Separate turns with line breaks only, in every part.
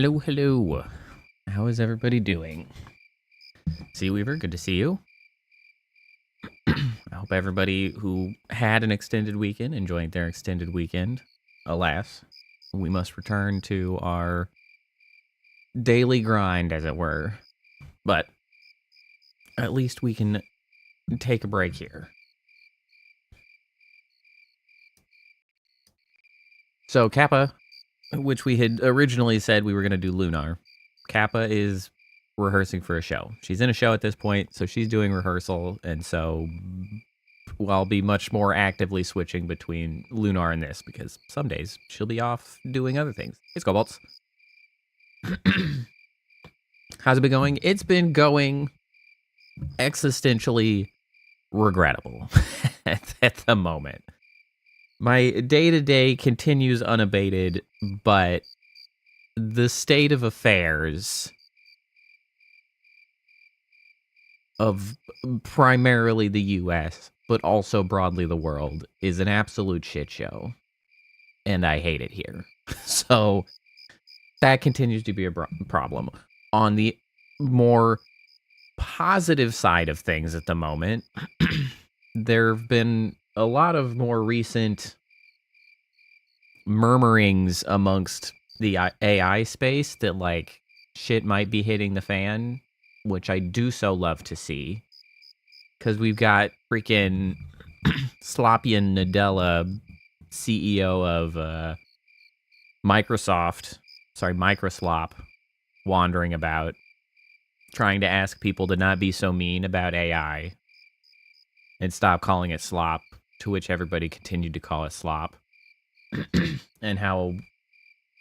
Hello, hello. How is everybody doing? Seaweaver, good to see you. I hope everybody who had an extended weekend enjoyed their extended weekend. Alas, we must return to our daily grind, as it were. But at least we can take a break here. So Kappa, which we had originally said we were going to do Lunar, Kappa is rehearsing for a show. She's in a show at this point, so she's doing rehearsal, and so I'll be much more actively switching between Lunar and this, because some days she'll be off doing other things. Hey, Skullbolts. How's it been going? It's been going existentially regrettable at the moment. My day-to-day continues unabated, but the state of affairs of primarily the US, but also broadly the world, is an absolute shit show. And I hate it here. So that continues to be a problem. On the more positive side of things at the moment, there have been a lot of more recent murmurings amongst the AI space that, like, shit might be hitting the fan, which I do so love to see. Because we've got freaking Sloppian Nadella, CEO of Microslop, wandering about, trying to ask people to not be so mean about AI and stop calling it slop, to which everybody continued to call it slop. And how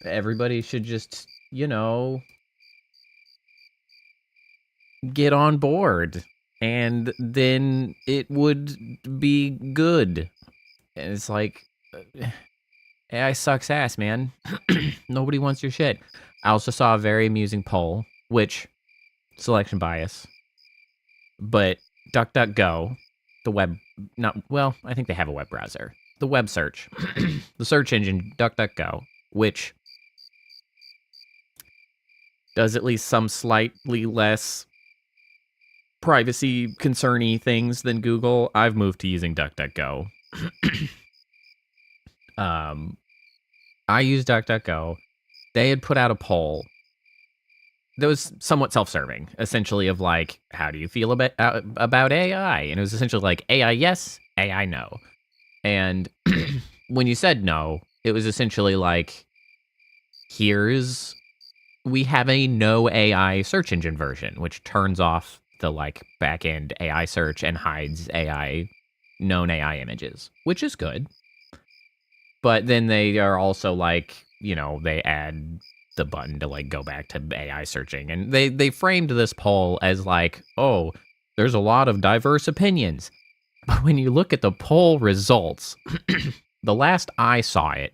everybody should just, get on board, and then it would be good. And it's like, AI sucks ass, man. Nobody wants your shit. I also saw a very amusing poll, which, selection bias, but DuckDuckGo, the web, I think they have a web browser. The web search, the search engine DuckDuckGo, which does at least some slightly less privacy concerny things than Google. I've moved to using DuckDuckGo. I use DuckDuckGo. They had put out a poll that was somewhat self-serving, essentially of like, how do you feel about AI? And it was essentially like, AI yes, AI no. And when you said no, it was essentially like, we have a no AI search engine version, which turns off the like back-end AI search and hides known AI images, which is good. But then they are also like, they add the button to like go back to AI searching. And they framed this poll as like, oh, there's a lot of diverse opinions. But when you look at the poll results, the last I saw it,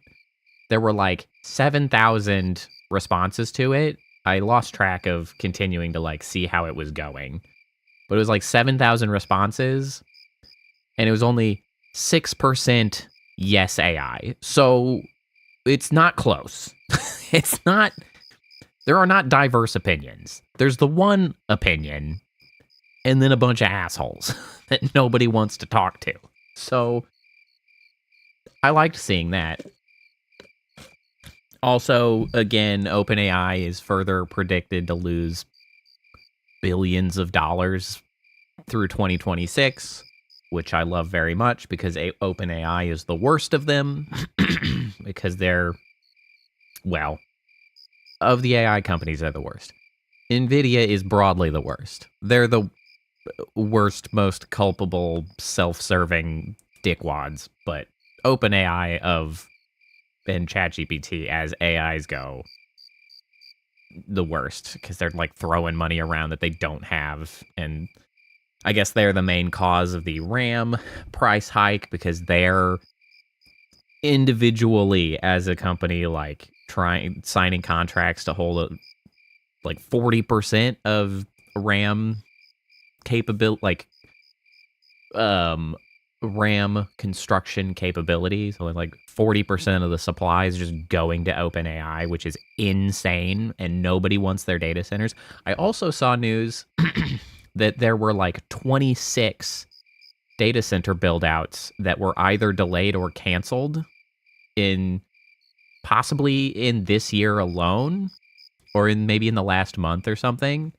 there were like 7,000 responses to it. I lost track of continuing to like see how it was going. But it was like 7,000 responses, and it was only 6% yes AI. So it's not close. There are not diverse opinions. There's the one opinion, and then a bunch of assholes that nobody wants to talk to. So I liked seeing that. Also, again, OpenAI is further predicted to lose billions of dollars through 2026, which I love very much, because OpenAI is the worst of them, because they're, of the AI companies, they're the worst. NVIDIA is broadly the worst. They're the worst, most culpable, self-serving dickwads, but OpenAI and ChatGPT, as AIs go, the worst, because they're like throwing money around that they don't have, and I guess they're the main cause of the RAM price hike, because they're individually, as a company, like signing contracts to hold like 40% of RAM capability, like RAM construction capability. So like 40% of the supply is just going to OpenAI, which is insane, and nobody wants their data centers. I also saw news that there were like 26 data center build-outs that were either delayed or canceled in possibly in this year alone, or in maybe in the last month or something.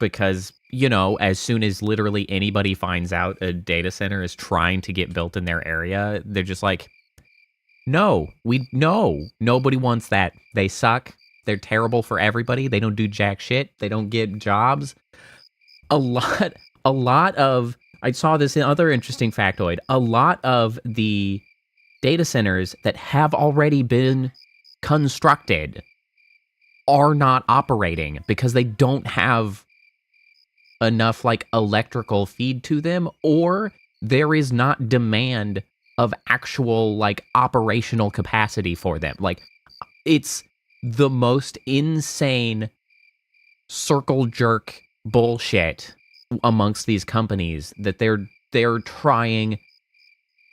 Because, you know, as soon as literally anybody finds out a data center is trying to get built in their area, they're just like, no, nobody wants that. They suck. They're terrible for everybody. They don't do jack shit. They don't get jobs. A lot of, I saw this other interesting factoid. A lot of the data centers that have already been constructed are not operating because they don't have enough like electrical feed to them, or there is not demand of actual like operational capacity for them. Like, it's the most insane circle jerk bullshit amongst these companies that they're trying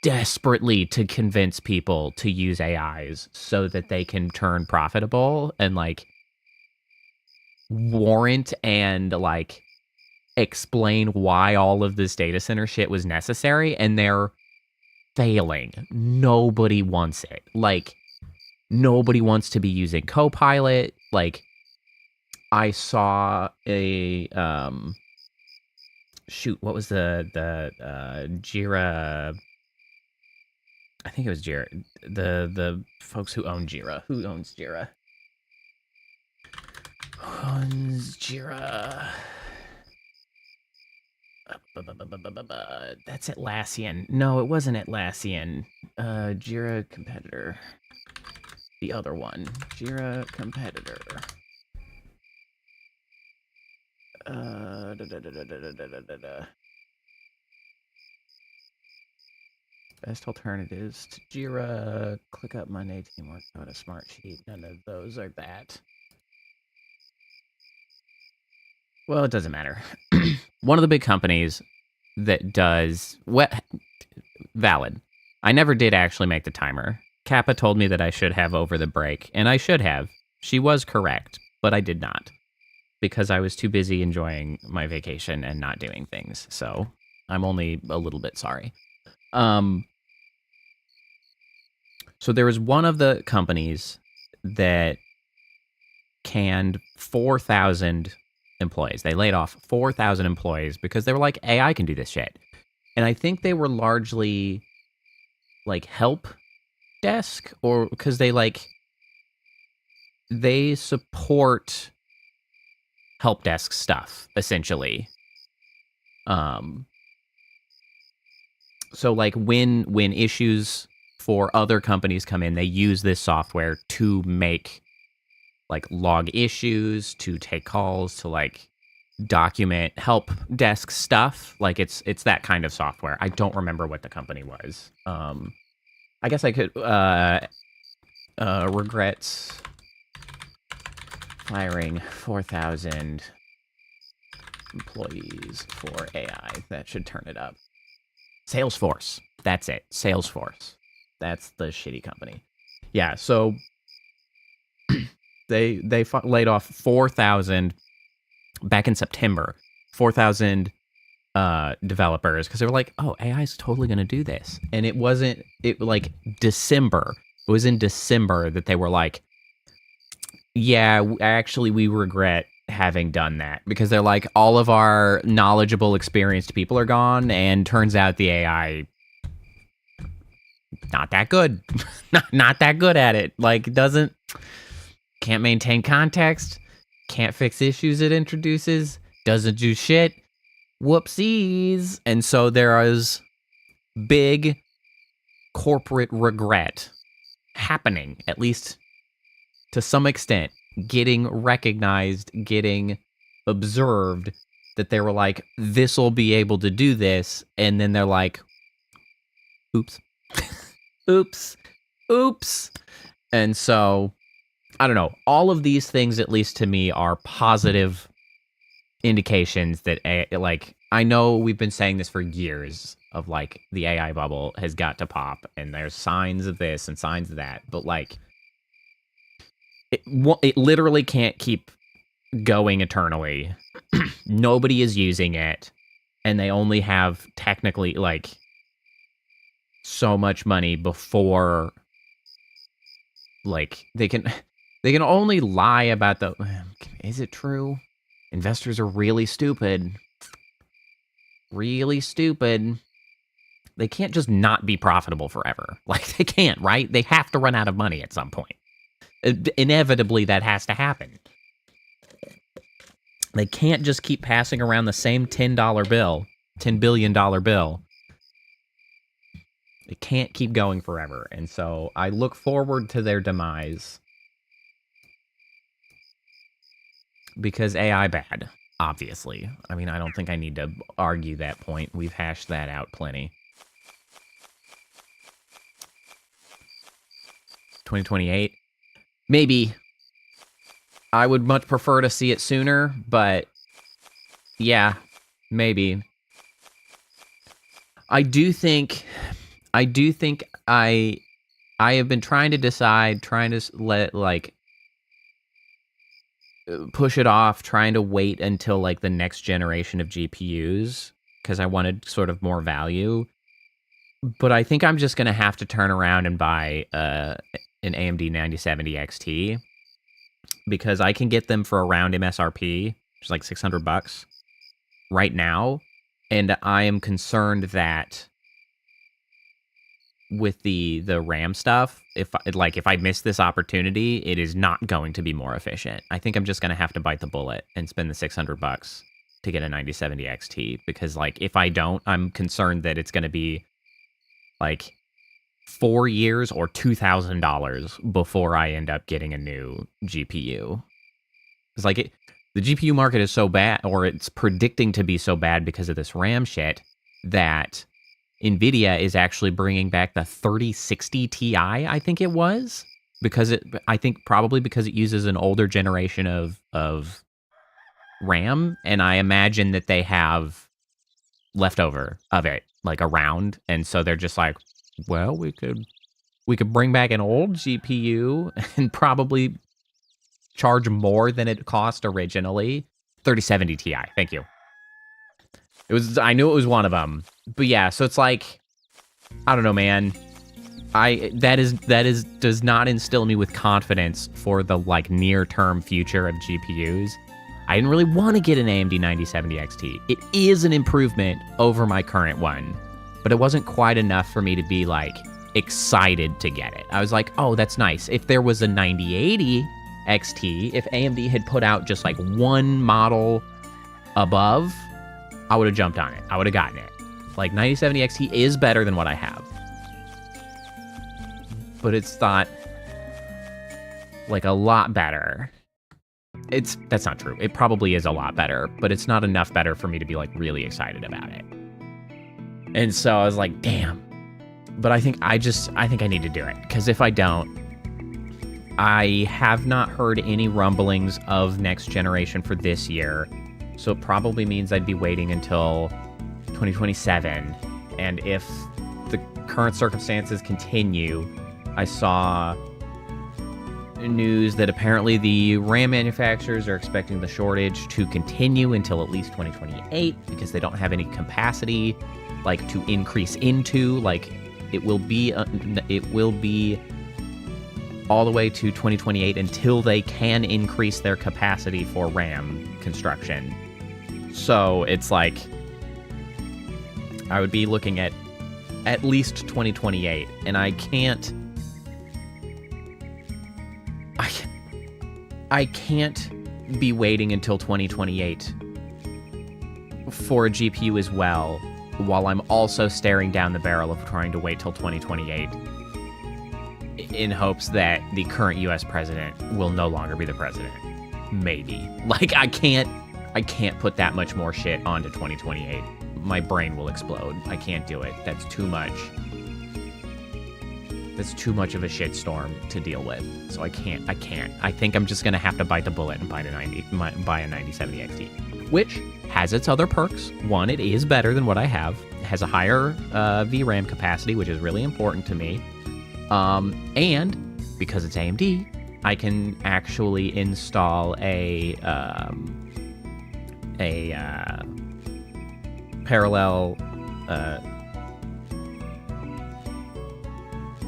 desperately to convince people to use AIs so that they can turn profitable and like warrant and like explain why all of this data center shit was necessary, and they're failing. Nobody wants it. Like, nobody wants to be using Copilot. Like, I saw a shoot, what was the Jira? I think it was Jira. The folks who own Jira. Who owns Jira? Owns Jira. That's Atlassian. No, it wasn't Atlassian. Jira competitor. The other one. Jira competitor. Best alternatives to Jira. Click up Monday team work on a smart sheet. None of those are that. Well, it doesn't matter. One of the big companies that does what valid. I never did actually make the timer. Kappa told me that I should have over the break, and I should have. She was correct, but I did not because I was too busy enjoying my vacation and not doing things. So I'm only a little bit sorry. So there was one of the companies that canned 4,000 employees. They laid off 4,000 employees because they were like, AI can do this shit. And I think they were largely like help desk, or because they support help desk stuff essentially. So like when issues for other companies come in, they use this software to make like log issues, to take calls, to like document help desk stuff. Like it's that kind of software. I don't remember what the company was. I guess I could regrets firing 4,000 employees for AI. That should turn it up. Salesforce. That's it. Salesforce. That's the shitty company. Yeah, so they laid off 4,000 back in September. 4,000 developers because they were like, oh, AI is totally going to do this. And it wasn't, like December. It was in December that they were like, yeah, actually, we regret having done that, because they're like, all of our knowledgeable, experienced people are gone, and turns out the AI not that good. not that good at it. Like, can't maintain context, can't fix issues it introduces, doesn't do shit. Whoopsies. And so there is big corporate regret happening, at least to some extent, getting recognized, getting observed, that they were like, this will be able to do this. And then they're like, oops, oops. And so, I don't know. All of these things, at least to me, are positive indications that like, I know we've been saying this for years of like the AI bubble has got to pop, and there's signs of this and signs of that, but like it literally can't keep going eternally. Nobody is using it, and they only have technically like so much money before like they can only lie about the is it true? Investors are really stupid. Really stupid. They can't just not be profitable forever. Like, they can't, right? They have to run out of money at some point. Inevitably, that has to happen. They can't just keep passing around the same $10 bill, $10 billion bill. It can't keep going forever. And so I look forward to their demise. Because AI bad, obviously. I mean, I don't think I need to argue that point. We've hashed that out plenty. 2028? Maybe. I would much prefer to see it sooner, but yeah, maybe. I have been trying to decide, trying to let, like, push it off, trying to wait until, like, the next generation of GPUs, because I wanted sort of more value. But I think I'm just going to have to turn around and buy an AMD 9070 XT, because I can get them for around MSRP, which is like $600 right now, and I am concerned that with the RAM stuff, if I miss this opportunity, it is not going to be more efficient. I think I'm just going to have to bite the bullet and spend the $600 to get a 9070 XT, because like if I don't, I'm concerned that it's going to be like 4 years or $2,000 before I end up getting a new GPU. It's like the GPU market is so bad, or it's predicting to be so bad because of this RAM shit, that NVIDIA is actually bringing back the 3060 Ti, I think it was, probably because it uses an older generation of RAM, and I imagine that they have leftover of it, like, around, and so they're just like, well, we could bring back an old GPU and probably charge more than it cost originally. 3070 Ti, thank you. I knew it was one of them. But yeah, so it's like, I don't know, man. That does not instill me with confidence for the like near-term future of GPUs. I didn't really want to get an AMD 9070 XT. It is an improvement over my current one, but it wasn't quite enough for me to be like excited to get it. I was like, oh, that's nice. If there was a 9080 XT, if AMD had put out just like one model above, I would have jumped on it. I would have gotten it. Like, 9070 XT is better than what I have. But it's not, like, a lot better. That's not true. It probably is a lot better, but it's not enough better for me to be, like, really excited about it. And so I was like, damn. But I think I need to do it. Because if I don't, I have not heard any rumblings of next generation for this year. So it probably means I'd be waiting until 2027. And if the current circumstances continue, I saw news that apparently the RAM manufacturers are expecting the shortage to continue until at least 2028 because they don't have any capacity, like, to increase into. Like, it will be all the way to 2028 until they can increase their capacity for RAM construction. So it's like, I would be looking at least 2028, and I can't be waiting until 2028 for a GPU as well, while I'm also staring down the barrel of trying to wait till 2028 in hopes that the current US president will no longer be the president. Maybe. Like, I can't put that much more shit onto 2028. My brain will explode. I can't do it. That's too much. That's too much of a shitstorm to deal with. So I can't. I think I'm just gonna have to bite the bullet and buy a 9070 XT. which has its other perks. One, it is better than what I have. It has a higher VRAM capacity, which is really important to me. And because it's AMD, I can actually install a parallel.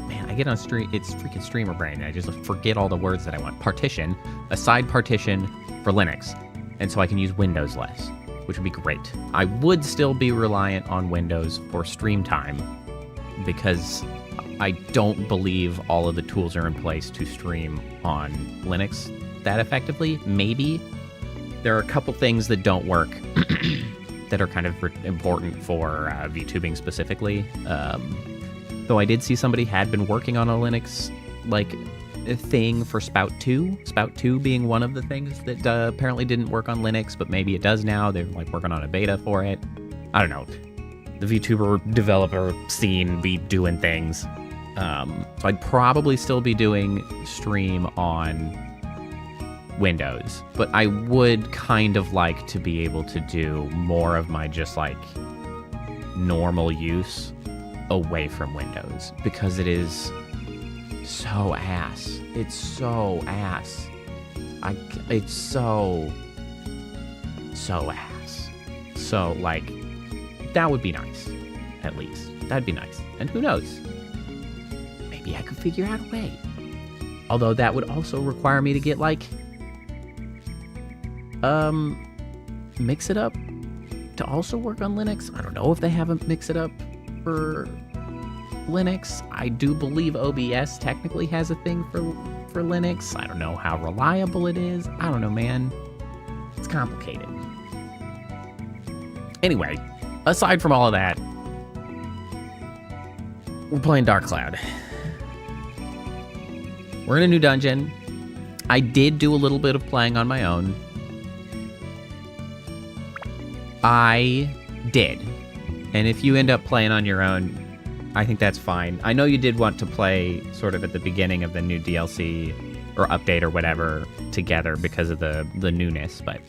Man, I get on stream. It's freaking streamer brain. I just forget all the words that I want. Partition, a side partition for Linux, and so I can use Windows less, which would be great. I would still be reliant on Windows for stream time because I don't believe all of the tools are in place to stream on Linux that effectively. Maybe there are a couple things that don't work that are kind of important for VTubing specifically. Though I did see somebody had been working on a Linux thing for Spout 2. Spout 2 being one of the things that apparently didn't work on Linux, but maybe it does now. They're working on a beta for it. I don't know. The VTuber developer scene be doing things. So I'd probably still be doing stream on Windows, but I would kind of like to be able to do more of my just normal use away from Windows because it is so ass. It's so ass. It's so ass. So that would be nice, at least. That'd be nice. And who knows? Maybe I could figure out a way. Although that would also require me to get Mix It Up to also work on Linux. I don't know if they have a Mix It Up for Linux. I do believe OBS technically has a thing for Linux. I don't know how reliable it is. I don't know, man. It's complicated. Anyway, aside from all of that, we're playing Dark Cloud. We're in a new dungeon. I did do a little bit of playing on my own. I did. And if you end up playing on your own, I think that's fine. I know you did want to play sort of at the beginning of the new DLC or update or whatever together because of the newness, but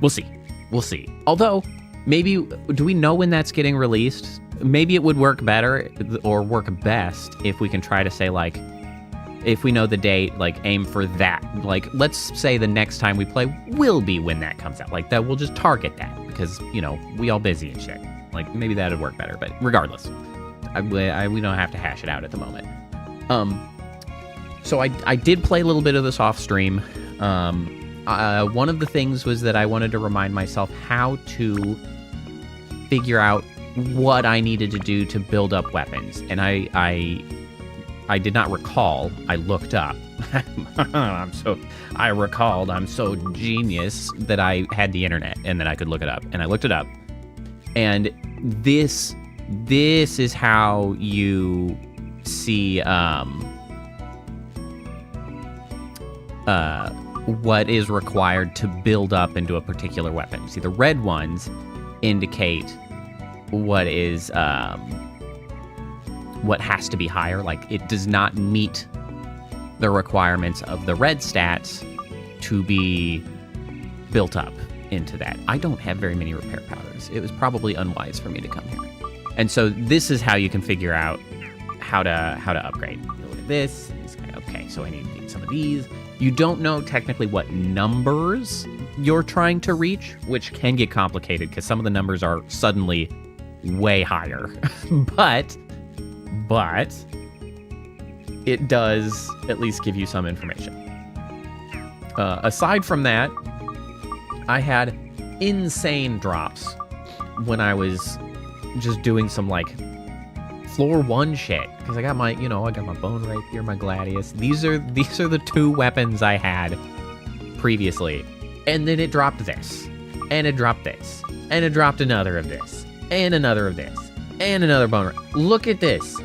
we'll see. We'll see. Although, maybe, do we know when that's getting released? Maybe it would work better or work best if we can try to say, if we know the date, aim for that. Let's say the next time we play will be when that comes out. That we'll just target that because, we all busy and shit. Maybe that would work better, but regardless, we don't have to hash it out at the moment. So I did play a little bit of this off stream. One of the things was that I wanted to remind myself how to figure out what I needed to do to build up weapons. And I did not recall. I looked up. I'm so genius that I had the internet and then I could look it up. And I looked it up. And this is how you see what is required to build up into a particular weapon. See, the red ones indicate what is what has to be higher. It does not meet the requirements of the red stats to be built up into that. I don't have very many repair powders. It was probably unwise for me to come here. And so this is how you can figure out how to upgrade. You look at this. Okay, so I need some of these. You don't know technically what numbers you're trying to reach, which can get complicated because some of the numbers are suddenly way higher. but it does at least give you some information. Aside from that, I had insane drops when I was just doing some floor 1 shit because I got my bone rapier, my gladius. These are the 2 weapons I had previously, and then it dropped this, and it dropped this, and it dropped another of this, and another of this, and another bone. Look at this.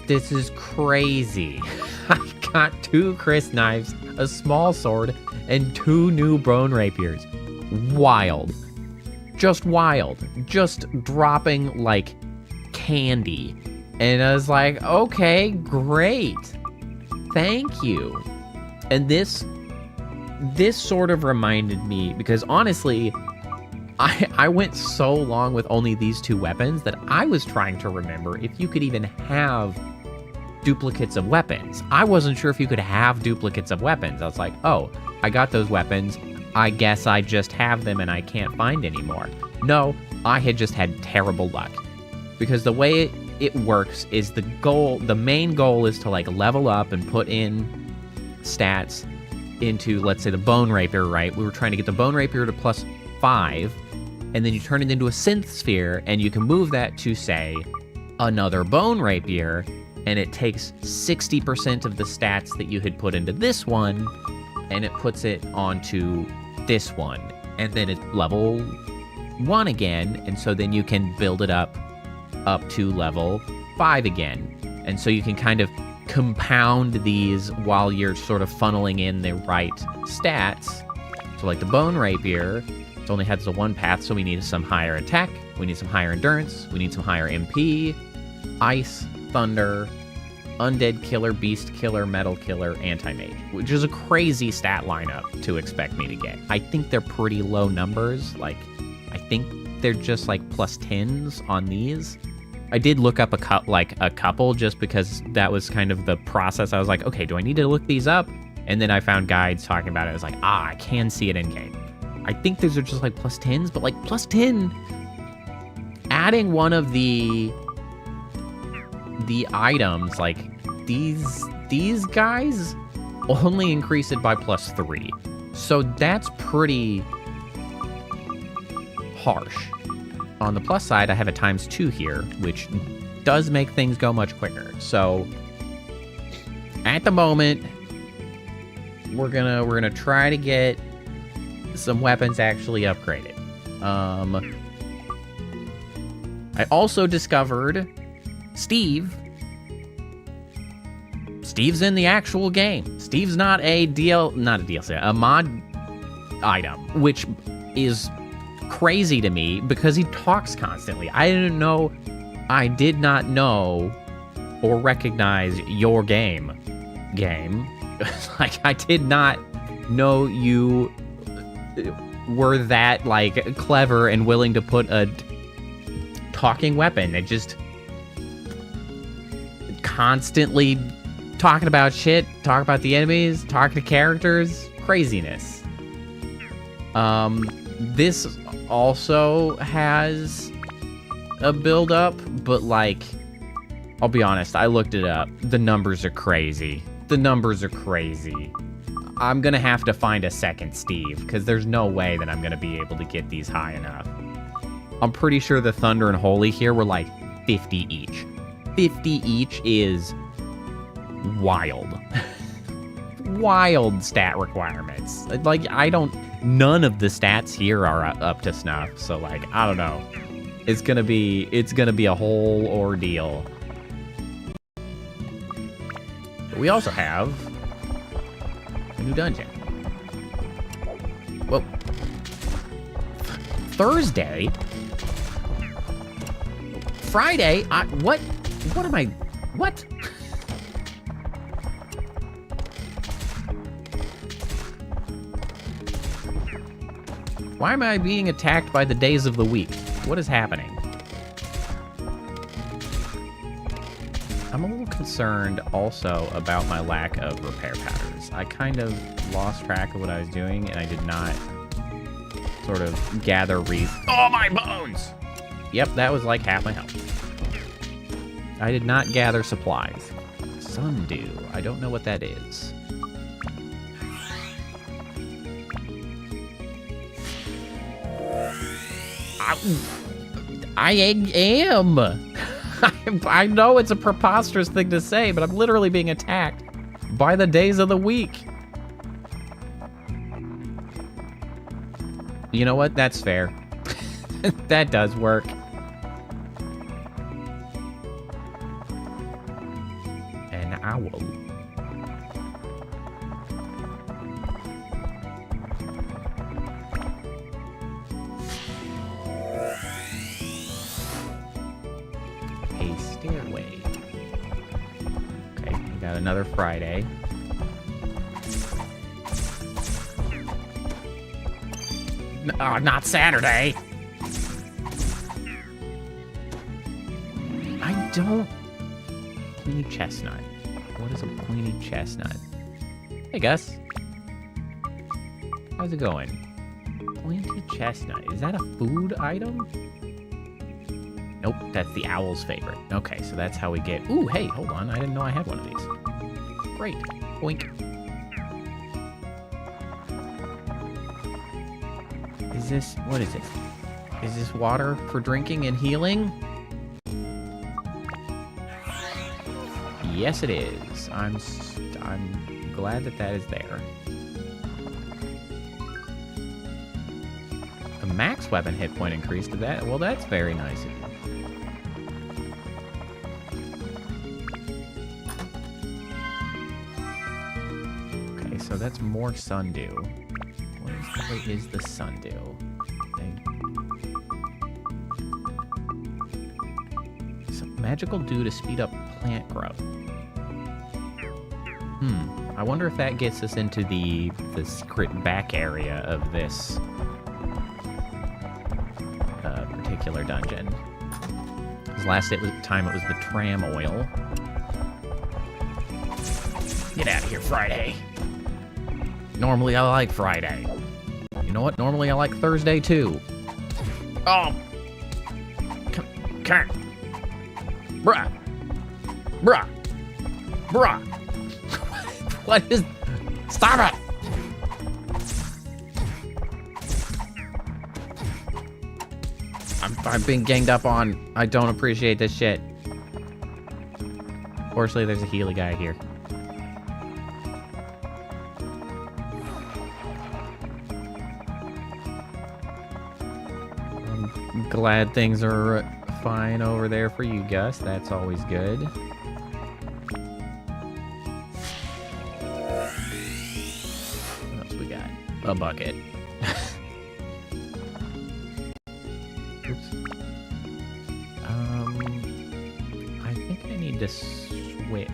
This is crazy. I got 2 Chris knives, a small sword, and 2 new bone rapiers. Wild. Just wild. Just dropping like candy. And I was like, okay, great. Thank you. And this sort of reminded me, because honestly, I went so long with only these 2 weapons that I was trying to remember if you could even have duplicates of weapons. I wasn't sure if you could have duplicates of weapons. I was like, oh, I got those weapons. I guess I just have them and I can't find any more. No, I had just had terrible luck. Because the way it works is the main goal is to like level up and put in stats into, let's say, the bone rapier, right? We were trying to get the bone rapier to +5, and then you turn it into a synth sphere, and you can move that to, say, another bone rapier, and it takes 60% of the stats that you had put into this one, and it puts it onto this one. And then it's level 1 again, and so then you can build it up to level 5 again. And so you can kind of compound these while you're sort of funneling in the right stats. So like the bone rapier, it only has the 1 path, so we need some higher attack, we need some higher endurance, we need some higher MP, ice, thunder, undead killer, beast killer, metal killer, anti-mage, which is a crazy stat lineup to expect me to get. I think they're pretty low numbers. Like, I think they're just like +10s on these. I did look up a couple just because that was kind of the process. I was like, okay, do I need to look these up? And then I found guides talking about it. I was like, I can see it in game. I think these are just like +10s, but like +10, adding one of the items, like these guys only increase it by +3. So that's pretty harsh. On the plus side, I have a ×2 here, which does make things go much quicker. So at the moment, we're gonna try to get some weapons actually upgraded. I also discovered Steve's in the actual game. Steve's not a DLC, a mod item, which is crazy to me because he talks constantly. I did not know or recognize your game. Like, I did not know you were that, like, clever and willing to put a talking weapon that just constantly talking about shit, talking about the enemies, talking to characters, craziness. This also has a build up, but like, I'll be honest, I looked it up. The numbers are crazy. I'm gonna have to find a second Steve, because there's no way that I'm gonna be able to get these high enough. I'm pretty sure the Thunder and Holy here were like 50 each. 50 each is wild. Wild stat requirements. Like, none of the stats here are up to snuff, so like, I don't know. It's gonna be a whole ordeal. But we also have a new dungeon. Whoa. Thursday? Friday? What am I... What? Why am I being attacked by the days of the week? What is happening? I'm a little concerned also about my lack of repair patterns. I kind of lost track of what I was doing, and I did not sort of gather Oh, my bones! Yep, that was like half my health. I did not gather supplies. Sundew. I don't know what that is. I am. I know it's a preposterous thing to say, but I'm literally being attacked by the days of the week. You know what? That's fair. That does work. An owl. A stairway. Okay, we got another Friday. Not Saturday. I don't... Queenie chestnut. What is a Queenie chestnut? Hey, Gus. How's it going? Queenie chestnut. Is that a food item? Nope, that's the owl's favorite. Okay, so that's how we get... Ooh, hey, hold on. I didn't know I had one of these. Great. Boink. Is this... What is this? Is this water for drinking and healing? Yes, it is. I'm glad that that is there. A max weapon hit point increase to that. Well, that's very nice of you. Okay, so that's more sundew. What exactly is the sundew? Some magical dew to speed up plant growth. I wonder if that gets us into the secret back area of this particular dungeon. Because last time it was the tram oil. Get out of here, Friday. Normally I like Friday. You know what? Normally I like Thursday too. Oh! Come here. Bruh! Bruh! Bruh! What is... Stop it! I'm being ganged up on. I don't appreciate this shit. Fortunately, there's a Healy guy here. I'm glad things are fine over there for you, Gus. That's always good. What else we got? A bucket. Oops. I think I need to switch.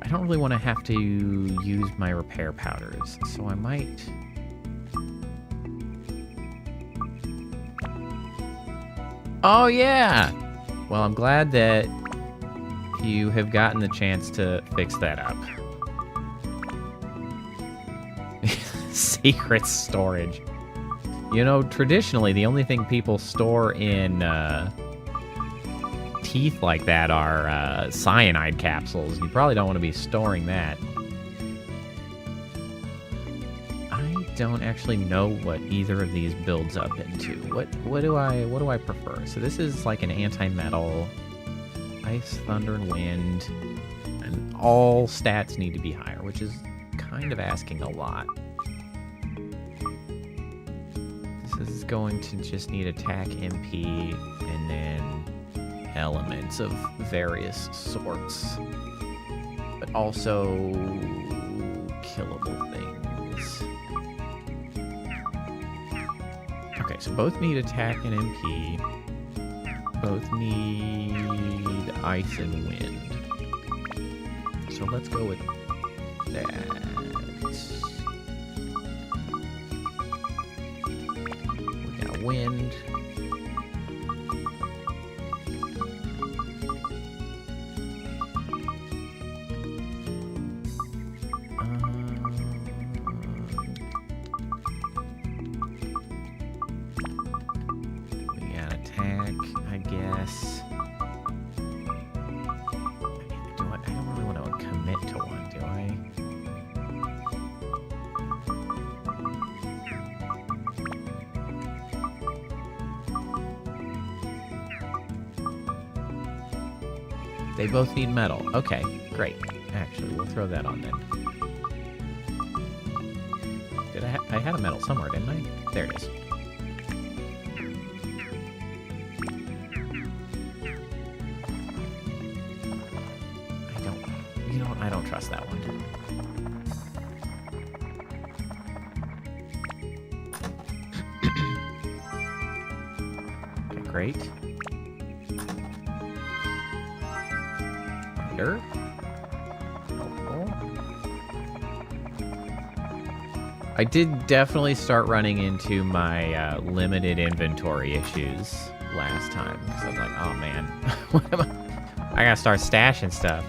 I don't really want to have to use my repair powders, so I might... Oh, yeah! Well, I'm glad that you have gotten the chance to fix that up. Secret storage. You know, traditionally, the only thing people store in teeth like that are cyanide capsules. You probably don't want to be storing that. I don't actually know what either of these builds up into. What do I prefer? So this is like an anti-metal, ice, thunder, and wind, and all stats need to be higher, which is kind of asking a lot. This is going to just need attack, MP, and then elements of various sorts, but also killable things. Okay, so both need attack and MP. Both need ice and wind. So let's go with that. We got wind. They both need metal. Okay, great. Actually, we'll throw that on then. Did I had a metal somewhere, didn't I? There it is. You know what? I don't trust that one. Okay, great.
I did definitely start running into my limited inventory issues last time. Because I was like, oh man, what am I gotta start stashing stuff.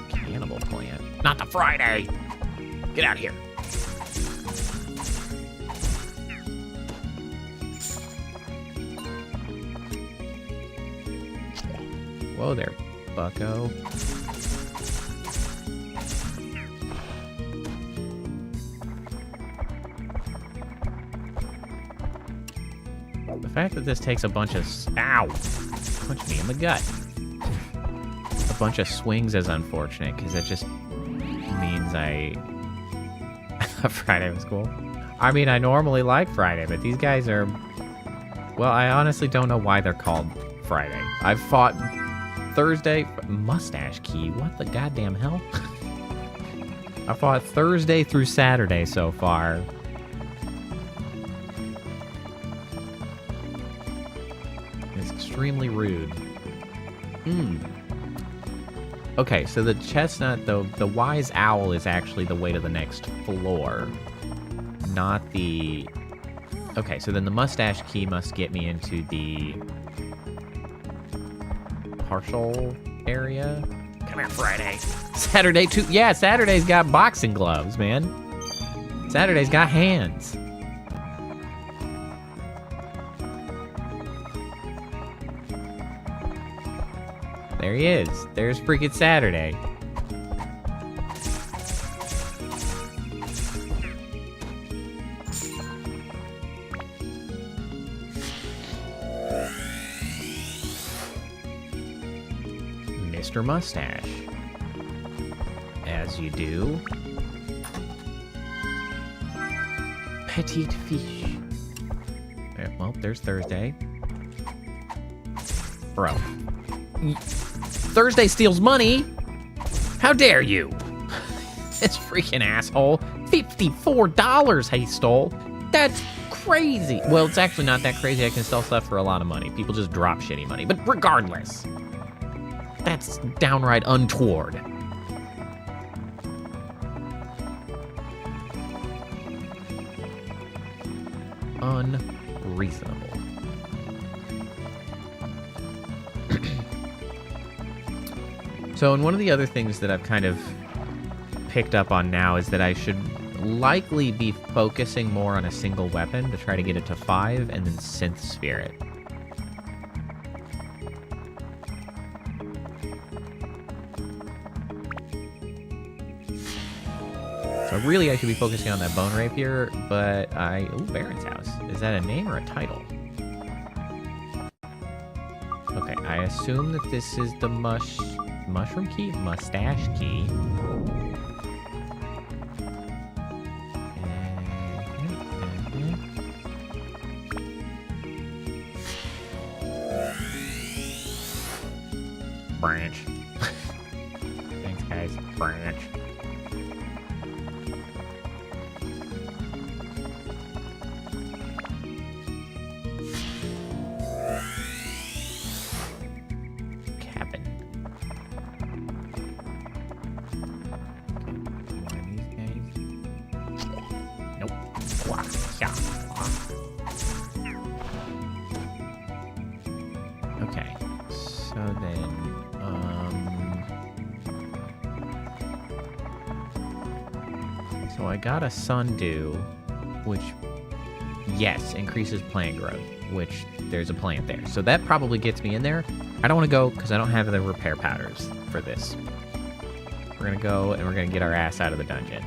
Cannibal plant. Not the Friday! Get out of here. Whoa there, bucko. The fact that this takes a bunch of... Ow! Punch me in the gut. A bunch of swings is unfortunate, because it just means I thought Friday was cool. I mean, I normally like Friday, but these guys are... Well, I honestly don't know why they're called Friday. I've fought Thursday... Mustache key? What the goddamn hell? I fought Thursday through Saturday so far. It's extremely rude. Okay, so the chestnut, the wise owl is actually the way to the next floor. Not the... Okay, so then the mustache key must get me into the... partial area. Come here, Friday. Saturday too. Yeah, Saturday's got boxing gloves, man. Saturday's got hands. There he is. There's freaking Saturday. Mr. Mustache. As you do. Petite fiche. Well, there's Thursday. Bro. Thursday steals money? How dare you? This freaking asshole. $54 he stole. That's crazy. Well, it's actually not that crazy. I can sell stuff for a lot of money. People just drop shitty money. But regardless, that's downright untoward. Unreasonable. So, and one of the other things that I've kind of picked up on now is that I should likely be focusing more on a single weapon to try to get it to 5 and then synth spirit. So really I should be focusing on that bone rapier, but ooh, Baron's house. Is that a name or a title? Okay, I assume that this is the mushroom key? Mustache key. Branch. Thanks, guys. Branch. Okay, so then, so I got a sundew, which, yes, increases plant growth, which there's a plant there. So that probably gets me in there. I don't want to go because I don't have the repair powders for this. We're going to go and we're going to get our ass out of the dungeon.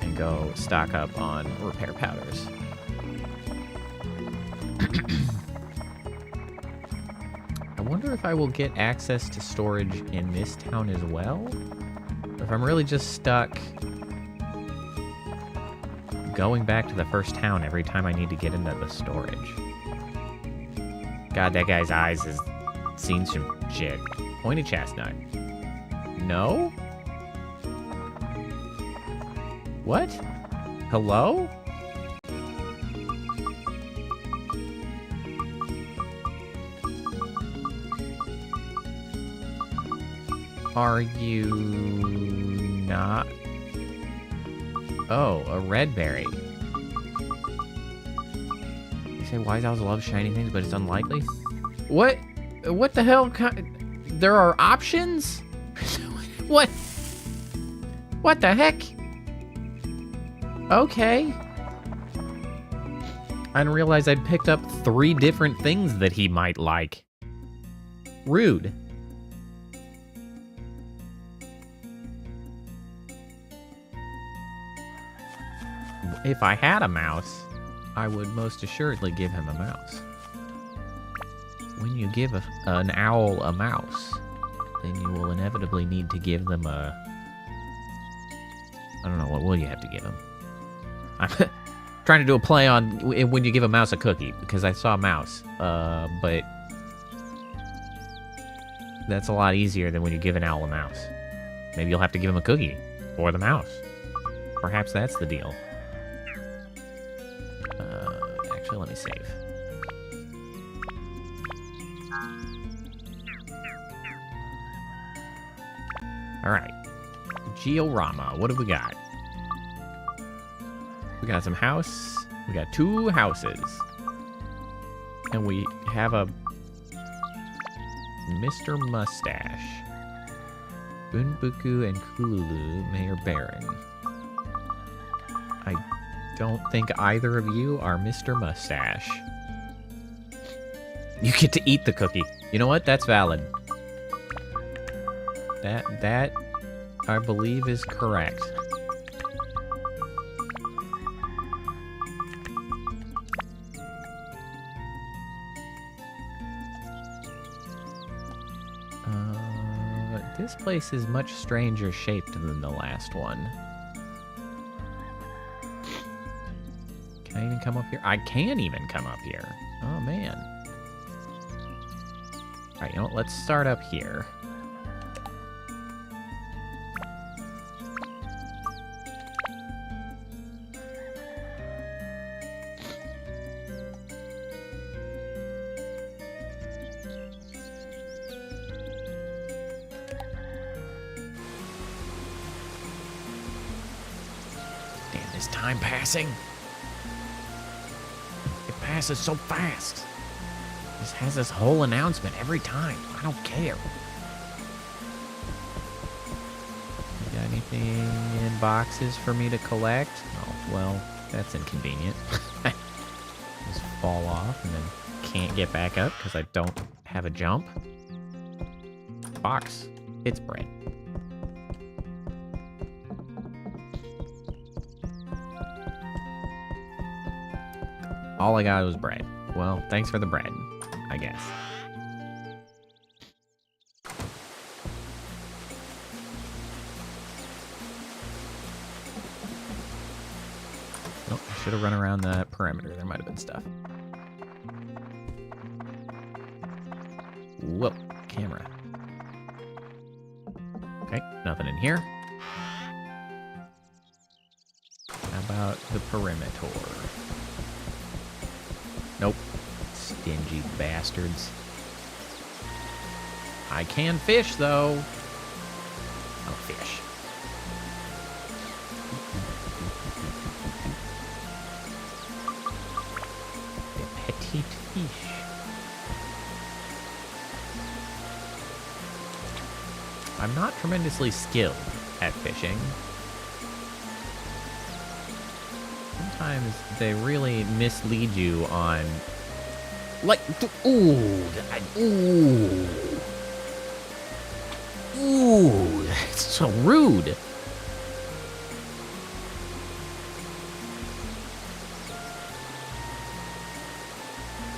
And go stock up on repair powders. I wonder if I will get access to storage in this town as well? Or if I'm really just stuck going back to the first town every time I need to get into the storage. God, that guy's eyes has seen some shit. Pointed chestnut. No? What? Hello? Are you not
Oh, a red berry. You say wise owls love shiny things, but it's unlikely? What? What the hell? There are options? What? What the heck? Okay. I didn't realize I'd picked up 3 different things that he might like. Rude. If I had a mouse, I would most assuredly give him a mouse. When you give an owl a mouse, then you will inevitably need to give them a... I don't know, what will you have to give them? I'm trying to do a play on when you give a mouse a cookie, because I saw a mouse, but that's a lot easier than when you give an owl a mouse. Maybe you'll have to give him a cookie, or the mouse. Perhaps that's the deal. Actually, let me save. Alright. Georama, what have we got? We got some house. We got 2 houses. And we have a Mr. Mustache. Bunbuku and Kululu, Mayor Baron. I don't think either of you are Mr. Mustache. You get to eat the cookie. You know what? That's valid. That I believe is correct. This place is much stranger shaped than the last one. Can I even come up here? I can even come up here. Oh, man. Alright, you know what? Let's start up here. Damn, is time passing? It passes so fast. This has this whole announcement every time. I don't care. You got anything in boxes for me to collect? Oh, well, that's inconvenient. Just fall off and then can't get back up because I don't have a jump. Box. It's bread. All I got was bread. Well, thanks for the bread, I guess. Oh, I should have run around the perimeter. There might have been stuff. Whoa, camera. Okay, nothing in here. How about the perimeter? Nope. Stingy bastards. I can fish, though. I'll fish. The petite fish. I'm not tremendously skilled at fishing. Sometimes they really mislead you on, like, ooh, that's so rude.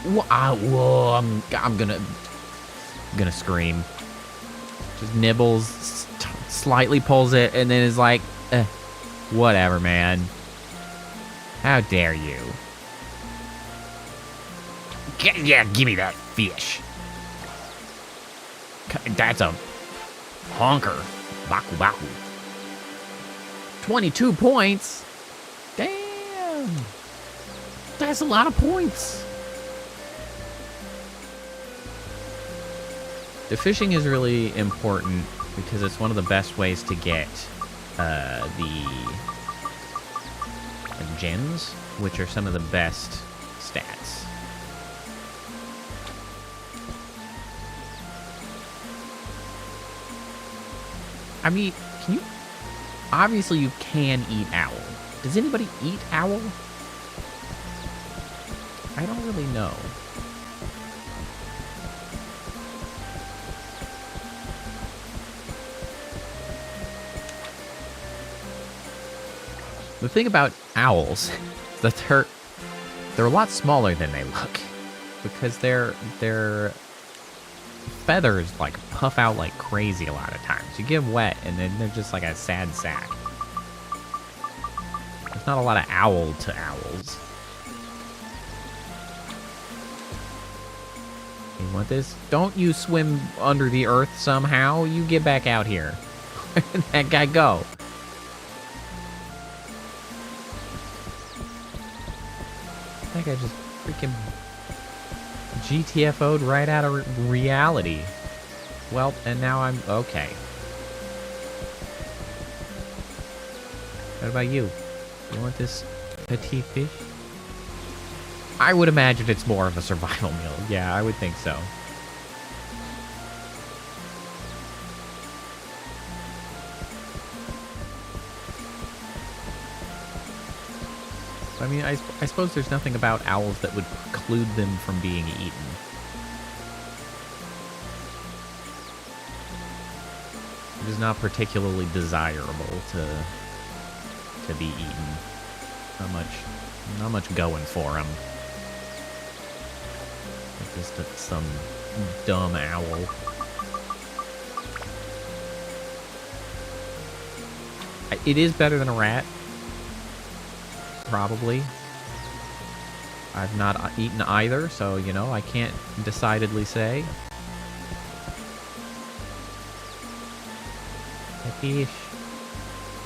Whoa, I'm gonna scream. Just nibbles, slightly pulls it, and then is like, whatever, man. How dare you? Yeah, give me that fish. That's a honker. Baku baku. 22 points? Damn. That's a lot of points. The fishing is really important because it's one of the best ways to get the
and gens, which are some of the best stats. I mean, can you... Obviously, you can eat owl. Does anybody eat owl? I don't really know. The thing about owls is that they're a lot smaller than they look, because their feathers like puff out like crazy a lot of times. You get wet and then they're just like a sad sack. There's not a lot of owl to owls. You want this? Don't you swim under the earth somehow? You get back out here. Where did that guy go? That guy just freaking GTFO'd right out of reality. Well, and now I'm... Okay. What about you? You want this petite fish? I would imagine it's more of a survival meal. Yeah, I would think so. I mean, I suppose there's nothing about owls that would preclude them from being eaten. It is not particularly desirable to be eaten. Not much going for them. Just some dumb owl. It is better than a rat. Probably. I've not eaten either, so, you know, I can't decidedly say. Hey, fish.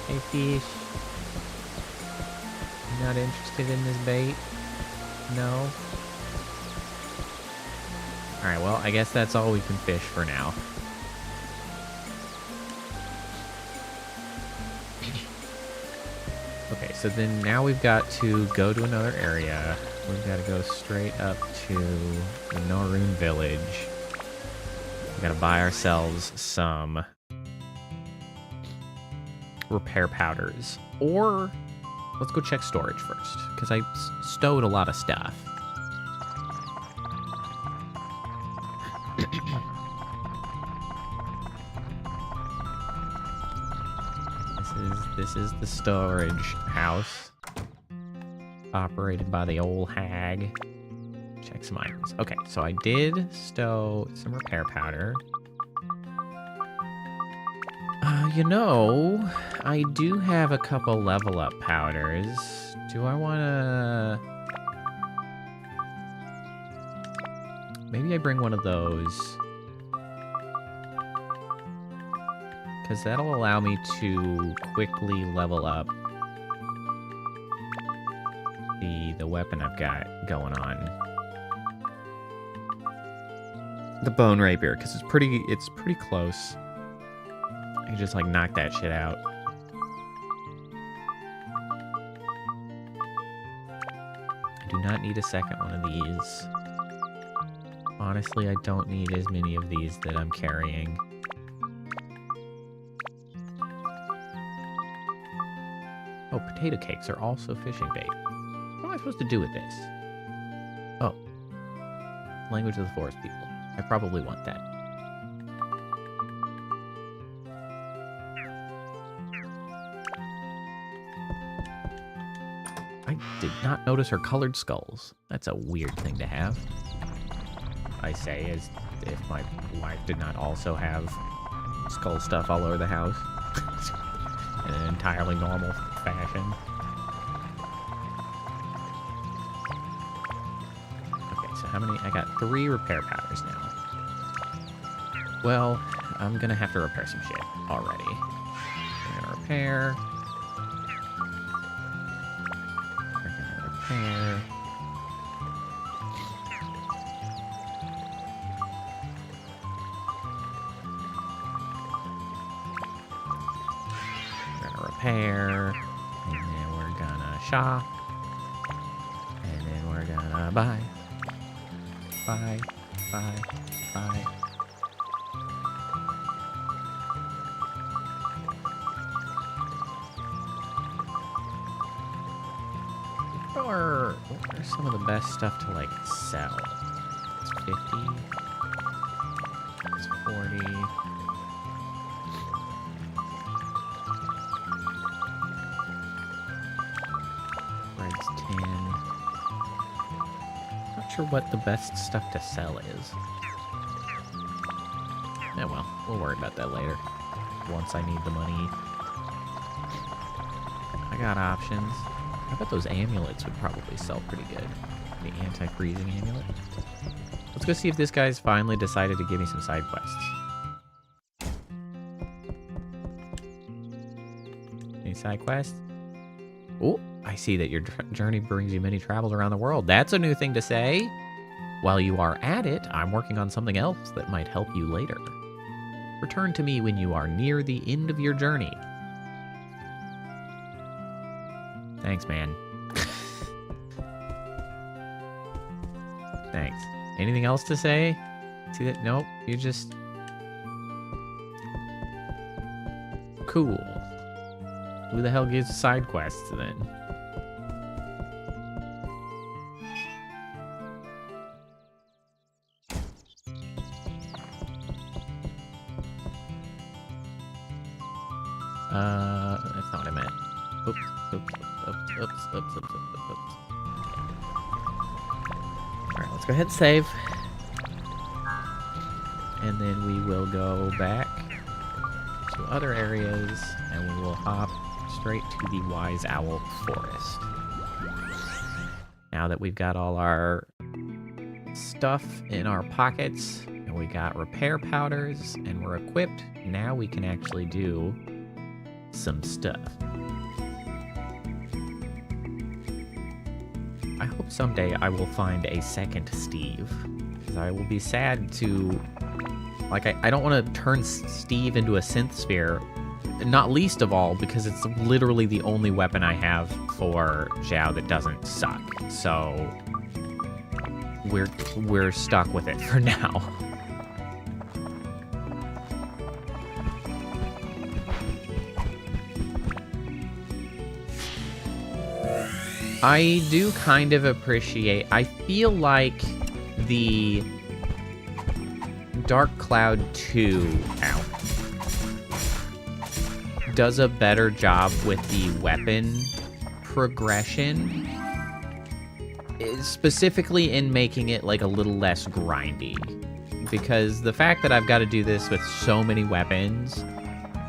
Hey, fish. You not interested in this bait? No? Alright, well, I guess that's all we can fish for now. Okay, so then now we've got to go to another area. We've got to go straight up to the Norun village. We've got to buy ourselves some repair powders. Or, let's go check storage first, because I stowed a lot of stuff. This is the storage house, operated by the old hag. Check some items. Okay, so I did stow some repair powder. You know, I do have a couple level up powders. Do I want to... Maybe I bring one of those. Because that'll allow me to quickly level up the weapon I've got going on. The bone rapier, because it's pretty close. I can just like knock that shit out. I do not need a second one of these. Honestly, I don't need as many of these that I'm carrying. Oh, potato cakes are also fishing bait. What am I supposed to do with this? Oh. Language of the forest people. I probably want that. I did not notice her colored skulls. That's a weird thing to have. I say as if my wife did not also have skull stuff all over the house. In an entirely normal fashion. Okay, so how many? I got 3 repair powders now. Well, I'm gonna have to repair some shit already. We're gonna repair. We're gonna repair. Repair, and then we're gonna shop. And then we're gonna buy. What are some of the best stuff to, like, sell? It's 50. It's 40. Bread's 10. Not sure what the best stuff to sell is. Yeah, well, we'll worry about that later. Once I need the money. I got options. I bet those amulets would probably sell pretty good. The anti-freezing amulet. Let's go see if this guy's finally decided to give me some side quests. Any side quests? Oh, I see that your journey brings you many travels around the world. That's a new thing to say. While you are at it, I'm working on something else that might help you later. Return to me when you are near the end of your journey. Thanks, man. Thanks. Anything else to say? See that? Nope. You just... Cool. Who the hell gives side quests then? That's not what I meant. Oops. Alright, let's go ahead and save. And then we will go back to other areas, and we will hop straight to the Wise Owl Forest. Now that we've got all our stuff in our pockets, and we got repair powders, and we're equipped, now we can actually do some stuff. I hope someday I will find a second Steve, because I will be sad to... Like, I don't want to turn Steve into a synth sphere, not least of all because it's literally the only weapon I have for Zhao that doesn't suck. So we're stuck with it for now. I do kind of appreciate... I feel like the Dark Cloud 2 does a better job with the weapon progression, specifically in making it like a little less grindy. Because the fact that I've got to do this with so many weapons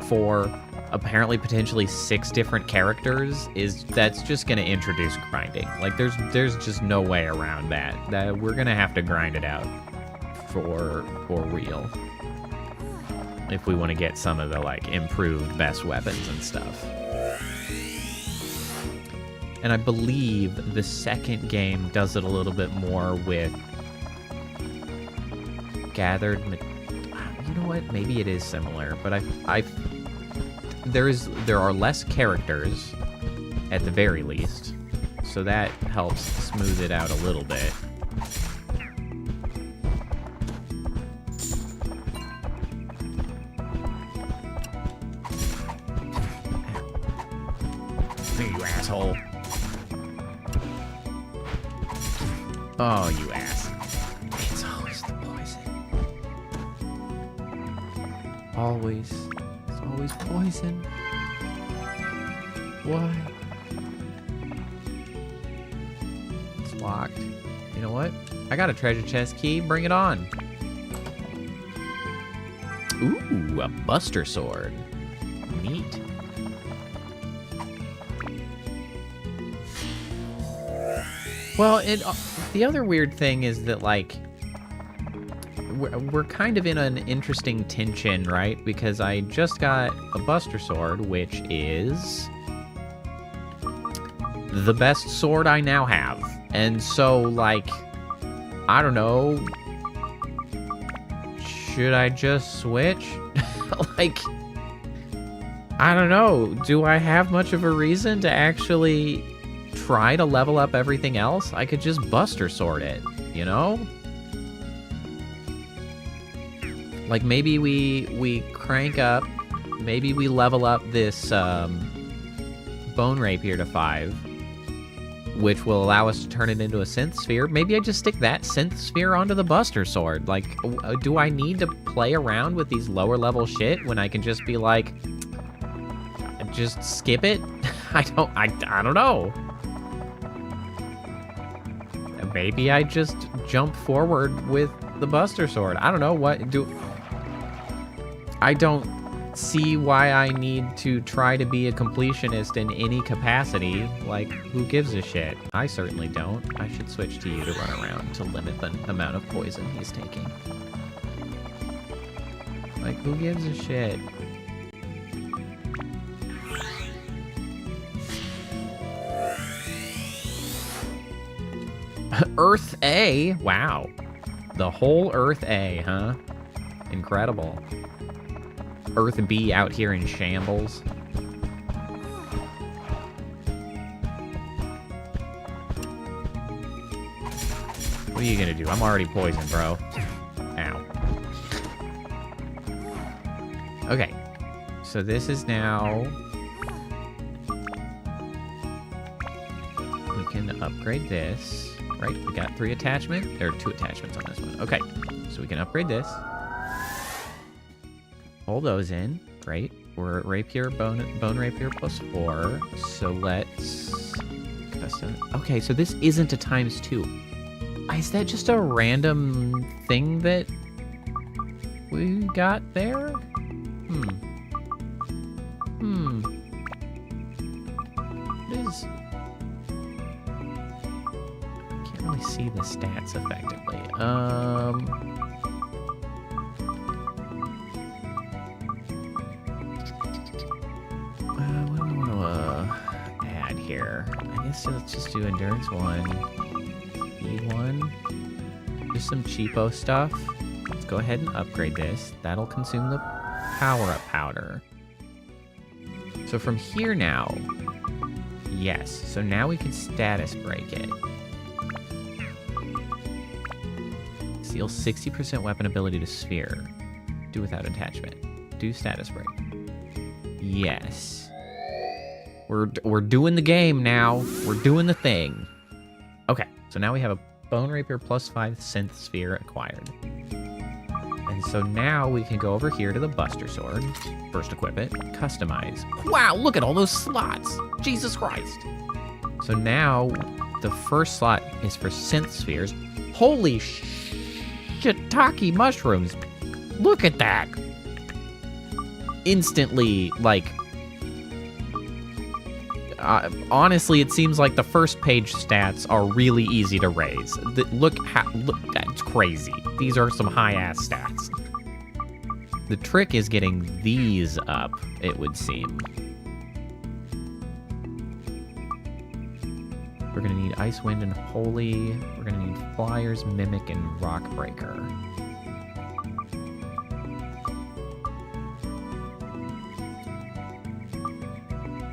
for apparently potentially 6 different characters that's just going to introduce grinding. Like there's just no way around that. We're going to have to grind it out for real if we want to get some of the like improved best weapons and stuff. And I believe the second game does it a little bit more with gathered. You know what? Maybe it is similar, but there are less characters at the very least, so that helps smooth it out a little bit. You asshole. Oh, you ass. It's always the poison. Always. It's always poison. Why? It's locked. You know what? I got a treasure chest key. Bring it on. Ooh, a Buster Sword. Neat. Well, the other weird thing is that, like, we're kind of in an interesting tension, right? Because I just got a Buster Sword, which is the best sword I now have. And so, like, I don't know. Should I just switch? Like, I don't know. Do I have much of a reason to actually
try to level up everything else, I could just Buster Sword it, you know? Like, maybe we crank up, maybe we level up this Bone Rapier to 5, which will allow us to turn it into a Synth Sphere. Maybe I just stick that Synth Sphere onto the Buster Sword. Like, do I need to play around with these lower level shit when I can just be like, just skip it? I don't know. Maybe I just jump forward with the Buster Sword. I don't know I don't see why I need to try to be a completionist in any capacity. Like, who gives a shit? I certainly don't. I should switch to you to run around to limit the amount of poison he's taking. Like, who gives a shit? Earth A? Wow. The whole Earth A, huh? Incredible. Earth B out here in shambles. What are you gonna do? I'm already poisoned, bro. Ow. Okay. So this is now... We can upgrade this. Right, we got 3 attachments. There are 2 attachments on this one. Okay, so we can upgrade this. Pull those in. Great. We're at Rapier, Bone Rapier +4. So let's custom. Okay, so this isn't a ×2. Is that just a random thing that we got there? What is... Can't really see the stats effectively. What do we want to add here? I guess let's just do Endurance 1, Speed 1, just some cheapo stuff. Let's go ahead and upgrade this. That'll consume the power-up powder. So from here now, yes. So now we can status break it. Seal 60% weapon ability to sphere. Do without attachment. Do status break. Yes. We're doing the game now. We're doing the thing. Okay, so now we have a Bone Rapier +5 Synth Sphere acquired. And so now we can go over here to the Buster Sword. First equip it. Customize. Wow, look at all those slots. Jesus Christ. So now the first slot is for Synth Spheres. Holy shiitake mushrooms. Look at that. Instantly, like... honestly, it seems like the first page stats are really easy to raise. Look, that's crazy. These are some high-ass stats. The trick is getting these up, it would seem. We're gonna need Ice Wind and Holy. We're gonna need Flyers, Mimic, and Rock Breaker.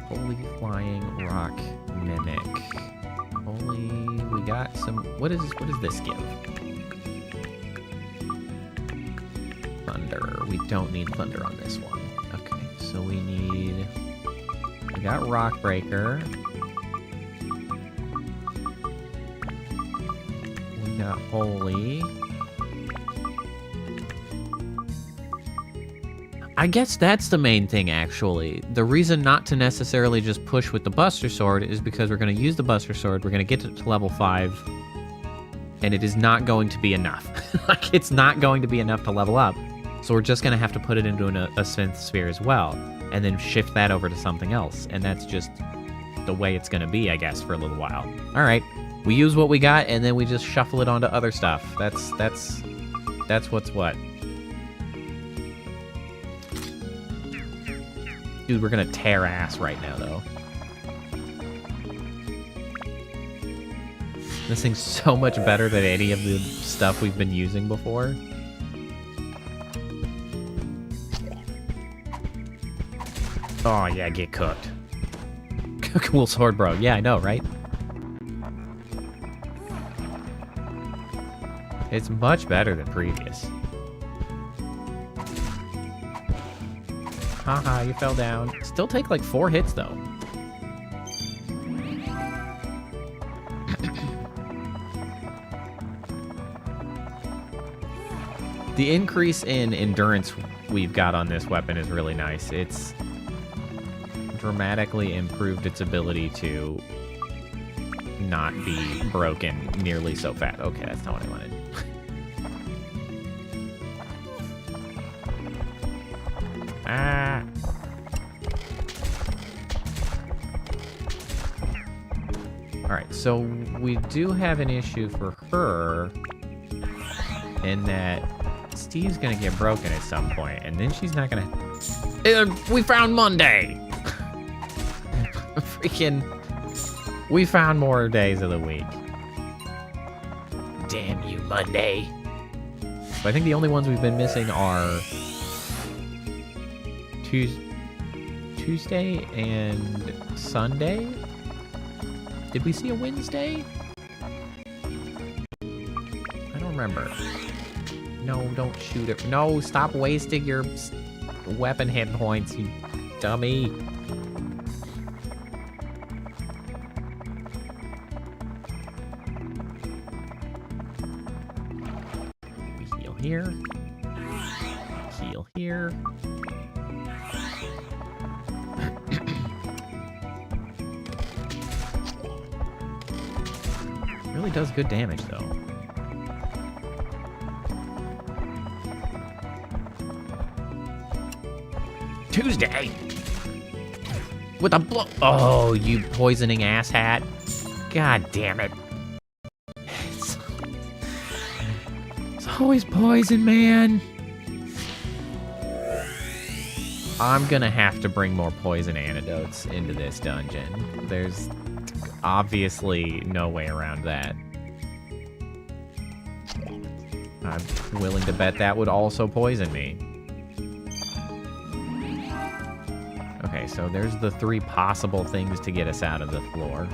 Holy, Flying, Rock, Mimic. Holy, we got some... What does this give? Thunder. We don't need Thunder on this one. Okay, so we got Rock Breaker. We got Holy. I guess that's the main thing, actually. The reason not to necessarily just push with the Buster Sword is because we're going to use the Buster Sword, we're going to get to level 5, and it is not going to be enough. Like, it's not going to be enough to level up. So we're just going to have to put it into a Synth Sphere as well, and then shift that over to something else. And that's just the way it's going to be, I guess, for a little while. All right, we use what we got, and then we just shuffle it onto other stuff. That's what's what. Dude, we're gonna tear ass right now, though. This thing's so much better than any of the stuff we've been using before. Oh, yeah, get cooked. Cool sword, bro. Yeah, I know, right?
It's much better than previous. Haha, you fell down. Still take like 4 hits though. The increase in endurance we've got on this weapon is really nice. It's dramatically improved its ability to not be broken nearly so fast. Okay, that's not what I wanted. Ah. Alright, so we do have an issue for her in that Steve's gonna get broken at some point, and then she's not gonna... we found Monday! Freaking... We found more days of the week. Damn you, Monday. But I think the only ones we've been missing are... Tuesday and Sunday? Did we see a Wednesday? I don't remember. No, don't shoot it. No, stop wasting your weapon hit points, you dummy. We heal here. Heal here. Really does good damage, though. Tuesday! With a blow... Oh, you poisoning asshat. God damn it. It's always poison, man. I'm gonna have to bring more poison antidotes into this dungeon. There's obviously no way around that. I'm willing to bet that would also poison me. Okay, so there's the 3 possible things to get us out of the floor.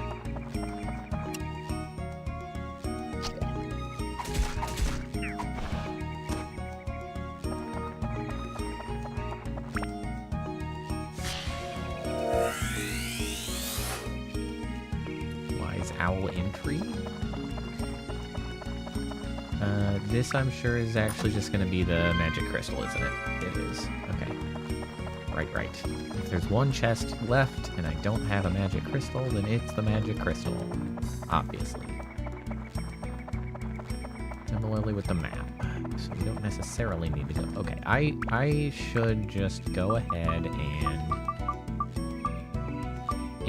Wise owl entry. This, I'm sure, is actually just going to be the magic crystal, isn't it? It is. Okay. Right. If there's one chest left and I don't have a magic crystal, then it's the magic crystal. Obviously. Similarly with the map. So we don't necessarily need to go... Okay, I should just go ahead and...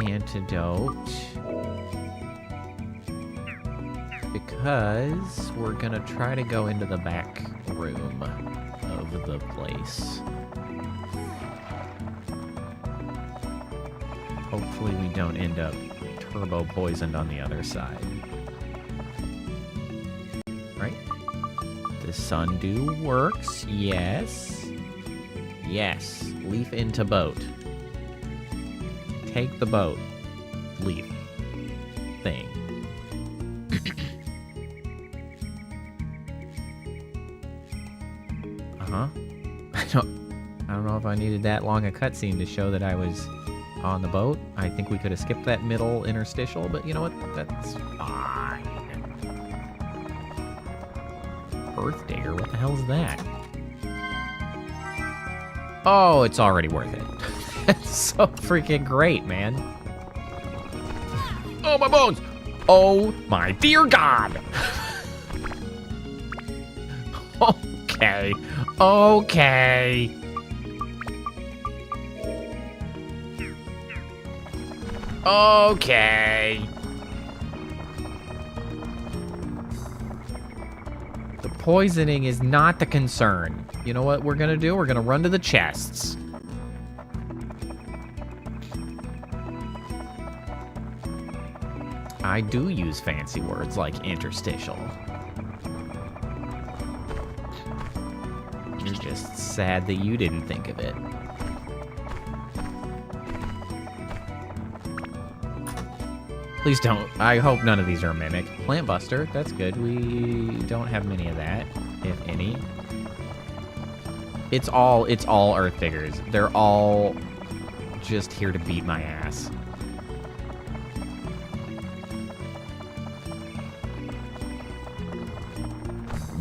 Antidote... Because we're gonna try to go into the back room of the place. Hopefully we don't end up turbo poisoned on the other side. Right? The sundew works. Yes. Yes. Leaf into boat. Take the boat. Leaf. Thing. I don't know if I needed that long a cutscene to show that I was on the boat. I think we could have skipped that middle interstitial, but you know what? That's fine. Earth Digger? What the hell is that? Oh, it's already worth it. That's so freaking great, man. Oh, my bones! Oh, my dear God! Okay. Okay. Okay. The poisoning is not the concern. You know what we're gonna do? We're gonna run to the chests. I do use fancy words like interstitial. You're just sad that you didn't think of it.
Please don't. I hope none of these are a mimic. Plant Buster, that's good. We don't have many of that, if any. It's all Earth figures. They're all just here to beat my ass.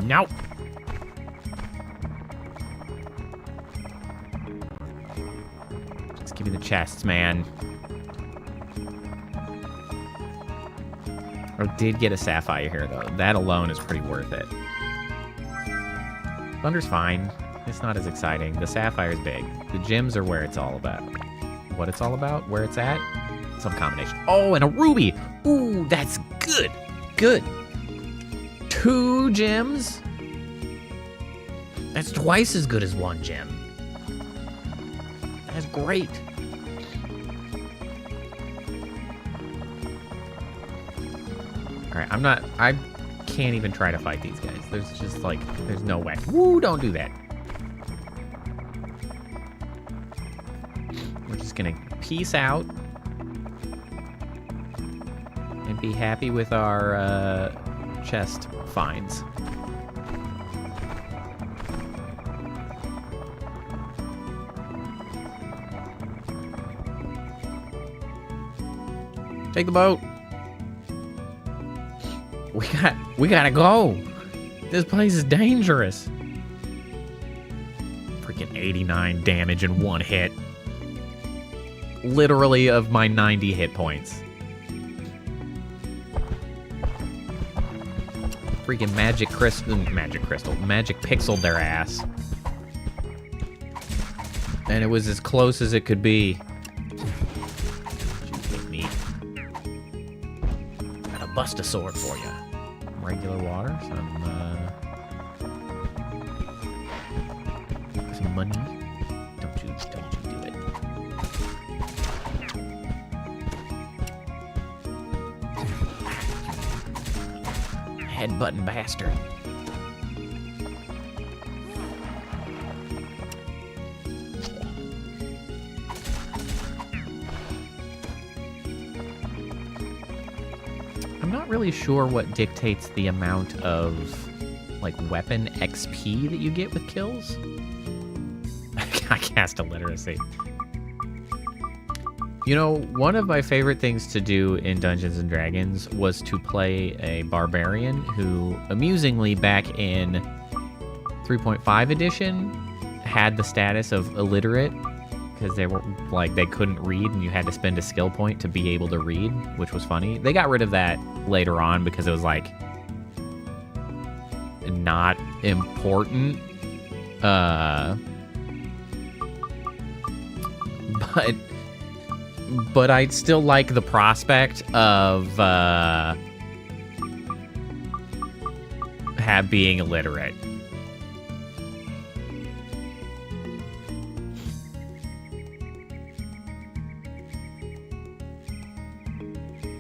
Nope. Just give me the chests, man. I did get a sapphire here, though. That alone is pretty worth it. Thunder's fine. It's not as exciting. The sapphire's big. The gems are where it's all about. What it's all about? Where it's at? Some combination. Oh, and a ruby! Ooh, that's good! Good. 2 gems? That's twice as good as 1 gem. That's great. Alright, I can't even try to fight these guys. There's just like, there's no way. Woo, don't do that. We're just gonna peace out and be happy with our chest finds. Take the boat. We gotta go. This place is dangerous. Freaking 89 damage in 1 hit. Literally of my 90 hit points. Freaking magic pixeled their ass. And it was as close as it could be. Gotta bust a sword for you. Regular water, some money. Don't you do it. Headbutting bastard. I'm not really sure what dictates the amount of, like, weapon XP that you get with kills. I cast Illiteracy. You know, one of my favorite things to do in Dungeons & Dragons was to play a barbarian who, amusingly, back in 3.5 edition, had the status of illiterate, because they were, like, they couldn't read, and you had to spend a skill point to be able to read, which was funny. They got rid of that later on because it was, like, not important. But I'd still like the prospect of being illiterate.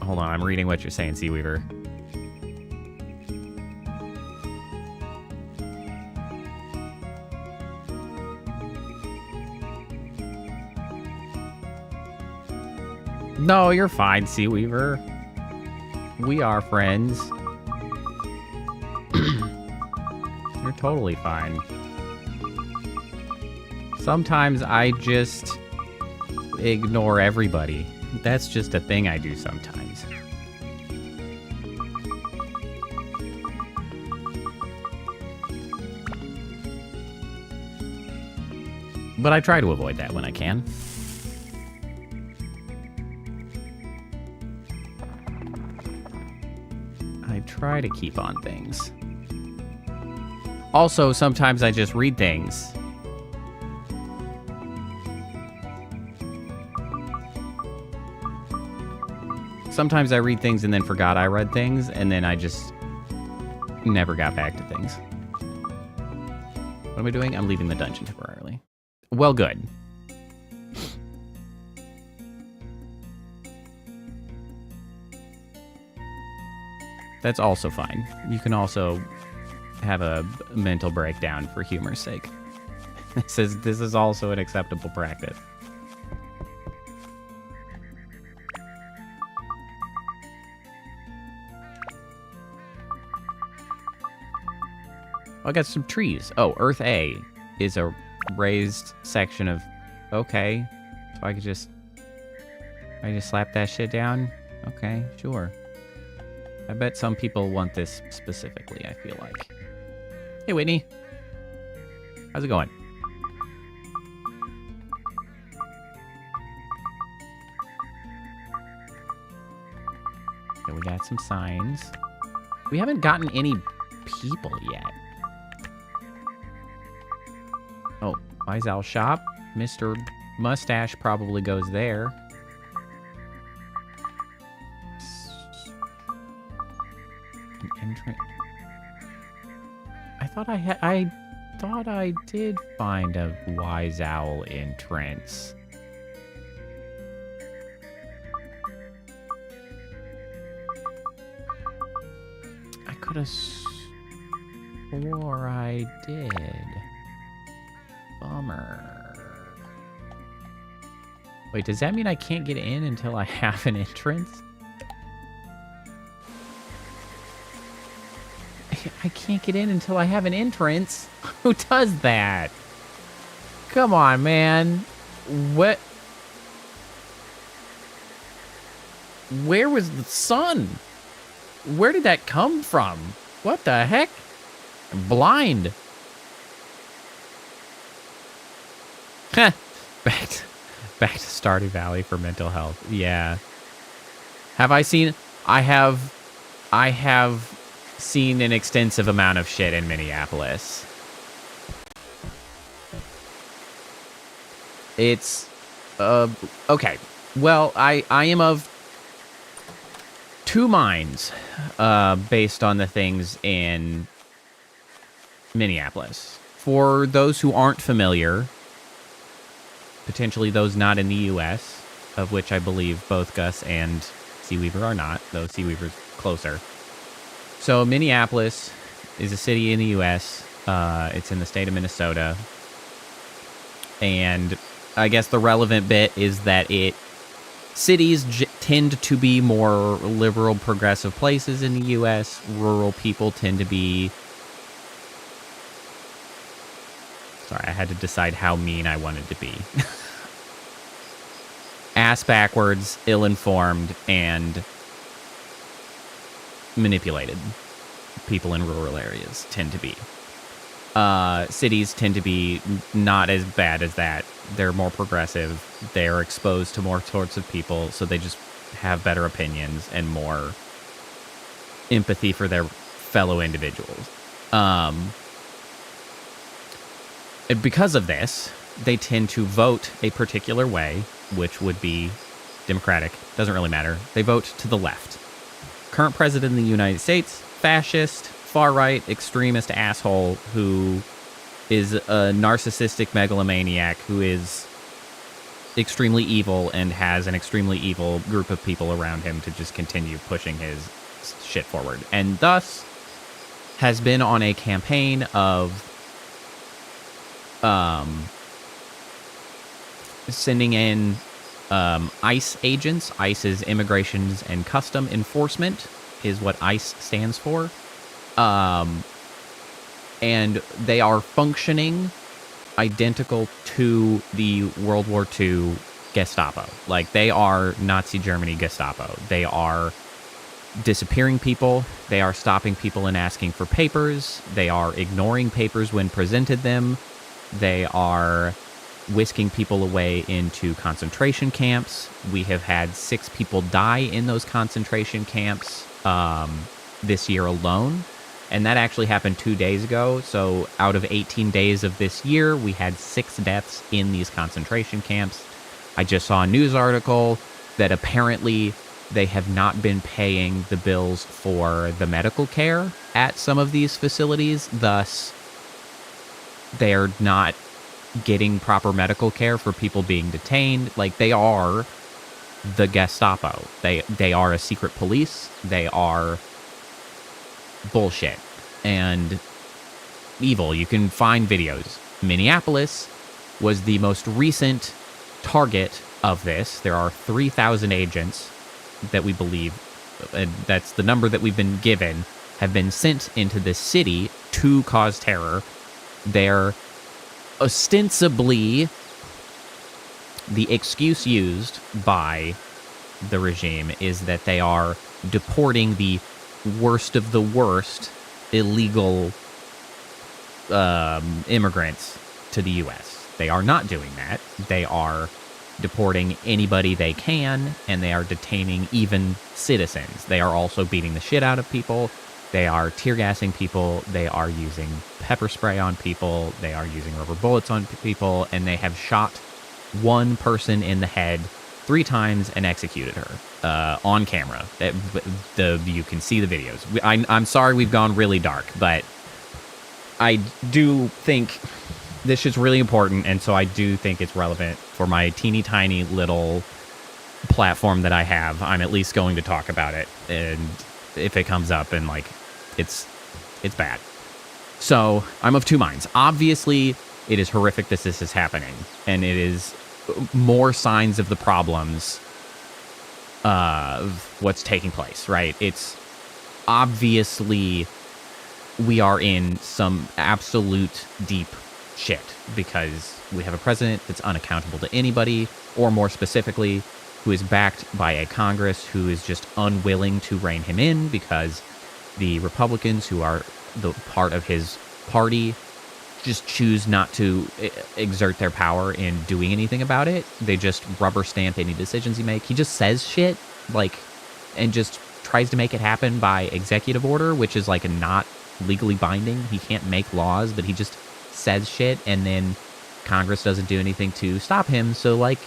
Hold on, I'm reading what you're saying, Seaweaver. No, you're fine, Seaweaver. We are friends. You're totally fine. Sometimes I just ignore everybody. That's just a thing I do sometimes. But I try to avoid that when I can. I try to keep on things. Also, sometimes I just read things. Sometimes I read things and then forgot I read things, and then I just never got back to things. What am I doing? I'm leaving the dungeon temporarily. Well, good. That's also fine. You can also have a mental breakdown for humor's sake. This is also an acceptable practice. I got some trees. Oh, Earth A is a raised section of... Okay. So I just slap that shit down? Okay, sure. I bet some people want this specifically, I feel like. Hey, Whitney. How's it going? Okay, we got some signs. We haven't gotten any people yet. Oh, Wise Owl Shop. Mr. Mustache probably goes there. An entrance. I thought I did find a Wise Owl entrance. I could have swore I did. Bummer. Wait, does that mean I can't get in until I have an entrance? I can't get in until I have an entrance? Who does that? Come on, man. What? Where was the sun? Where did that come from? What the heck? I'm blind. Heh. Back to Stardew Valley for mental health. Yeah. Have I seen... I have seen an extensive amount of shit in Minneapolis. It's... okay. Well, I am of two minds based on the things in Minneapolis. For those who aren't familiar, potentially those not in the U.S., of which I believe both Gus and Seaweaver are not, though Seaweaver's closer. So Minneapolis is a city in the U.S. It's in the state of Minnesota. And I guess the relevant bit is that cities tend to be more liberal, progressive places in the U.S. Rural people tend to be... Sorry, I had to decide how mean I wanted to be. Ass backwards, ill-informed, and manipulated. People in rural areas tend to be. Cities tend to be not as bad as that. They're more progressive. They're exposed to more sorts of people, so they just have better opinions and more empathy for their fellow individuals. And because of this, they tend to vote a particular way, which would be Democratic. Doesn't really matter. They vote to the left. Current president of the United States, fascist, far-right, extremist asshole who is a narcissistic megalomaniac who is extremely evil and has an extremely evil group of people around him to just continue pushing his shit forward. And thus has been on a campaign of sending in ICE agents. ICE is Immigrations and Custom Enforcement, is what ICE stands for. And they are functioning identical to the World War II Gestapo. Like, they are Nazi Germany Gestapo. They are disappearing people. They are stopping people and asking for papers. They are ignoring papers when presented them. They are whisking people away into concentration camps. We have had 6 people die in those concentration camps this year alone. And that actually happened 2 days ago. So out of 18 days of this year, we had 6 deaths in these concentration camps. I just saw a news article that apparently they have not been paying the bills for the medical care at some of these facilities. Thus, they're not getting proper medical care for people being detained. Like, they are the Gestapo. They are a secret police. They are bullshit and evil. You can find videos. Minneapolis was the most recent target of this. There are 3,000 agents that we believe, and that's the number that we've been given, have been sent into this city to cause terror. They're ostensibly, the excuse used by the regime is that they are deporting the worst of the worst illegal immigrants to the U.S. They are not doing that. They are deporting anybody they can, and they are detaining even citizens. They are also beating the shit out of people. They are tear gassing people. They are using pepper spray on people. They are using rubber bullets on people, and they have shot one person in the head 3 times and executed her on camera. You can see the videos. I'm sorry we've gone really dark, but I do think this is really important, and so I do think it's relevant for my teeny tiny little platform that I have. I'm at least going to talk about it, and if it comes up, and like it's bad. So I'm of two minds. Obviously, it is horrific that this is happening, and it is more signs of the problems of what's taking place, right? It's obviously we are in some absolute deep shit because we have a president that's unaccountable to anybody, or more specifically, who is backed by a Congress who is just unwilling to rein him in because the Republicans, who are the part of his party, just choose not to exert their power in doing anything about it. They just rubber stamp any decisions he makes. He just says shit, like, and just tries to make it happen by executive order, which is like not legally binding. He can't make laws, but he just says shit, and then Congress doesn't do anything to stop him. So like,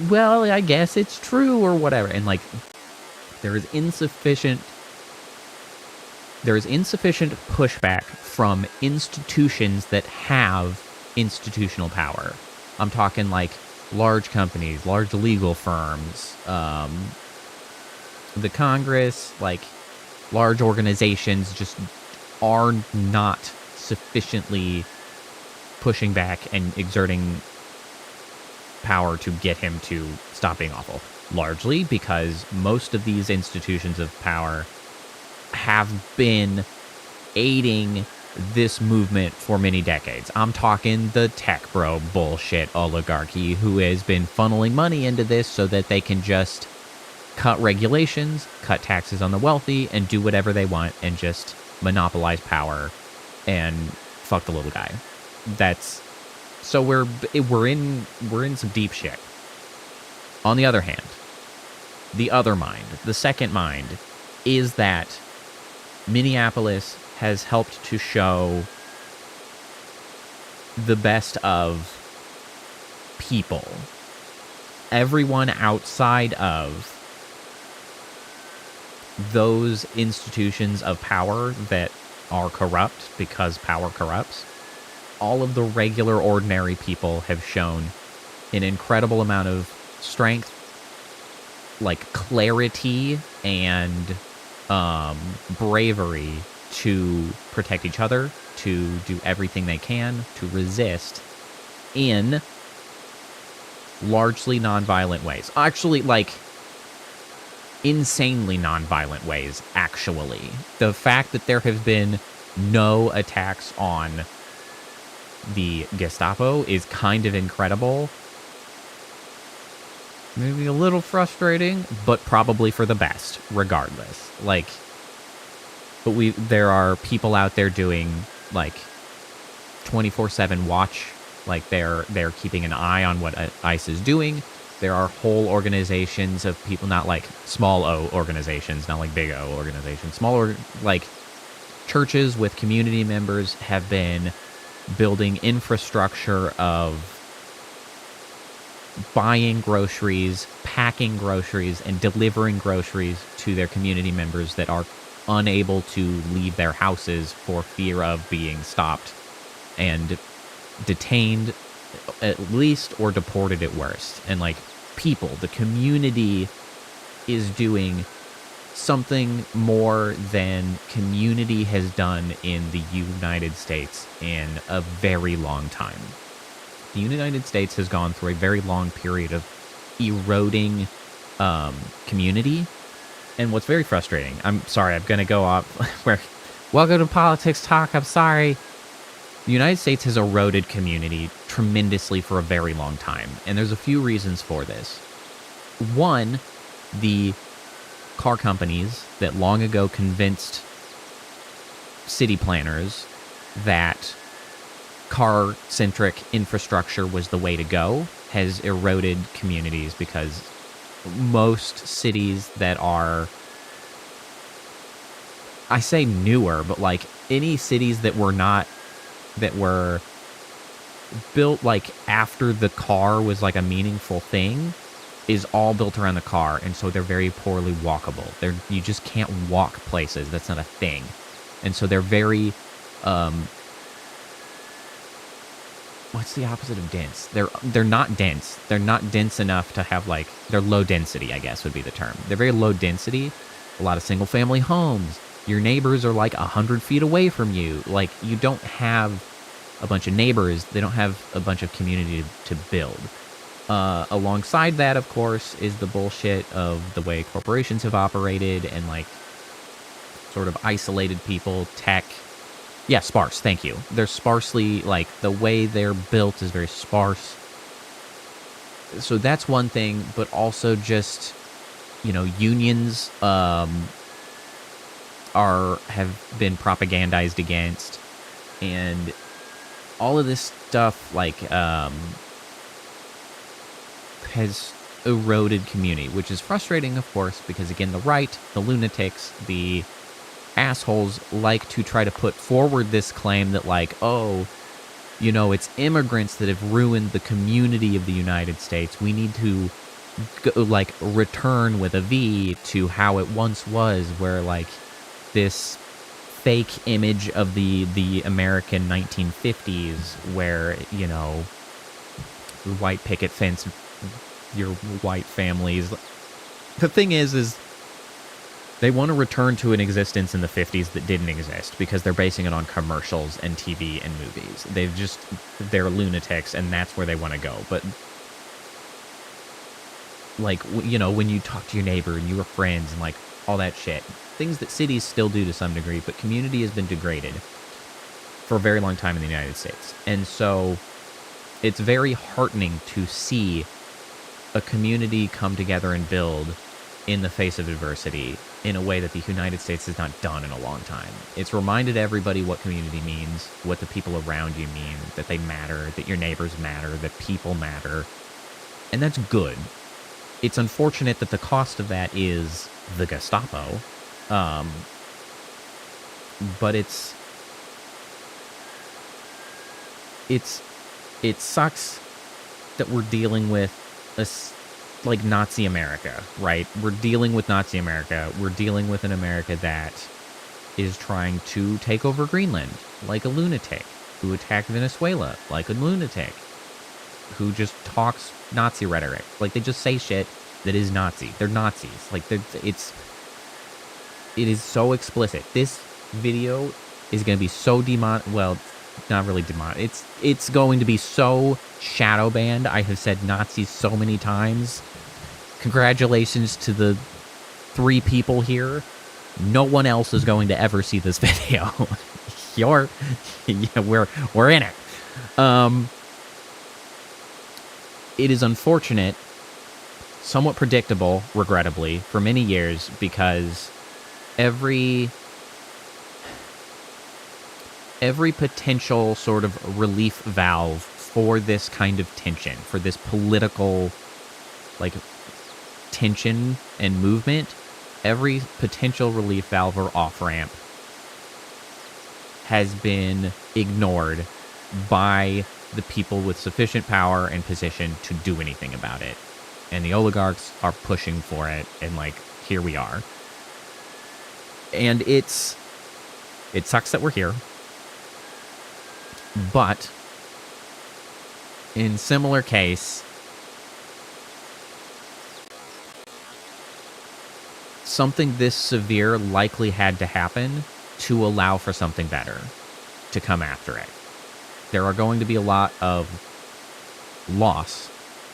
well, I guess it's true or whatever. And like, there is insufficient pushback from institutions that have institutional power. I'm talking like large companies, large legal firms, the Congress, like large organizations just are not sufficiently pushing back and exerting power to get him to stop being awful. Largely because most of these institutions of power have been aiding this movement for many decades. I'm talking the tech bro bullshit oligarchy who has been funneling money into this so that they can just cut regulations, cut taxes on the wealthy, and do whatever they want and just monopolize power and fuck the little guy. That's so we're in some deep shit. On the other hand, the other mind, the second mind, is that Minneapolis has helped to show the best of people. Everyone outside of those institutions of power that are corrupt because power corrupts, all of the regular, ordinary people have shown an incredible amount of strength, like clarity and bravery to protect each other, to do everything they can to resist in largely nonviolent ways. Actually, like, insanely nonviolent ways, actually. The fact that there have been no attacks on the Gestapo is kind of incredible. Maybe a little frustrating, but probably for the best, regardless. Like, but there are people out there doing, like, 24/7 watch. Like, they're keeping an eye on what ICE is doing. There are whole organizations of people, not like small O organizations, not like big O organizations. Smaller, like, churches with community members have been building infrastructure of buying groceries, packing groceries, and delivering groceries to their community members that are unable to leave their houses for fear of being stopped and detained at least, or deported at worst. And like, people, the community is doing something more than community has done in the United States in a very long time. The United States has gone through a very long period of eroding community. And what's very frustrating, I'm sorry, I'm going to go off where Welcome to Politics Talk. I'm sorry. The United States has eroded community tremendously for a very long time, and there's a few reasons for this. One, the car companies that long ago convinced city planners that car-centric infrastructure was the way to go has eroded communities, because most cities that are, I say newer, but like any cities that were built like after the car was like a meaningful thing is all built around the car, and so they're very poorly walkable. You just can't walk places. That's not a thing. And so they're very what's the opposite of dense? They're not dense. They're not dense enough to have like, they're low density, I guess would be the term. They're very low density. A lot of single family homes. Your neighbors are like 100 feet away from you. Like, you don't have a bunch of neighbors. They don't have a bunch of community to build. Alongside that, of course, is the bullshit of the way corporations have operated and like sort of isolated people, tech. Yeah, sparse. Thank you. They're sparsely, like, the way they're built is very sparse. So that's one thing, but also just, you know, unions have been propagandized against, and all of this stuff, like, has eroded community, which is frustrating, of course, because, again, the right, the lunatics, the assholes like to try to put forward this claim that, like, oh, you know, it's immigrants that have ruined the community of the United States. We need to, like, return with a V to how it once was, where, like, this fake image of the American 1950s where, you know, the white picket fence, your white families. The thing is they want to return to an existence in the 50s that didn't exist, because they're basing it on commercials and TV and movies. They're lunatics, and that's where they want to go. But, like, you know, when you talk to your neighbor and you were friends and, like, all that shit, things that cities still do to some degree, but community has been degraded for a very long time in the United States. And so it's very heartening to see a community come together and build in the face of adversity in a way that the United States has not done in a long time. It's reminded everybody what community means, what the people around you mean, that they matter, that your neighbors matter, that people matter. And that's good. It's unfortunate that the cost of that is the Gestapo. But it sucks that we're dealing with like Nazi America, right? We're dealing with Nazi America. We're dealing with an America that is trying to take over Greenland like a lunatic, who attacked Venezuela like a lunatic, who just talks Nazi rhetoric. Like, they just say shit that is Nazi. They're Nazis. Like, it is so explicit. This video is going to be so well, not really it's going to be so shadow banned. I have said Nazis so many times. Congratulations to the 3 people here. No one else is going to ever see this video. Yeah, we're in it. It is unfortunate, somewhat predictable, regrettably, for many years, because every potential sort of relief valve for this kind of tension, for this political, like, tension and movement, every potential relief valve or off-ramp has been ignored by the people with sufficient power and position to do anything about it. And the oligarchs are pushing for it, and, like, here we are. And it sucks that we're here. But in similar case, something this severe likely had to happen to allow for something better to come after it. There are going to be a lot of loss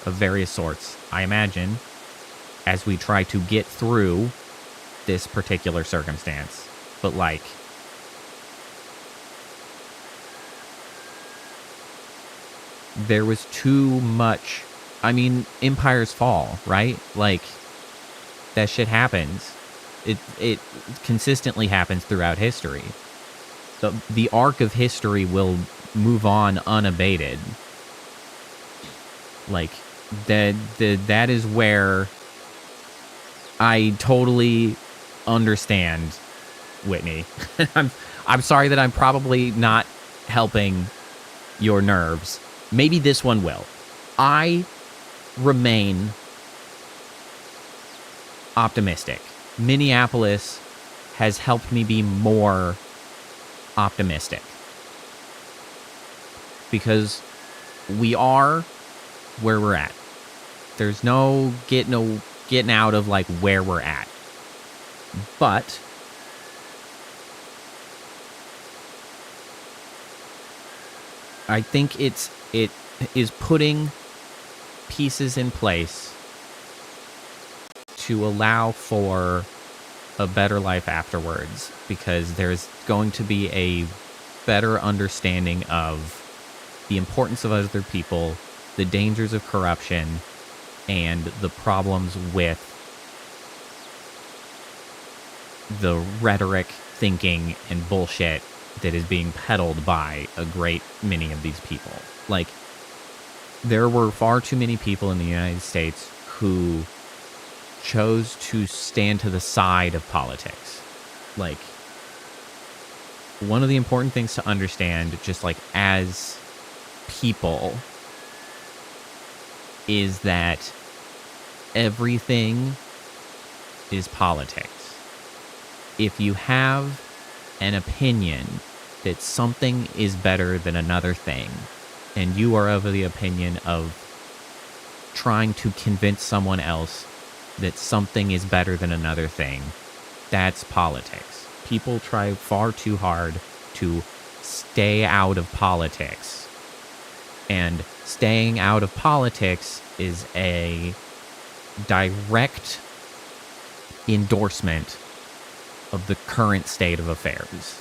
of various sorts, I imagine, as we try to get through this particular circumstance. But, like, there was too much. I mean, empires fall, right? Like, that shit happens. It consistently happens throughout history. The arc of history will move on unabated. Like, that is where I totally understand, Whitney. I'm sorry that I'm probably not helping your nerves. Maybe this one will. I remain optimistic. Minneapolis has helped me be more optimistic. Because we are where we're at. There's no getting out of like where we're at. But I think it is putting pieces in place to allow for a better life afterwards, because there's going to be a better understanding of the importance of other people, the dangers of corruption, and the problems with the rhetoric, thinking, and bullshit that is being peddled by a great many of these people. Like, there were far too many people in the United States who chose to stand to the side of politics. Like, one of the important things to understand, just like as people, is that everything is politics. If you have an opinion that something is better than another thing, and you are of the opinion of trying to convince someone else that something is better than another thing, that's politics. People try far too hard to stay out of politics. And staying out of politics is a direct endorsement of the current state of affairs.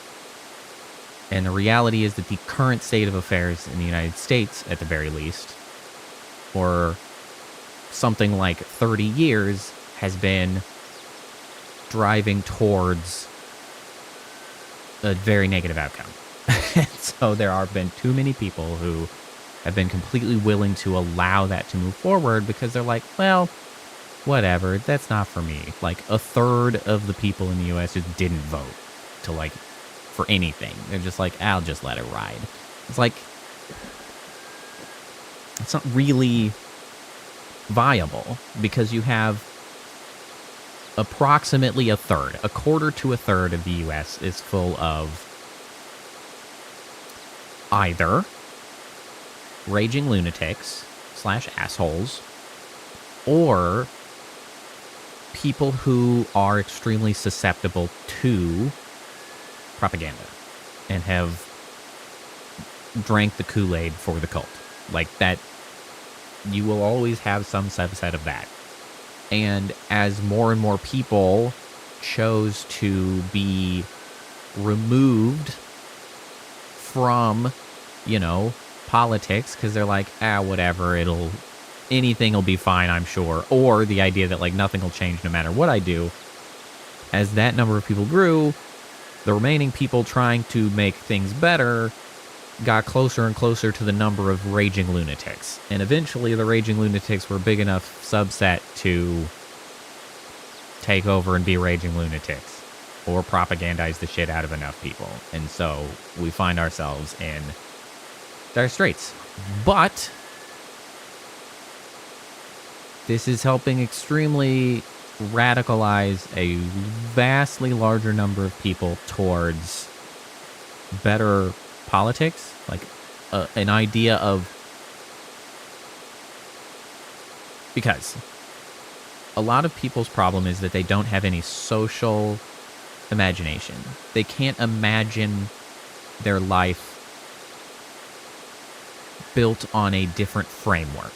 And the reality is that the current state of affairs in the United States, at the very least, for something like 30 years, has been driving towards a very negative outcome. So there have been too many people who have been completely willing to allow that to move forward because they're like, well, whatever, that's not for me. Like, a third of the people in the U.S. just didn't vote to, like, for anything. They're just like, I'll just let it ride. It's like, it's not really viable because you have approximately a quarter to a third of the U.S. is full of either raging lunatics / assholes, or people who are extremely susceptible to propaganda and have drank the Kool-Aid for the cult. Like that, you will always have some subset of that. And as more and more people chose to be removed from, politics, because they're like, whatever, anything will be fine, I'm sure. Or the idea that, like, nothing will change no matter what I do. As that number of people grew, the remaining people trying to make things better got closer and closer to the number of raging lunatics. And eventually the raging lunatics were a big enough subset to take over and be raging lunatics, or propagandize the shit out of enough people. And so we find ourselves in dire straits. But this is helping extremely radicalize a vastly larger number of people towards better politics, like an idea of, because a lot of people's problem is that they don't have any social imagination. They can't imagine their life built on a different framework.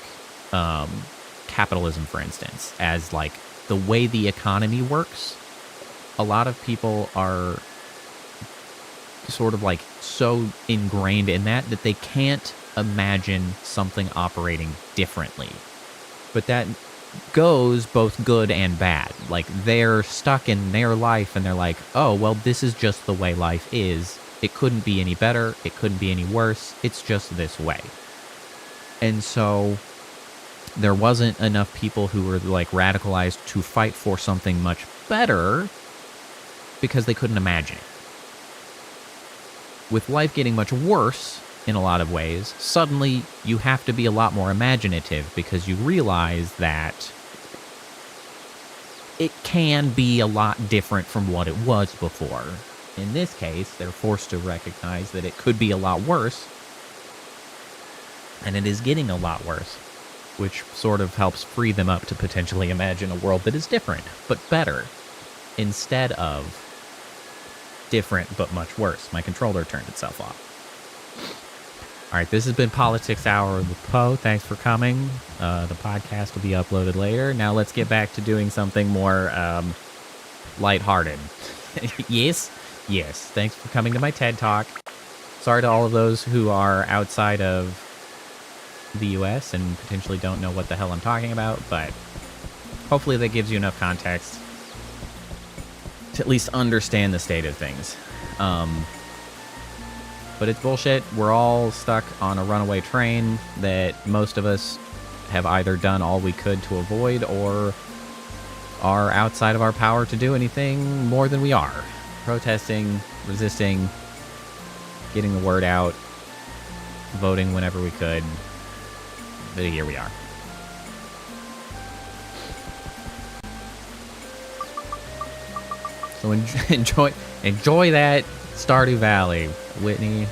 Capitalism, for instance, as like the way the economy works. A lot of people are sort of like so ingrained in that they can't imagine something operating differently. But that goes both good and bad. Like, they're stuck in their life and they're like, oh, well, this is just the way life is. It couldn't be any better. It couldn't be any worse. It's just this way. And so there wasn't enough people who were like radicalized to fight for something much better because they couldn't imagine it. With life getting much worse in a lot of ways, suddenly you have to be a lot more imaginative because you realize that it can be a lot different from what it was before. In this case, they're forced to recognize that it could be a lot worse, and it is getting a lot worse, which sort of helps free them up to potentially imagine a world that is different, but better, instead of different but much worse. My controller turned itself off. All right, this has been Politics Hour with Poe. Thanks for coming. The podcast will be uploaded later. Now let's get back to doing something more lighthearted. Yes. Thanks for coming to my TED Talk. Sorry to all of those who are outside of the U.S. and potentially don't know what the hell I'm talking about, but hopefully that gives you enough context to at least understand the state of things. But it's bullshit. We're all stuck on a runaway train that most of us have either done all we could to avoid or are outside of our power to do anything more than we are. Protesting, resisting, getting the word out, voting whenever we could. But here we are. So enjoy that Stardew Valley, Whitney.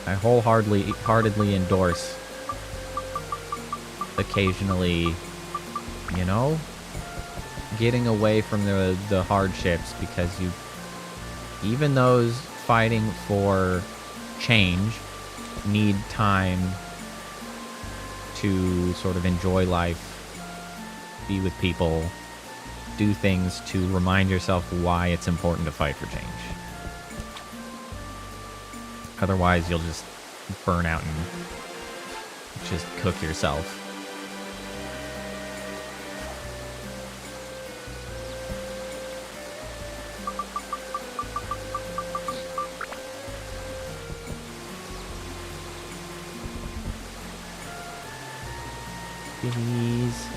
I wholeheartedly endorse occasionally, getting away from the hardships, because even those fighting for change need time to sort of enjoy life, be with people, do things to remind yourself why it's important to fight for change. Otherwise, you'll just burn out and just cook yourself. Please.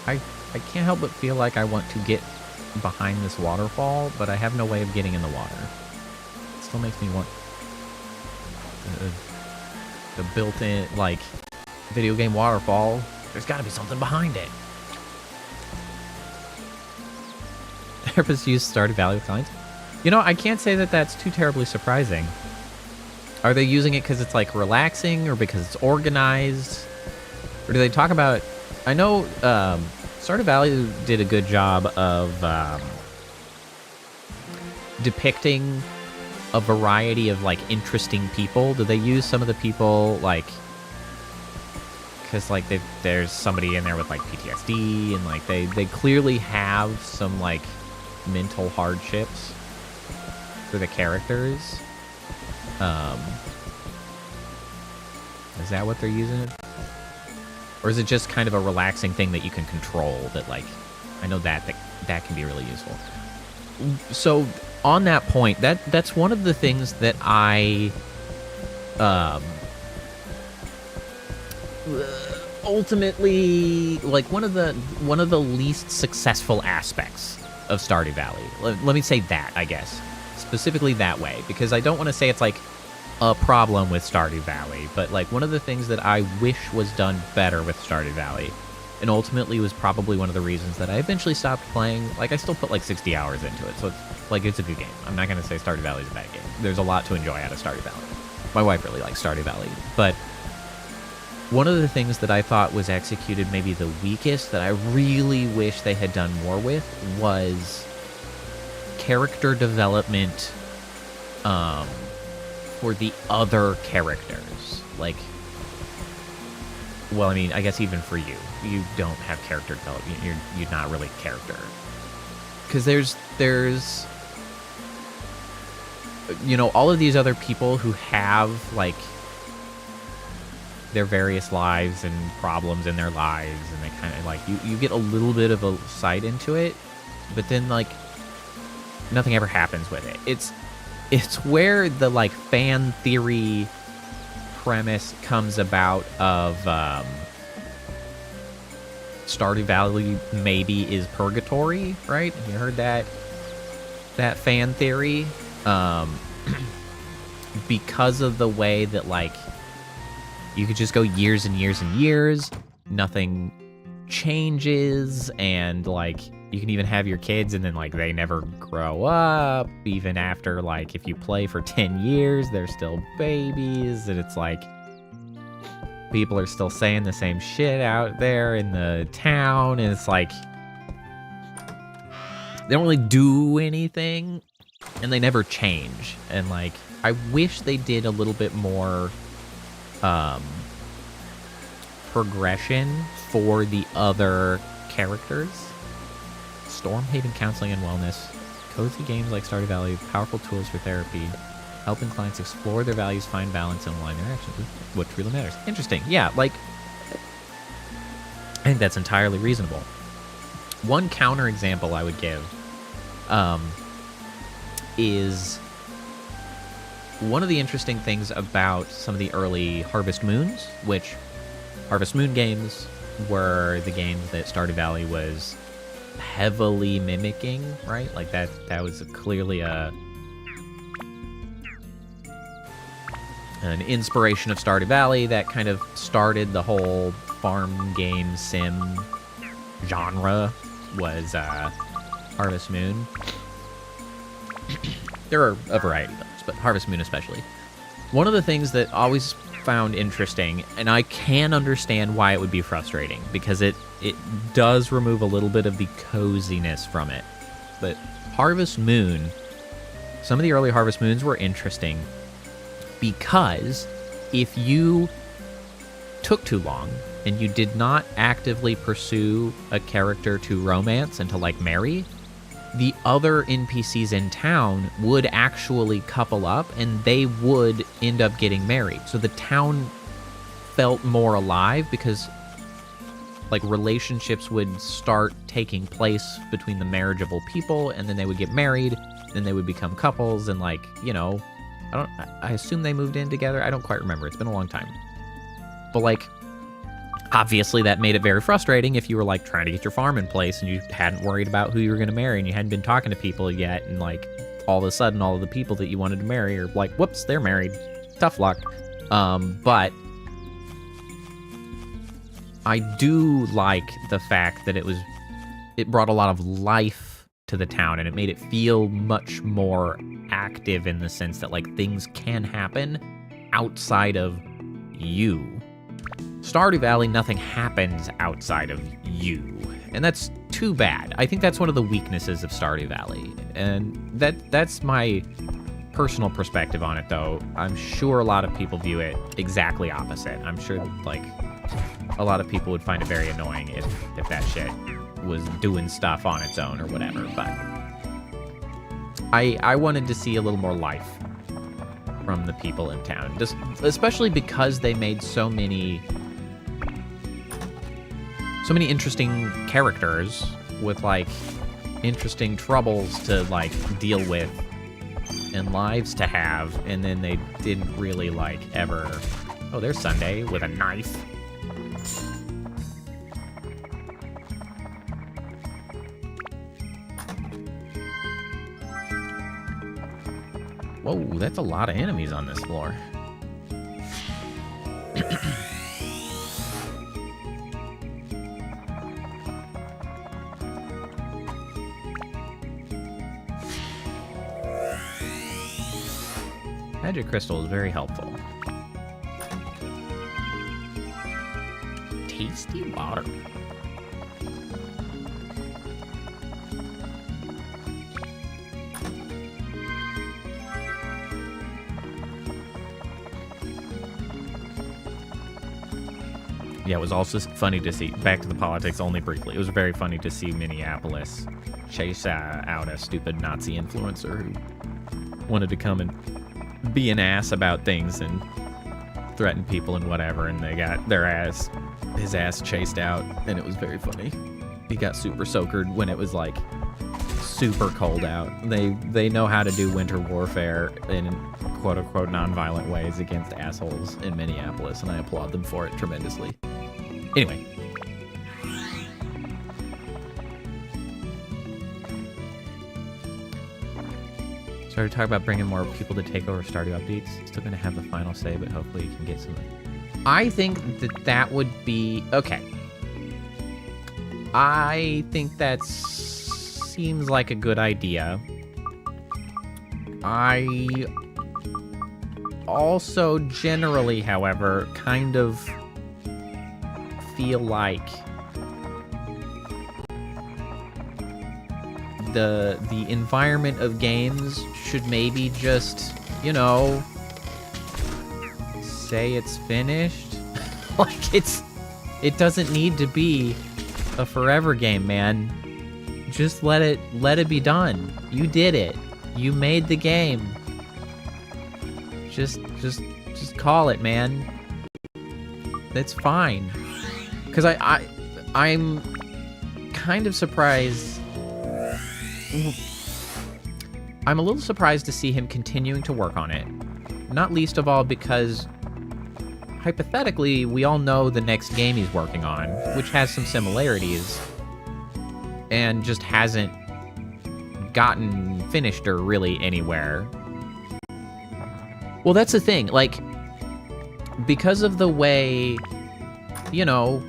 I can't help but feel like I want to get behind this waterfall, but I have no way of getting in the water. It still makes me want the built-in, video game waterfall. There's got to be something behind it. Therapists use Stardew Valley with clients. I can't say that that's too terribly surprising. Are they using it because it's, relaxing, or because it's organized? Or do they talk about... I know Stardew Valley did a good job of depicting a variety of, interesting people. Do they use some of the people, because, there's somebody in there with, PTSD, and, they clearly have some, mental hardships for the characters. Is that what they're using it? Or is it just kind of a relaxing thing that you can control that, I know that can be really useful. So, on that point, that's one of the things that I ultimately, one of the least successful aspects of Stardew Valley. Let me say that, I guess. Specifically that way, because I don't want to say it's, a problem with Stardew Valley, but one of the things that I wish was done better with Stardew Valley, and ultimately was probably one of the reasons that I eventually stopped playing. I still put 60 hours into it, so it's a good game. I'm not gonna say Stardew Valley is a bad game. There's a lot to enjoy out of Stardew Valley. My wife really likes Stardew Valley, but one of the things that I thought was executed maybe the weakest, that I really wish they had done more with, was character development for the other characters. I guess even for you don't have character development. You're not really a character, because there's all of these other people who have their various lives and problems in their lives, and they kind of like you get a little bit of a sight into it, but then like nothing ever happens with it. It's where the like fan theory premise comes about of Stardew Valley maybe is purgatory, right? Have you heard that fan theory? Because of the way that like you could just go years and years and years, nothing changes, and like you can even have your kids and then like they never grow up, even after like if you play for 10 years, they're still babies, and it's like people are still saying the same shit out there in the town, and it's like they don't really do anything and they never change. And like I wish they did a little bit more progression for the other characters. Stormhaven Counseling and Wellness, cozy games like Stardew Valley, powerful tools for therapy, helping clients explore their values, find balance, and align their actions with what truly matters. Interesting. Yeah, like, I think that's entirely reasonable. One counter example I would give is one of the interesting things about some of the early Harvest Moons, which Harvest Moon games were the games that Stardew Valley was heavily mimicking, right? Like that was clearly an inspiration of Stardew Valley that kind of started the whole farm game sim genre, was Harvest Moon. There are a variety of those, but Harvest Moon especially. One of the things that always found interesting, and I can understand why it would be frustrating, because it does remove a little bit of the coziness from it. But Harvest Moon, some of the early Harvest Moons were interesting because if you took too long and you did not actively pursue a character to romance and to like marry, the other NPCs in town would actually couple up and they would end up getting married. So the town felt more alive because like relationships would start taking place between the marriageable people, and then they would get married, then they would become couples, and like, you know, I assume they moved in together. I don't quite remember. It's been a long time. But like, obviously that made it very frustrating if you were like trying to get your farm in place and you hadn't worried about who you were going to marry and you hadn't been talking to people yet, and like all of a sudden all of the people that you wanted to marry are like, whoops, they're married. Tough luck. But I do like the fact that it brought a lot of life to the town, and it made it feel much more active in the sense that like things can happen outside of you. Stardew Valley, nothing happens outside of you, and that's too bad. I think that's one of the weaknesses of Stardew Valley, and that's my personal perspective on it, though. I'm sure a lot of people view it exactly opposite. I'm sure like a lot of people would find it very annoying if that shit was doing stuff on its own or whatever, but I wanted to see a little more life from the people in town, just especially because they made so many interesting characters with like interesting troubles to like deal with and lives to have, and then they didn't really like ever. Oh, there's Sunday with a knife. Whoa, that's a lot of enemies on this floor. Magic crystal is very helpful. Tasty water. Yeah, it was also funny to see, back to the politics only briefly, it was very funny to see Minneapolis chase out a stupid Nazi influencer who wanted to come and be an ass about things and
threatened people and whatever, and they got his ass chased out, and it was very funny. He got super soakered when it was like super cold out. They know how to do winter warfare in quote unquote non-violent ways against assholes in Minneapolis, and I applaud them for it tremendously. Anyway. Started talking about bringing more people to take over Stardew updates. Still gonna have the final say, but hopefully you can get some. I think that would be okay. I think that seems like a good idea. I also generally, however, kind of feel like the environment of games should maybe just, you know, say it's finished. Like it doesn't need to be a forever game, man. Just let it be done. You did it. You made the game. Just call it, man. That's fine. Because I'm kind of surprised. I'm a little surprised to see him continuing to work on it. Not least of all because, hypothetically, we all know the next game he's working on, which has some similarities, and just hasn't gotten finished or really anywhere. Well, that's the thing. Like, because of the way, you know,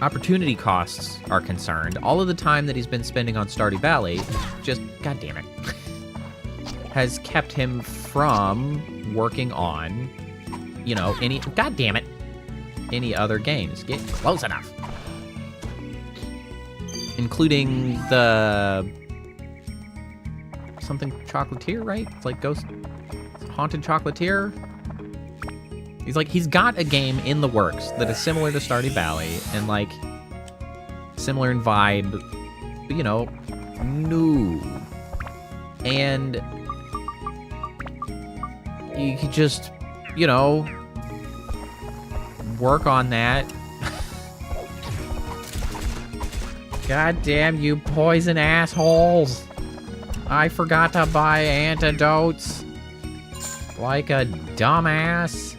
opportunity costs are concerned, all of the time that he's been spending on Stardew Valley, just, god damn it, has kept him from working on, you know, any other games. Get close enough. Including the something chocolatier, right? It's like Haunted Chocolatier. He's got a game in the works that is similar to Stardew Valley and like similar in vibe, but, you know, new. And you could just, you know, work on that. God damn you poison assholes. I forgot to buy antidotes. Like a dumbass.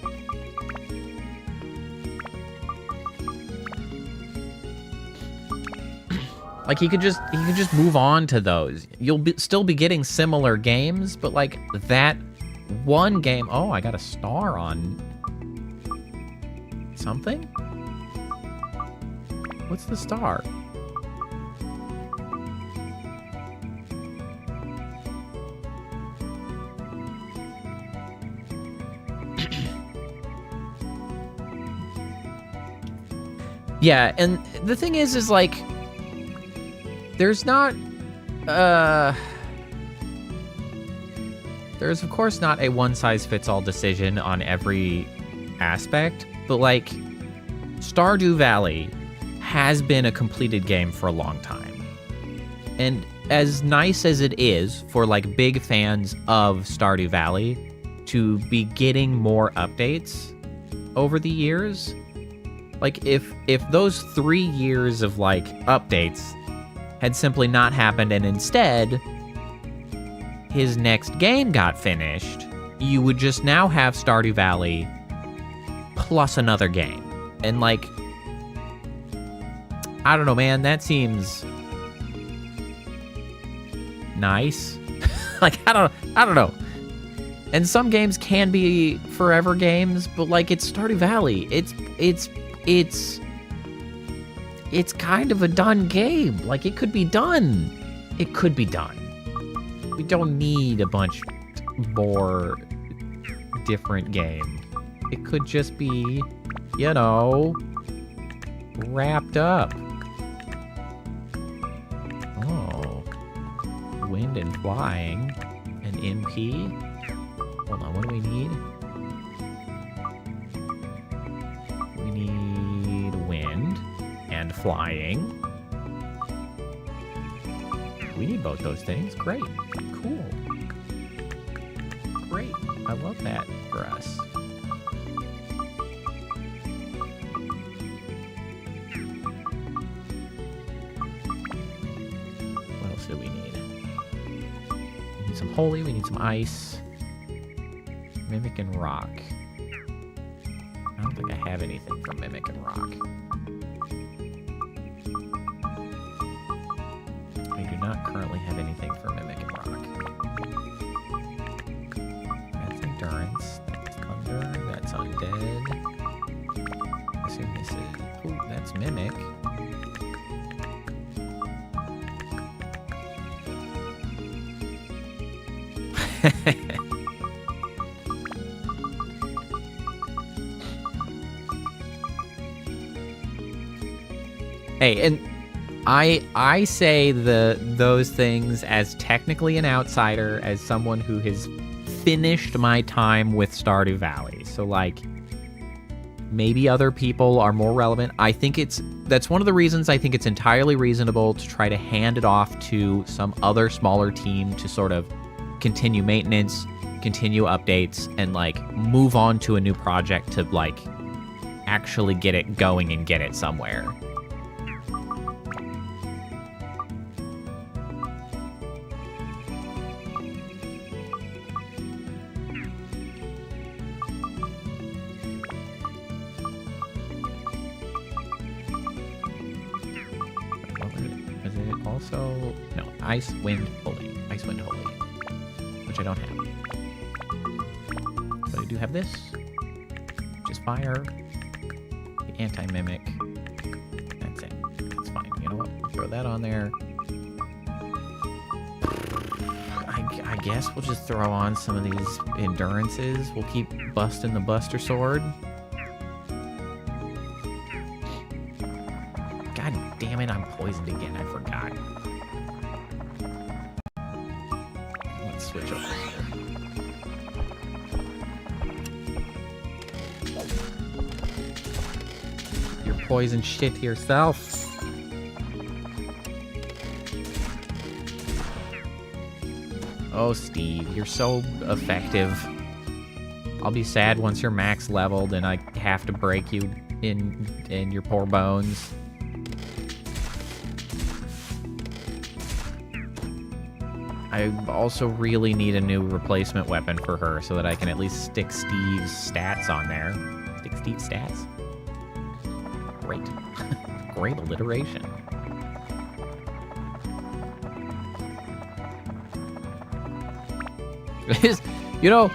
Like, he could just move on to those. You'll still be getting similar games, but like that one game. Oh, I got a star on something? What's the star? Yeah, and the thing is like, there's not, there's of course not a one-size-fits-all decision on every aspect, but like, Stardew Valley has been a completed game for a long time. And as nice as it is for like big fans of Stardew Valley to be getting more updates over the years, like if those 3 years of like updates had simply not happened and instead his next game got finished, you would just now have Stardew Valley plus another game. And like, I don't know, man, that seems nice. Like, I don't know. And some games can be forever games, but like, it's Stardew Valley. It's kind of a done game. Like, it could be done. It could be done. We don't need a bunch more different games. It could just be, you know, wrapped up. Oh. Wind and flying. An MP. Hold on, what do we need? We need wind and flying. We need both those things. Great. Cool. Great. I love that for us. What else do we need? We need some holy, we need some ice. Mimic and rock. I don't think I have anything for mimic and rock. I do not currently have anything for mimic and rock. That's endurance. That's thunder. That's undead. I assume this is... Ooh, that's mimic. Hey, and I say those things as technically an outsider, as someone who has finished my time with Stardew Valley. So, like, maybe other people are more relevant. I think that's one of the reasons I think it's entirely reasonable to try to hand it off to some other smaller team to sort of continue maintenance, continue updates, and, like, move on to a new project to, like, actually get it going and get it somewhere. Also, no, ice, wind, holy. Ice, wind, holy. Which I don't have. But I do have this, which is fire. The anti-mimic. That's it. That's fine. You know what? We'll throw that on there. I guess we'll just throw on some of these endurances. We'll keep busting the Buster Sword. God damn it, I'm poisoned again. I forgot. Let's switch over here. You're poison shit to yourself. Oh, Steve, you're so effective. I'll be sad once you're max leveled and I have to break you in your poor bones. I also really need a new replacement weapon for her so that I can at least stick Steve's stats on there. Stick Steve's stats? Great. Great alliteration. It is, you know,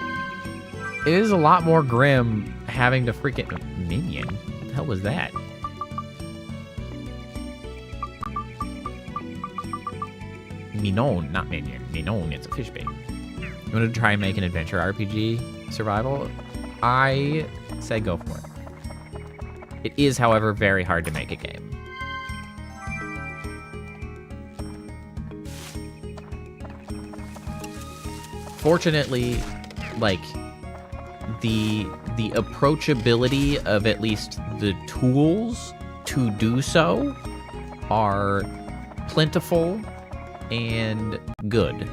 it is a lot more grim having to freaking... Minion? What the hell was that? Minon, not minion. Minon, it's a fish bait. You want to try and make an adventure RPG survival? I say go for it. It is, however, very hard to make a game. Fortunately, like, the approachability of at least the tools to do so are plentiful and good.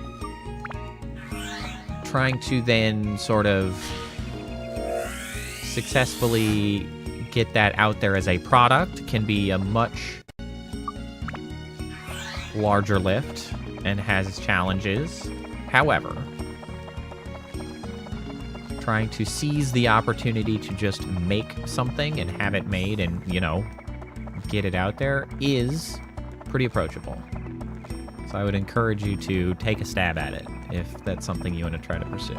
Trying to then sort of successfully get that out there as a product can be a much larger lift and has its challenges. However, trying to seize the opportunity to just make something and have it made and, you know, get it out there is pretty approachable. So I would encourage you to take a stab at it if that's something you want to try to pursue.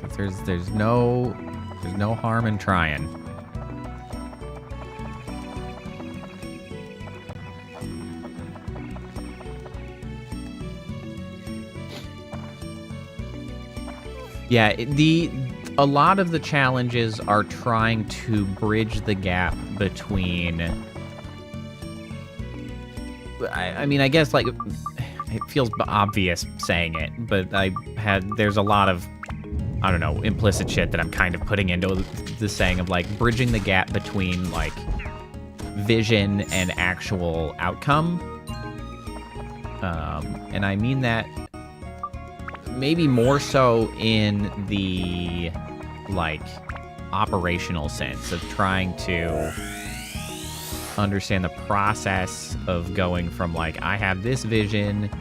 Because there's no harm in trying. Yeah, a lot of the challenges are trying to bridge the gap between... I mean, I guess, like, it feels obvious saying it, but there's a lot of
I don't know, implicit shit that I'm kind of putting into the saying of, like, bridging the gap between, like, vision and actual outcome. And I mean that maybe more so in the, like, operational sense of trying to understand the process of going from, like, I have this vision,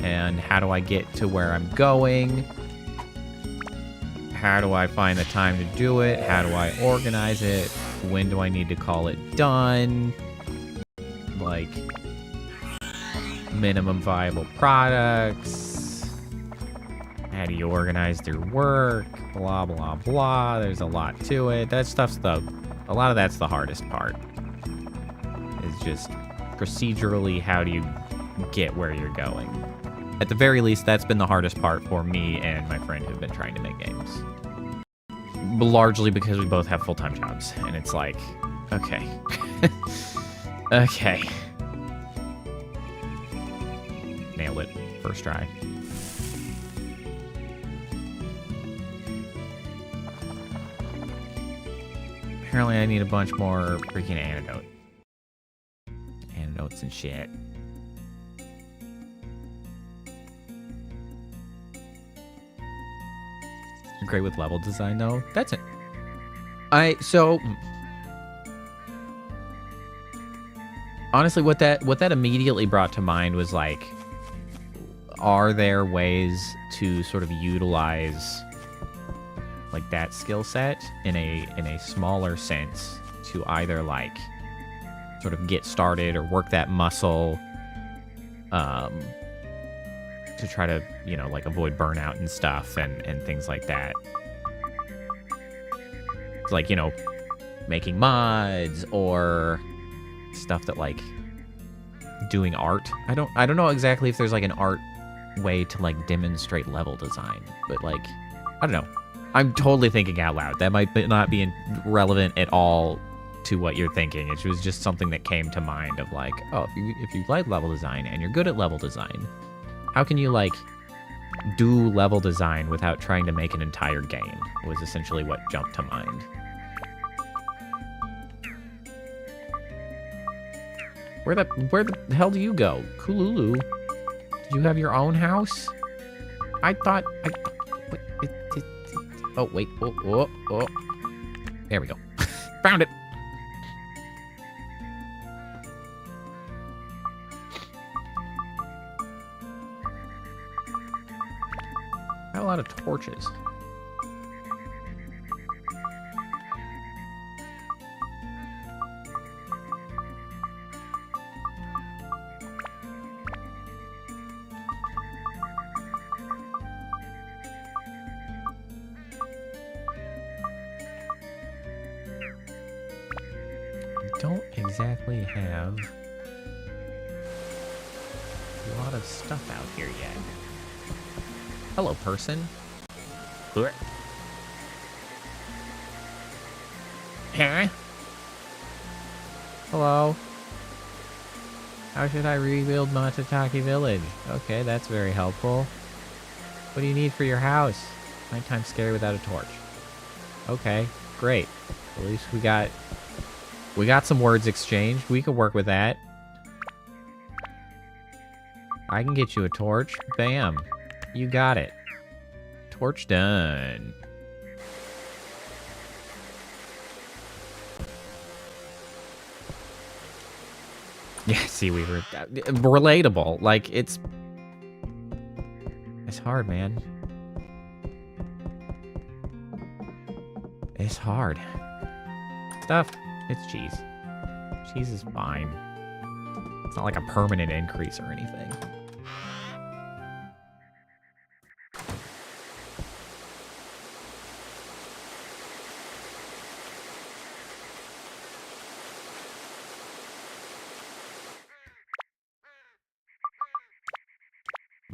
and how do I get to where I'm going? How do I find the time to do it? How do I organize it? When do I need to call it done? Like, minimum viable products. How do you organize your work? Blah, blah, blah. There's a lot to it. That stuff's a lot of that's the hardest part. It's just procedurally, how do you get where you're going? At the very least, that's been the hardest part for me and my friend who've been trying to make games. Largely because we both have full-time jobs, and it's like, okay. Okay. Nailed it. First try. Apparently I need a bunch more freaking antidotes and shit. You're great with level design, though. That's it. Honestly, what that immediately brought to mind was, like, are there ways to sort of utilize, like, that skill set in a smaller sense to either, like, sort of get started or work that muscle, to try to, you know, like, avoid burnout and stuff and things like that. It's like, you know, making mods or stuff that, like, doing art. I don't know exactly if there's, like, an art way to, like, demonstrate level design, but, like, I don't know. I'm totally thinking out loud. That might not be relevant at all to what you're thinking. It was just something that came to mind of, like, oh, if you like level design and you're good at level design, how can you, like, do level design without trying to make an entire game? Was essentially what jumped to mind. Where the hell do you go? Kululu? Did you have your own house? I thought... oh, wait. Oh. There we go. Found it! Got a lot of torches. Don't exactly have a lot of stuff out here yet. Hello, person. Huh? Hello. How should I rebuild Matataki Village? Okay, that's very helpful. What do you need for your house? Nighttime scary without a torch. Okay, great. At least we got some words exchanged. We could work with that. I can get you a torch. Bam. You got it. Torch done. Yeah, see, we were relatable. Like, it's hard, man. It's hard. Stuff. It's cheese. Cheese is fine. It's not like a permanent increase or anything.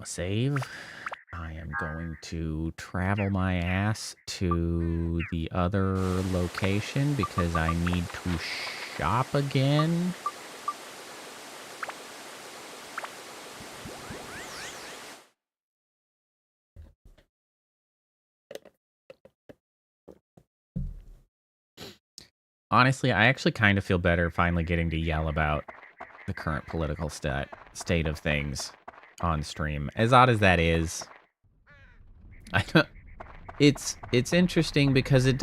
Save. I am going to travel my ass to the other location because I need to shop again.
Honestly, I actually kind of feel better finally getting to yell about the current political state of things on stream. As odd as that is, I don't, it's interesting because it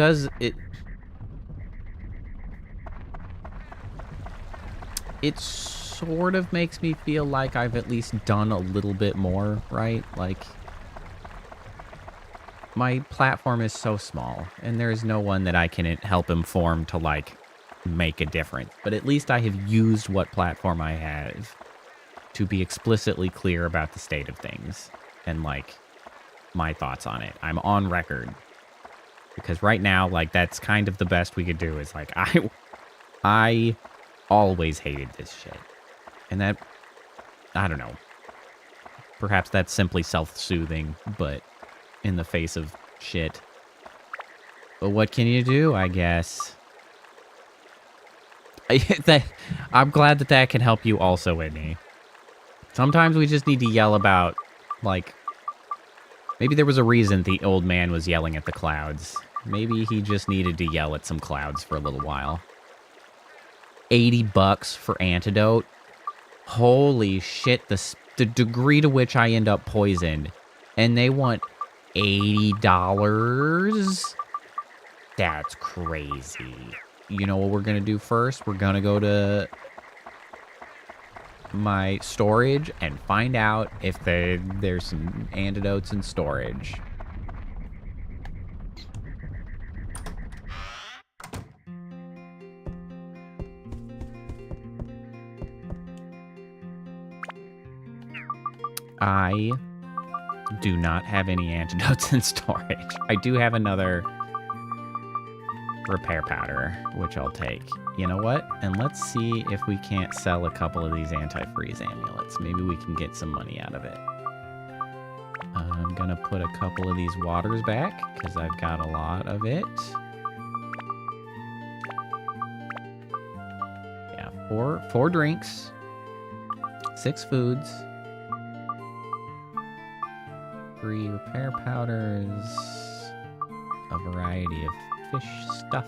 sort of makes me feel like I've at least done a little bit more, right? Like, my platform is so small, and there is no one that I can help inform to, like, make a difference. But at least I have used what platform I have to be explicitly clear about the state of things and, like, my thoughts on it. I'm on record. Because right now, like, that's kind of the best we could do is, like, I always hated this shit. And that, I don't know. Perhaps that's simply self-soothing, but in the face of shit. But what can you do, I guess? I'm glad that can help you also, Whitney. Sometimes we just need to yell about, like, maybe there was a reason the old man was yelling at the clouds. Maybe he just needed to yell at some clouds for a little while. $80 for antidote? Holy shit, the degree to which I end up poisoned. And they want $80? That's crazy. You know what we're going to do first? We're going to go to my storage and find out if there's some antidotes in storage. I do not have any antidotes in storage. I do have another repair powder, which I'll take. You know what? And let's see if we can't sell a couple of these anti-freeze amulets. Maybe we can get some money out of it. I'm gonna put a couple of these waters back because I've got a lot of it. Yeah, four drinks, 6 foods, 3 repair powders, a variety of fish stuff.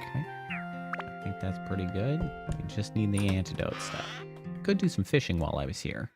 Okay, I think that's pretty good. We just need the antidote stuff. Could do some fishing while I was here.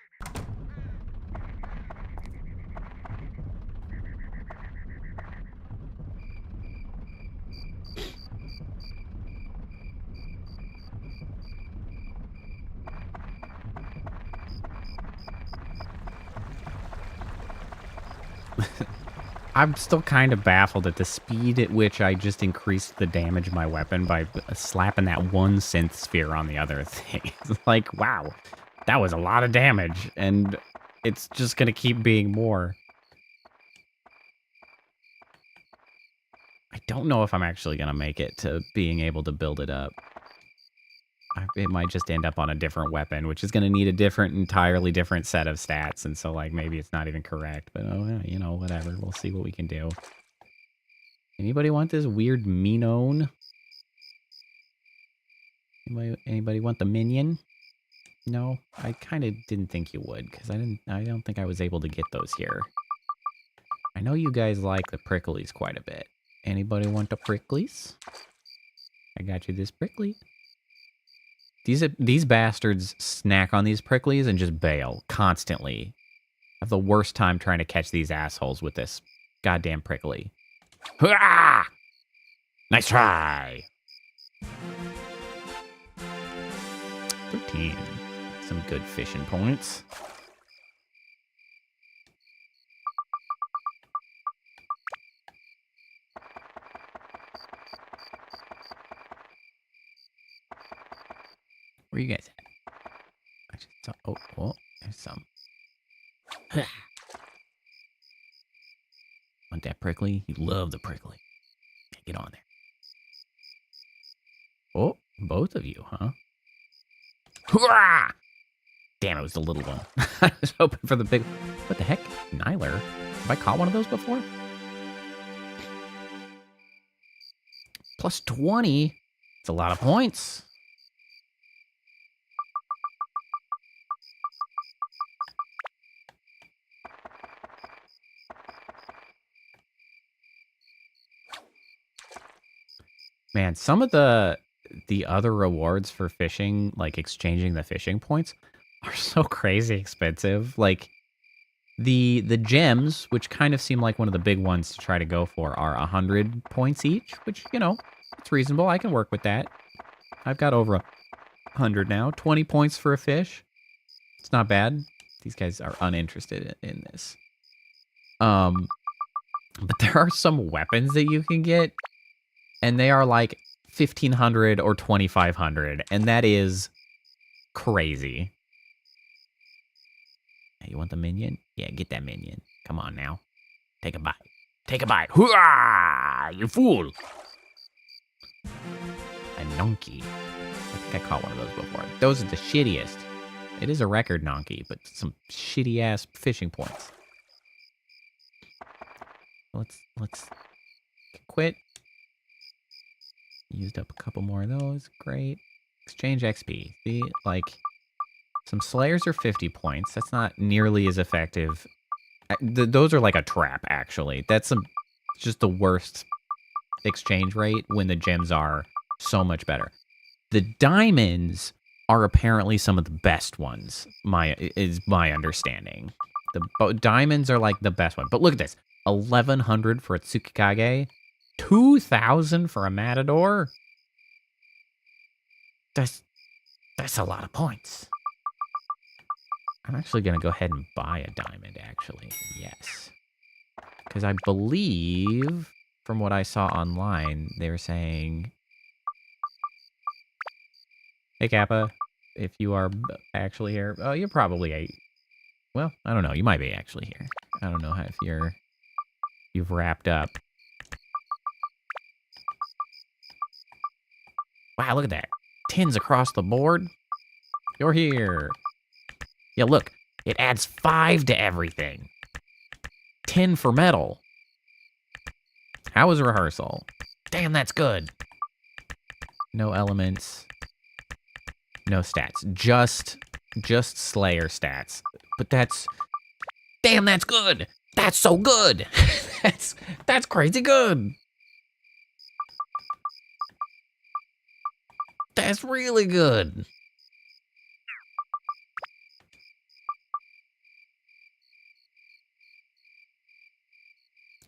I'm still kind of baffled at the speed at which I just increased the damage of my weapon by slapping that one synth sphere on the other thing. It's like, wow, that was a lot of damage, and it's just going to keep being more. I don't know if I'm actually going to make it to being able to build it up. It might just end up on a different weapon, which is going to need a entirely different set of stats. And so, like, maybe it's not even correct. But, oh, you know, whatever. We'll see what we can do. Anybody want this weird Minone? Anybody want the minion? No? I kind of didn't think you would, because I don't think I was able to get those here. I know you guys like the pricklies quite a bit. Anybody want the pricklies? I got you this prickly. These bastards snack on these pricklies and just bail constantly. I have the worst time trying to catch these assholes with this goddamn prickly. Hurrah! Nice try. 13. Some good fishing points. Where you guys at? I just saw, oh, there's some. Want that prickly? You love the prickly. Get on there. Oh, both of you, huh? Hurrah! Damn, it was the little one. I was hoping for the big... What the heck? Nyler? Have I caught one of those before? Plus 20? It's a lot of points.
Man, some of the other rewards for fishing, like exchanging the fishing points, are so crazy expensive. Like the gems, which kind of seem like one of the big ones to try to go for, are 100 points each, which, you know, it's reasonable. I can work with that. I've got over 100 now. 20 points for a fish. It's not bad. These guys are uninterested in this. But there are some weapons that you can get, and they are like 1,500 or 2,500, and that is crazy. You want the minion? Yeah, get that minion. Come on now. Take a bite. Take a bite. Hooah! You fool! A nonky. I think I caught one of those before. Those are the shittiest. It is a record nonky, but some shitty-ass fishing points. Let's quit. Used up a couple more of those. Great. Exchange XP. See, like, some Slayers are 50 points. That's not nearly as effective. Those are like a trap, actually. That's just the worst exchange rate when the gems are so much better. The diamonds are apparently some of the best ones, is my understanding. The diamonds are like the best one. But look at this. 1,100 for a Tsukikage. 2,000 for a Matador. That's a lot of points. I'm actually going to go ahead and buy a diamond, actually. Yes. Because I believe, from what I saw online, they were saying... Hey, Kappa, if you are actually here... Oh, you're probably well, I don't know. You might be actually here. I don't know if you've wrapped up. Wow, look at that. 10s across the board. You're here. Yeah, look. It adds 5 to everything. 10 for metal. How was rehearsal? Damn, that's good. No elements. No stats. Just Slayer stats. But that's... Damn, that's good. That's so good. That's crazy good. That's really good.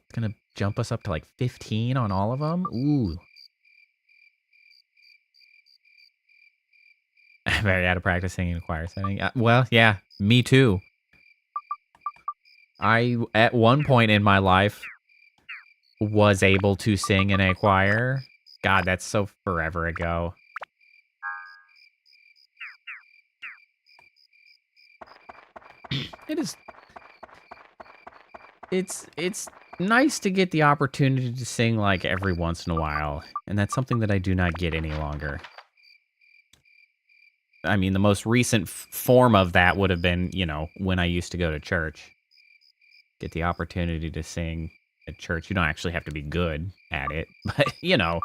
It's gonna jump us up to like 15 on all of them. Ooh. Very out of practice singing in a choir setting. Well, yeah, me too. I, at one point in my life, was able to sing in a choir. God, that's so forever ago. It is... It's nice to get the opportunity to sing, like, every once in a while. And that's something that I do not get any longer. I mean, the most recent form of that would have been, you know, when I used to go to church. Get the opportunity to sing at church. You don't actually have to be good at it, but, you know,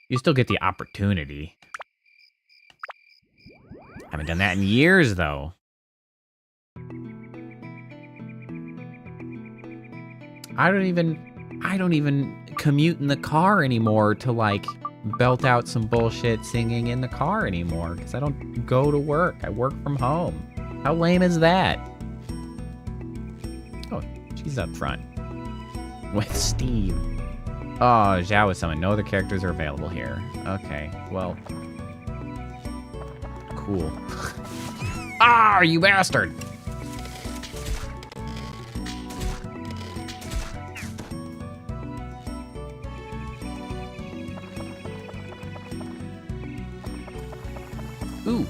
you still get the opportunity. Haven't done that in years, though. I don't even commute in the car anymore to, like, belt out some bullshit singing in the car anymore, because I don't go to work. I work from home. How lame is that? Oh, she's up front. With Steve. Oh, Zhao is summoned. No other characters are available here. Okay, well. Cool. Ah, you bastard! Ooh.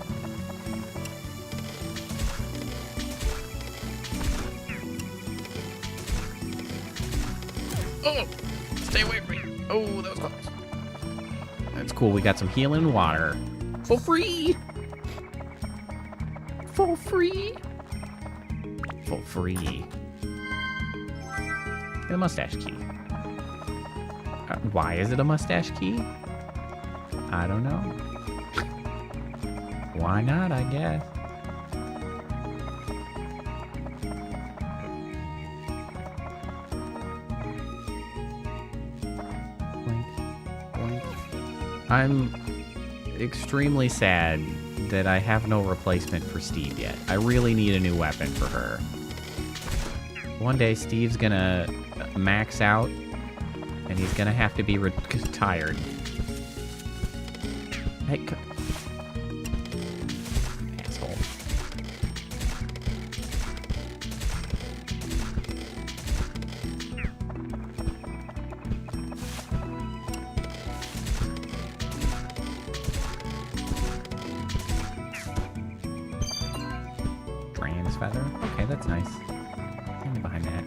Oh! Stay away from me. Oh, that was close. That's cool. We got some healing water. For free! For free! For free. And a mustache key. Why is it a mustache key? I don't know. Why not, I guess. Boink, boink.
I'm extremely sad that I have no replacement for Steve yet. I really need a new weapon for her. One day, Steve's gonna max out, and he's gonna have to be retired. Hey, asshole. Drand's feather? Okay, that's nice. Stand behind that.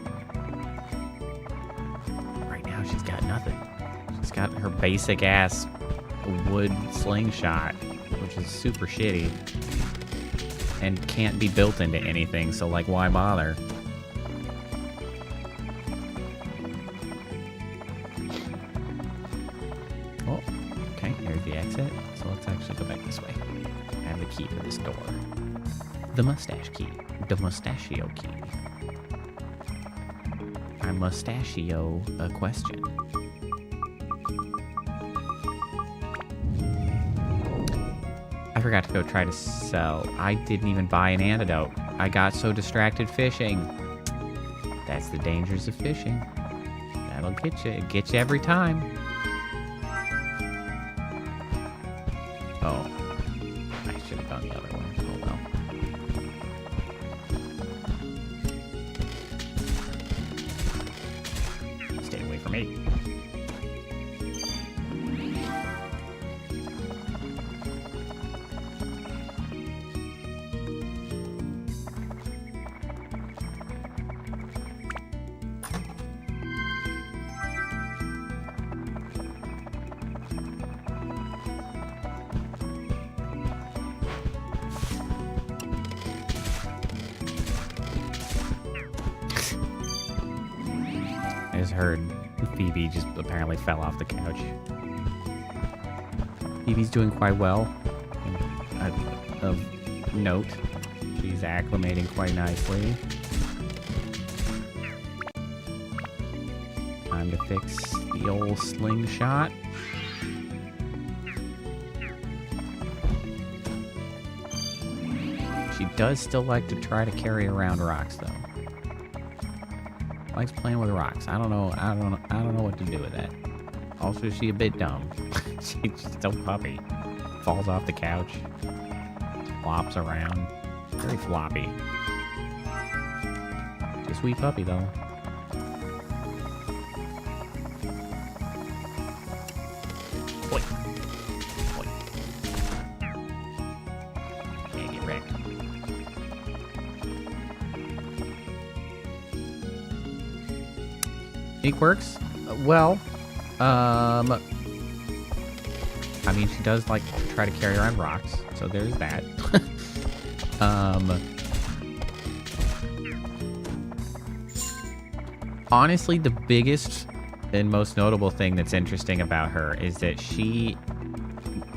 Right now, she's got nothing. She's got her basic ass wood slingshot, which is super shitty and can't be built into anything, so like why bother? Oh, okay, there's the exit. So let's actually go back this way. I have the key for this door. The mustache key. The mustachio key. I mustachio a question. I forgot to go try to sell. I didn't even buy an antidote. I got so distracted fishing. That's the dangers of fishing. That'll get you. It gets you every time. Oh. I should have gone the other way. Oh well. Stay away from me. I just heard Phoebe just apparently fell off the couch. Phoebe's doing quite well. Of note, she's acclimating quite nicely. Time to fix the old slingshot. She does still like to try to carry around rocks, though. Likes playing with rocks. I don't know what to do with that. Also, she's a bit dumb. She's still a puppy. Falls off the couch. Flops around. Very floppy. She's a sweet puppy, though. Boy. Boy. Can't get wrecked. Any quirks? Well, I mean, she does like to try to carry around rocks, so there's that. Honestly, the biggest and most notable thing that's interesting about her is that she,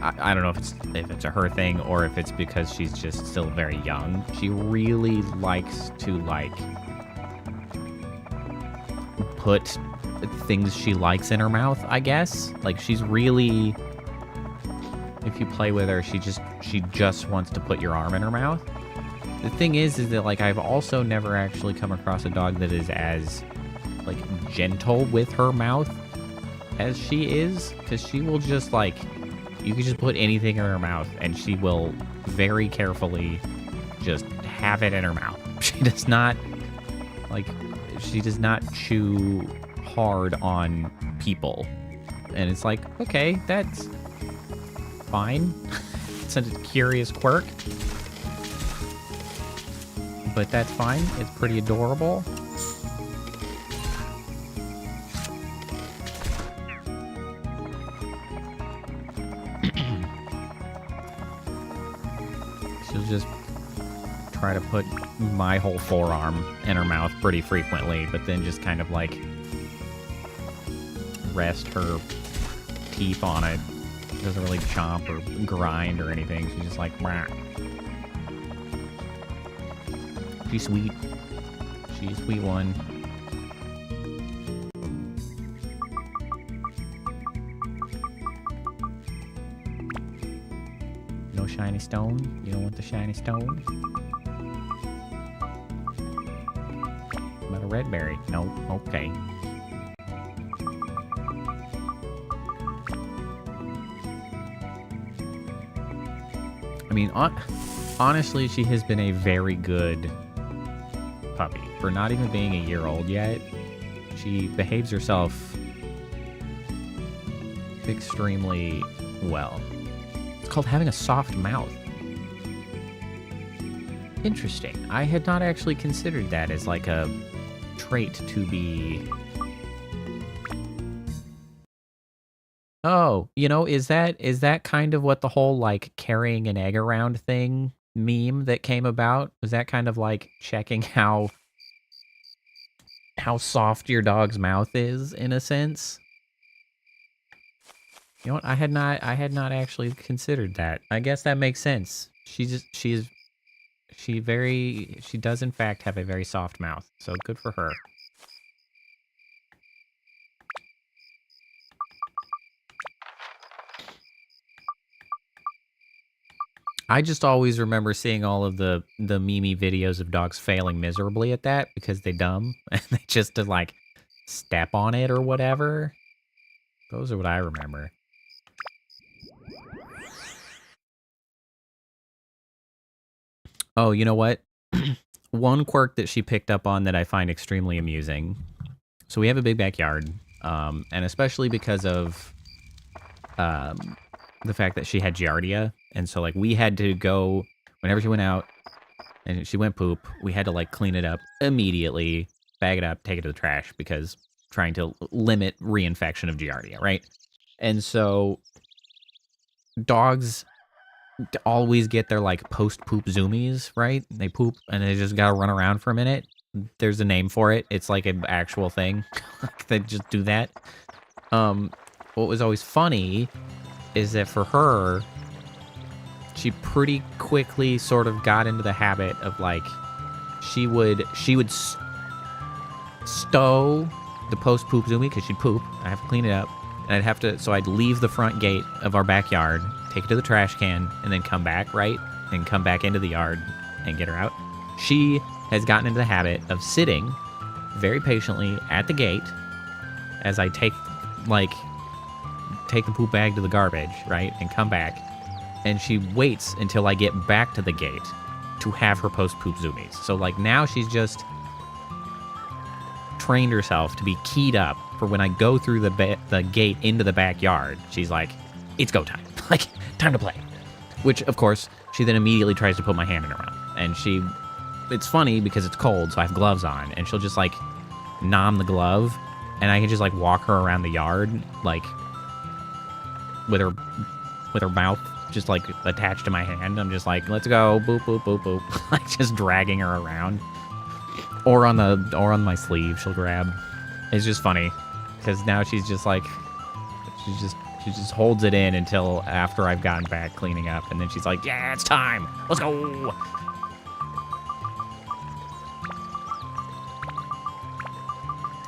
I don't know if it's a her thing or if it's because she's just still very young. She really likes to like put things she likes in her mouth, I guess. Like she's really, if you play with her, she just wants to put your arm in her mouth. The thing is that like I've also never actually come across a dog that is as like gentle with her mouth as she is, because she will just like, you can just put anything in her mouth and she will very carefully just have it in her mouth. She does not chew hard on people. And it's like, okay, that's fine. It's a curious quirk. But that's fine. It's pretty adorable. She'll just try to put my whole forearm in her mouth pretty frequently, but then just kind of like rest her teeth on it. She doesn't really chomp or grind or anything. She's just like, Mah. She's sweet. She's a sweet one. shiny stone? You don't want the shiny stone? What about a red berry? No, okay. I mean, honestly, she has been a very good puppy. For not even being a year old yet, she behaves herself extremely well. It's called having a soft mouth. Interesting. I had not actually considered that as like a trait to be... Oh, you know, is that kind of what the whole like carrying an egg around thing meme that came about? Was that kind of like checking how soft your dog's mouth is in a sense? You know what? I had not actually considered that. I guess that makes sense. She does in fact have a very soft mouth. So good for her. I just always remember seeing all of the meme videos of dogs failing miserably at that because they're dumb and they just like step on it or whatever. Those are what I remember. Oh, you know what? One quirk that she picked up on that I find extremely amusing. So we have a big backyard, and especially because of the fact that she had Giardia, and so like we had to go whenever she went out and she went poop, we had to like clean it up immediately, bag it up, take it to the trash because trying to limit reinfection of Giardia, right? And so dogs always get their like post-poop zoomies, right? They poop and they just gotta run around for a minute. There's a name for it. It's like an actual thing. They just do that. What was always funny is that for her, she pretty quickly sort of got into the habit of like, she would stow the post-poop zoomie because she'd poop. I have to clean it up. And so I'd leave the front gate of our backyard, take it to the trash can, and then come back, right? And come back into the yard and get her out. She has gotten into the habit of sitting very patiently at the gate as I take the poop bag to the garbage, right? And come back. And she waits until I get back to the gate to have her post-poop zoomies. So like now she's just trained herself to be keyed up for when I go through the gate into the backyard. She's like, it's go time. Like, time to play. Which, of course, she then immediately tries to put my hand in her mouth. And it's funny because it's cold, so I have gloves on. And she'll just, like, nom the glove. And I can just, like, walk her around the yard, like, with her mouth just, like, attached to my hand. I'm just like, let's go, boop, boop, boop, boop. Like, just dragging her around. Or on my sleeve, she'll grab. It's just funny. Because now she's just, like, she just holds it in until after I've gotten back cleaning up. And then she's like, yeah, it's time. Let's go.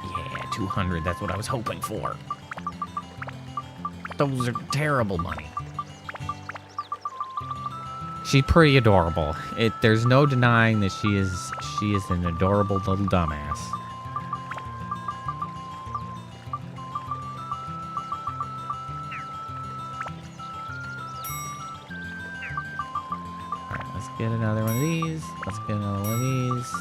Yeah, 200. That's what I was hoping for. Those are terrible money. She's pretty adorable. There's no denying that she is an adorable little dumbass. Get another one of these. Let's get another one of these.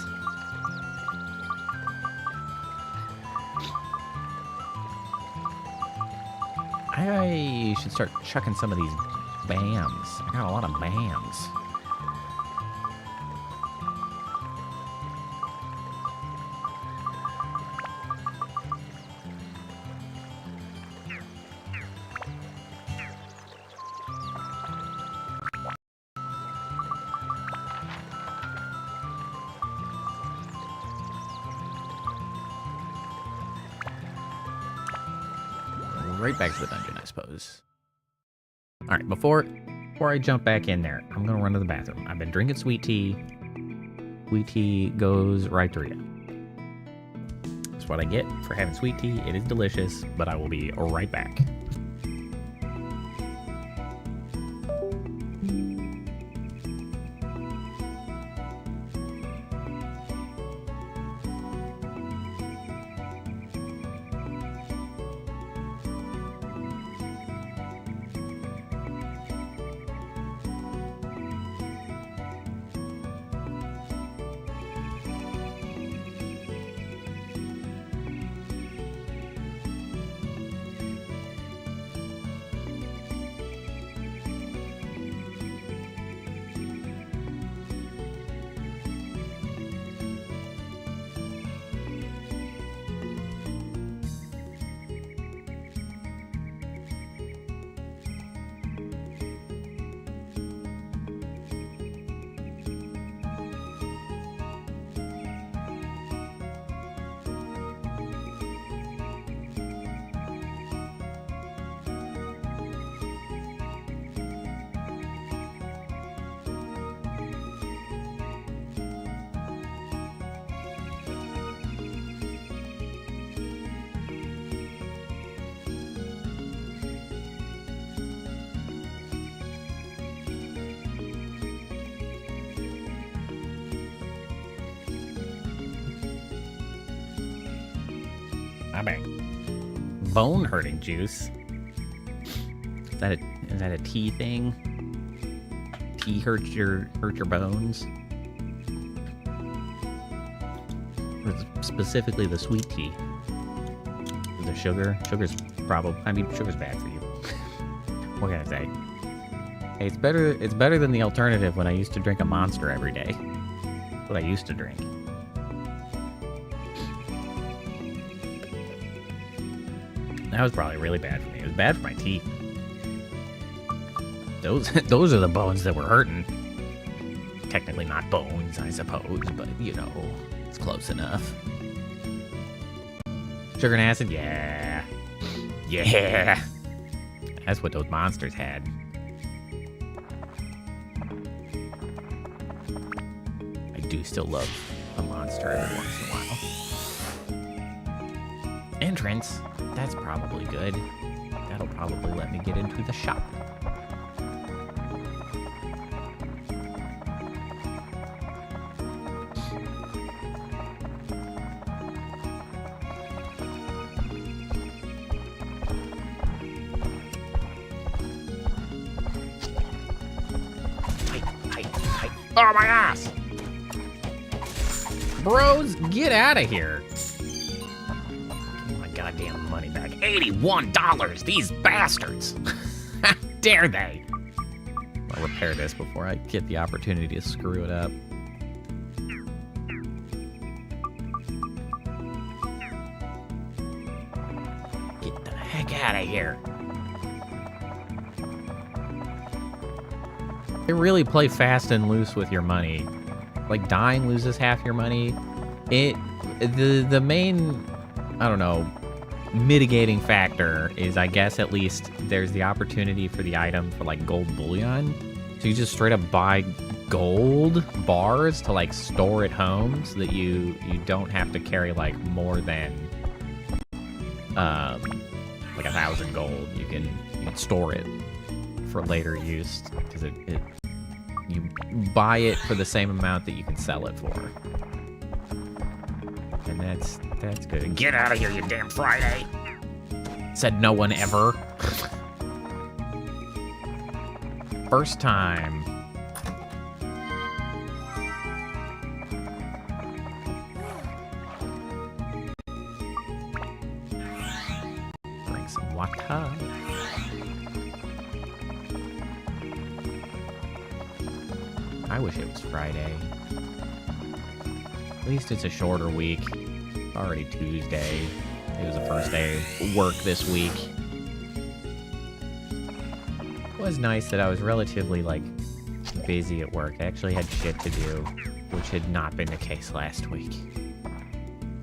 I should start chucking some of these BAMs. I got a lot of BAMs. Right back to the dungeon, I suppose. All right, before I jump back in there, I'm gonna run to the bathroom. I've been drinking sweet tea. Sweet tea goes right through you. That's what I get for having sweet tea. It is delicious, but I will be right back.
My bad. Bone hurting juice. Is that a tea thing? Tea hurts your bones? Or specifically the sweet tea. The sugar. Sugar's sugar's bad for you. What can I say? Hey, it's better than the alternative when I used to drink a Monster every day. That's what I used to drink. That was probably really bad for me. It was bad for my teeth. Those are the bones that were hurting. Technically not bones, I suppose, but you know, it's close enough. Sugar and acid, yeah. Yeah. That's what those monsters had. I do still love a monster every once in a while. Entrance. That's probably good. That'll probably let me get into the shop. Oh my ass! Bros, get out of here! Get my goddamn money back. $81! These bastards! How dare they? I'll repair this before I get the opportunity to screw it up. Get the heck out of here. They really play fast and loose with your money. Like, dying loses half your money. The main, I don't know, mitigating factor is, I guess, at least there's the opportunity for the item for, like, gold bullion. So you just straight up buy gold bars to, like, store at home so that you don't have to carry, like, more than, like 1,000 gold. You can store it for later use, because you buy it for the same amount that you can sell it for. And that's good. Get out of here, you damn Friday! Said no one ever. First time. Drink some water. I wish it was Friday. At least it's a shorter week. It's already Tuesday. It was the first day of work this week. It was nice that I was relatively, like, busy at work. I actually had shit to do, which had not been the case last week.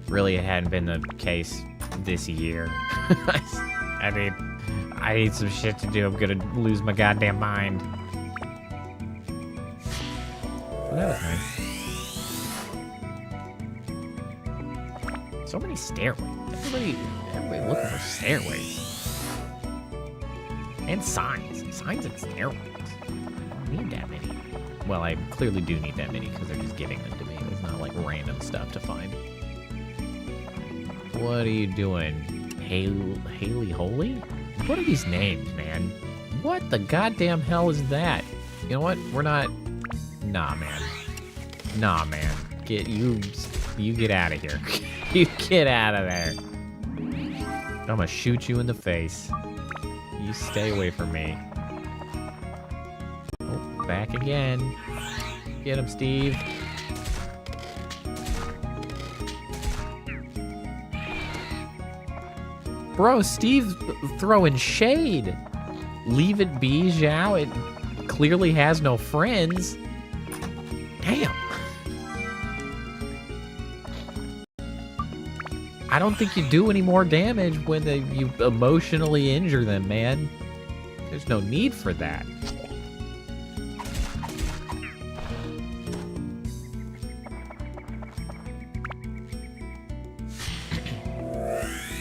Really, it hadn't been the case this year. I mean, I need some shit to do. I'm gonna lose my goddamn mind. That was nice. So many stairways. Everybody looking for stairways. And signs. Signs and stairways. I don't need that many. Well, I clearly do need that many because they're just giving them to me. It's not like random stuff to find. What are you doing? Haley Holy? What are these names, man? What the goddamn hell is that? You know what? We're not... Nah, man. Nah, man. You get out of here. You get out of there. I'm gonna shoot you in the face. You stay away from me. Oh, back again. Get him, Steve. Bro, Steve's throwing shade. Leave it be, Zhao. It clearly has no friends. Damn. I don't think you do any more damage when you emotionally injure them, man. There's no need for that.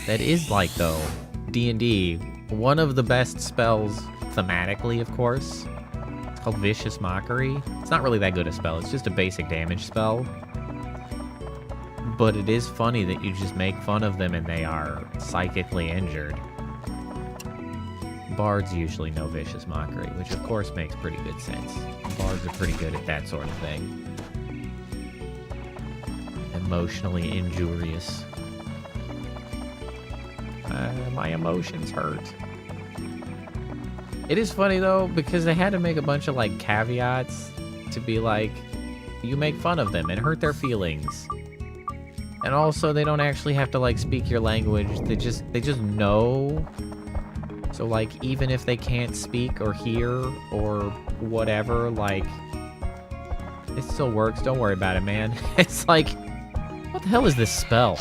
That is like, though, D&D, one of the best spells thematically, of course. It's called Vicious Mockery. It's not really that good a spell. It's just a basic damage spell.
But it is funny that you just make fun of them and they are psychically injured. Bards usually know vicious mockery, which of course makes pretty good sense. Bards are pretty good at that sort of thing. Emotionally injurious. My emotions hurt. It is funny though, because they had to make a bunch of like caveats to be like, you make fun of them and hurt their feelings. And also they don't actually have to like speak your language. They just know. So like even if they can't speak or hear or whatever, like it still works. Don't worry about it, man. It's like, what the hell is this spell?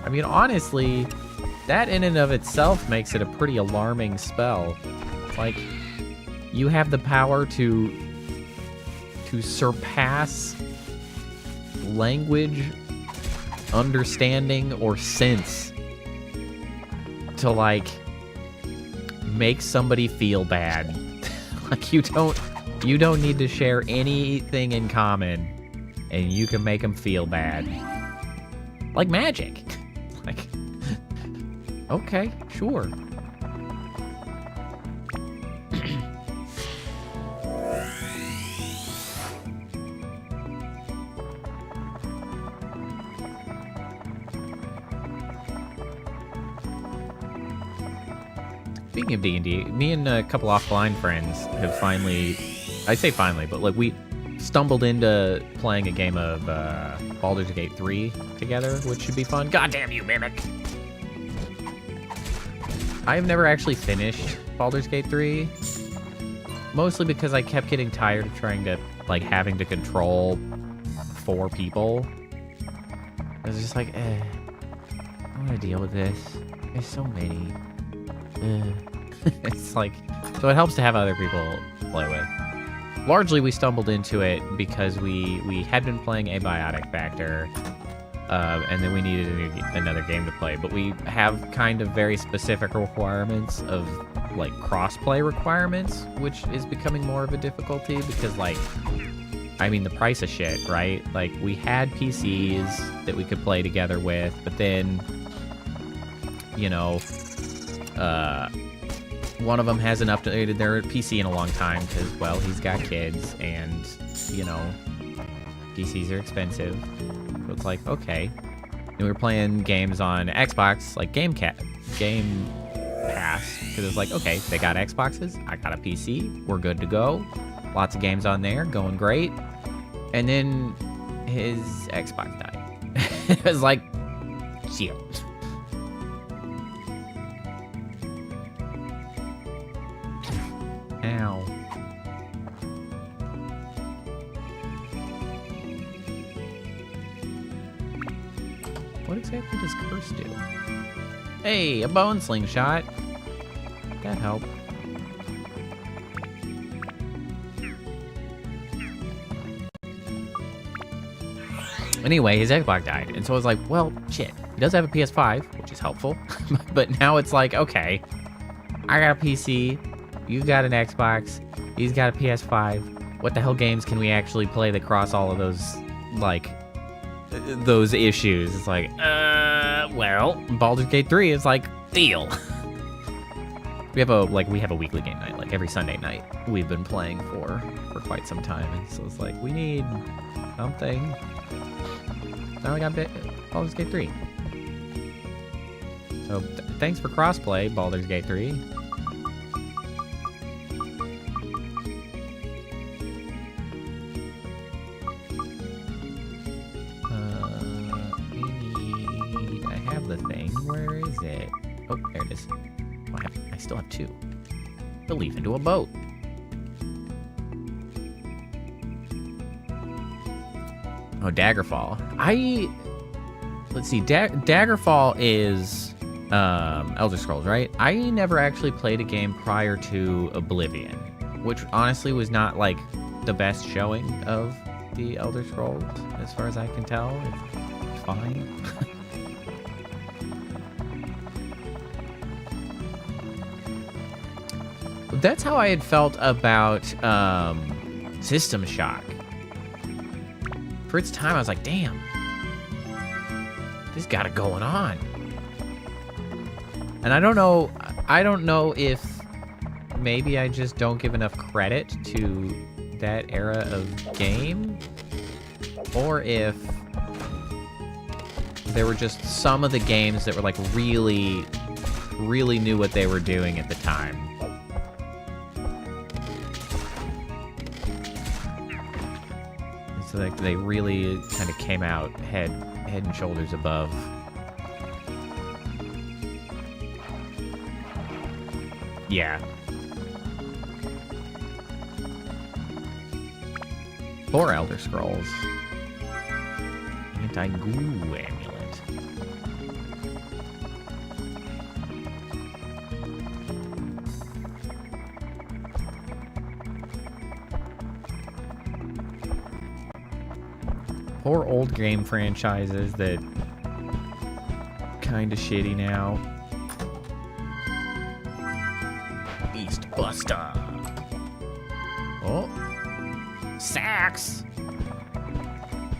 I mean, honestly, that in and of itself makes it a pretty alarming spell. Like, you have the power to surpass language, understanding, or sense to, like, make somebody feel bad. Like, you don't need to share anything in common, and you can make them feel bad. Like magic. Like, okay, sure. Speaking of D&D, me and a couple offline friends have finally, I say finally, but like we stumbled into playing a game of Baldur's Gate 3 together, which should be fun. God damn you, Mimic! I have never actually finished Baldur's Gate 3, mostly because I kept getting tired of trying to, like, having to control 4 people. I was just like, I don't want to deal with this. There's so many. It's like, so it helps to have other people play with. Largely, we stumbled into it because we had been playing Abiotic Factor, and then we needed another game to play. But we have kind of very specific requirements of, like, cross-play requirements, which is becoming more of a difficulty because, like, I mean, the price of shit, right? Like, we had PCs that we could play together with, but then, you know, one of them hasn't updated their PC in a long time because, well, he's got kids and, you know, PCs are expensive. So it's like, okay. And we were playing games on Xbox, like Game Pass, because it's like, okay, they got Xboxes, I got a PC, we're good to go. Lots of games on there, going great. And then his Xbox died. It was like, shit. Ow. What exactly does curse do? Hey, a bone slingshot. That helped. Anyway, his Xbox died, and so I was like, well, shit. He does have a PS5, which is helpful. But now it's like, okay, I got a PC, you got an Xbox, he's got a PS5. What the hell games can we actually play that cross all of those, like, those issues? It's like, well, Baldur's Gate 3 is like, deal. We have a weekly game night, like every Sunday night we've been playing for quite some time, and so it's like, we need something. Now we got Baldur's Gate 3. So thanks for crossplay, Baldur's Gate 3. I have the thing. Where is it? Oh, there it is. Oh, I still have 2. The leaf into a boat. Oh, Daggerfall. Let's see. Daggerfall is Elder Scrolls, right? I never actually played a game prior to Oblivion, which honestly was not like the best showing of the Elder Scrolls, as far as I can tell. It's fine. That's how I had felt about System Shock. For its time, I was like, damn. This got it going on. And I don't know if maybe I just don't give enough credit to that era of game, or if there were just some of the games that were like really knew what they were doing at the time. And so like they really kind of came out head and shoulders above. Yeah. Or Elder Scrolls. Anti-goo amulet. Poor old game franchises that kinda shitty now. Beast Buster. Oh. Sacks!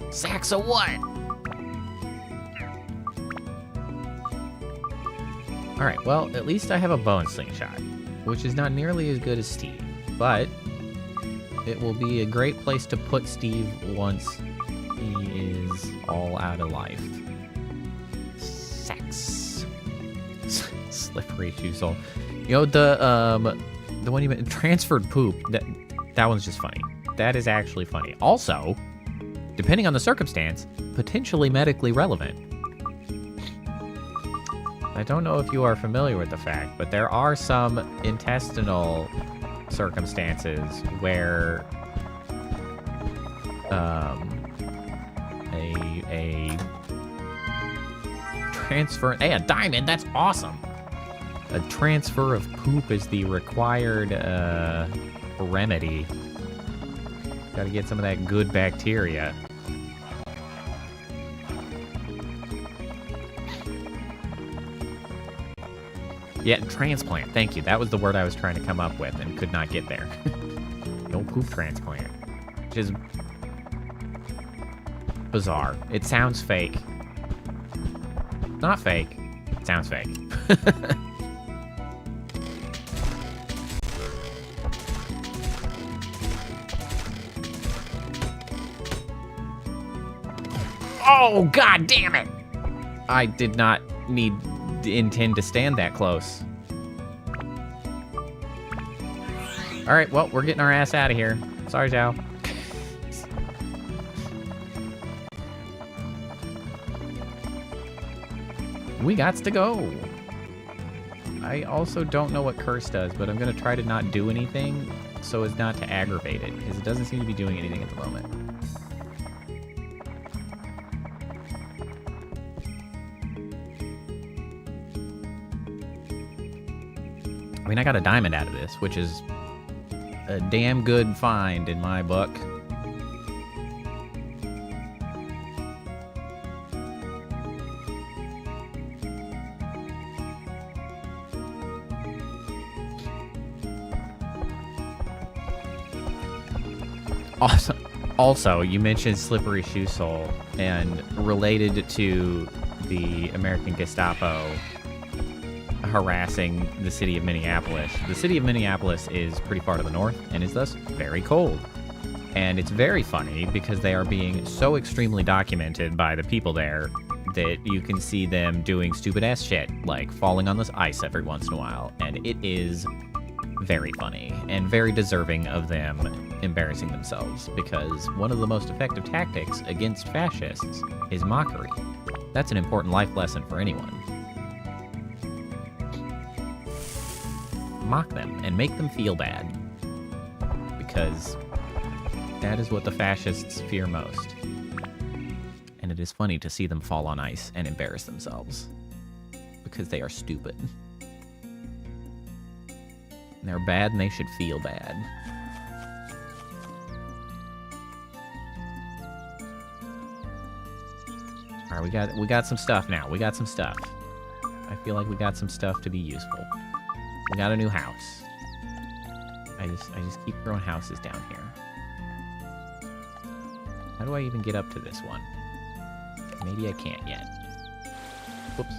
Sacks of what? Alright, well, at least I have a bone slingshot, which is not nearly as good as Steve, but it will be a great place to put Steve once he is all out of life. Sacks. Slippery shoe sole. You know, the one you meant, transferred poop, that one's just funny. That is actually funny. Also, depending on the circumstance, potentially medically relevant. I don't know if you are familiar with the fact, but there are some intestinal circumstances where a transfer, hey, a diamond, that's awesome. A transfer of poop is the required remedy. Gotta get some of that good bacteria. Yeah, transplant. Thank you. That was the word I was trying to come up with and could not get there. The old poop transplant. Which is bizarre. It sounds fake. Not fake. It sounds fake. Oh, god damn it! I did not intend to stand that close. Alright, well, we're getting our ass out of here. Sorry, Zhao. We gots to go. I also don't know what curse does, but I'm going to try to not do anything so as not to aggravate it, because it doesn't seem to be doing anything at the moment. I mean, I got a diamond out of this, which is a damn good find in my book. Also, you mentioned slippery shoe sole, and related to the American Gestapo harassing the city of Minneapolis. The city of Minneapolis is pretty far to the north and is thus very cold. And it's very funny because they are being so extremely documented by the people there that you can see them doing stupid ass shit, like falling on this ice every once in a while. And it is very funny and very deserving of them embarrassing themselves, because one of the most effective tactics against fascists is mockery. That's an important life lesson for anyone. Mock them and make them feel bad, because that is what the fascists fear most. And it is funny to see them fall on ice and embarrass themselves, because they are stupid. And they're bad and they should feel bad. Alright, we got some stuff now. We got some stuff. I feel like we got some stuff to be useful. We got a new house. I just keep throwing houses down here.
How do I even get up to this one? Maybe I can't yet. Whoops.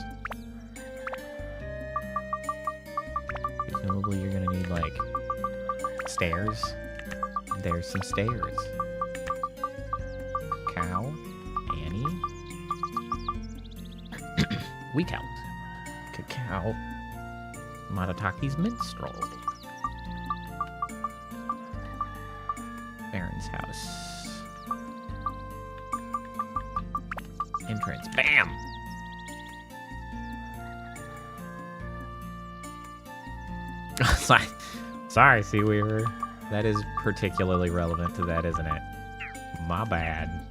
Presumably you're gonna need, like, stairs. There's some stairs. Cow. Annie. Weak elf. Cacao. Matataki's minstrel. Baron's house. Entrance. Bam! Sorry, Sea Weaver. That is particularly relevant to that, isn't it? My bad.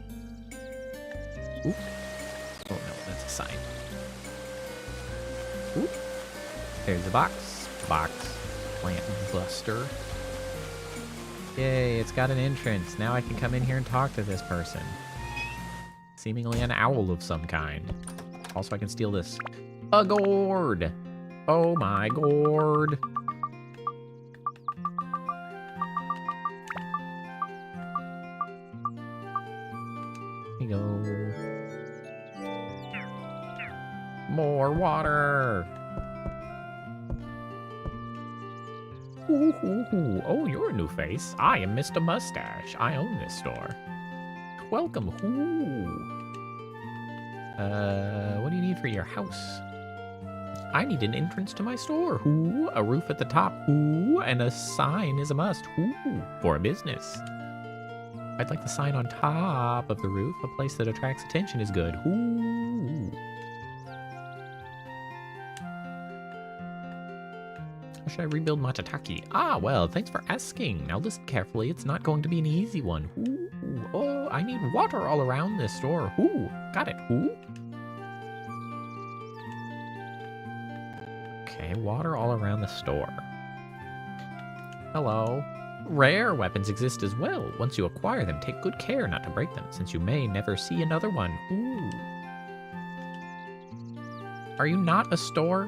Oop. Oh no, that's a sign. Oop. There's a box. Box. Plant buster. Yay, it's got an entrance. Now I can come in here and talk to this person. Seemingly an owl of some kind. Also, I can steal this. A gourd! Oh my gourd! Here you go. More water! Ooh, ooh, ooh. Oh, you're a new face. I am Mr. Mustache. I own this store. Welcome. Ooh. What do you need for your house? I need an entrance to my store. Ooh, a roof at the top. Ooh, and a sign is a must. Ooh, for a business. I'd like the sign on top of the roof. A place that attracts attention is good. Ooh. How should I rebuild Matataki? Ah, well, thanks for asking. Now listen carefully. It's not going to be an easy one. Ooh. Oh, I need water all around this store. Ooh, got it. Ooh. Okay, water all around the store. Hello. Rare weapons exist as well. Once you acquire them, take good care not to break them, since you may never see another one. Ooh. Are you not a store?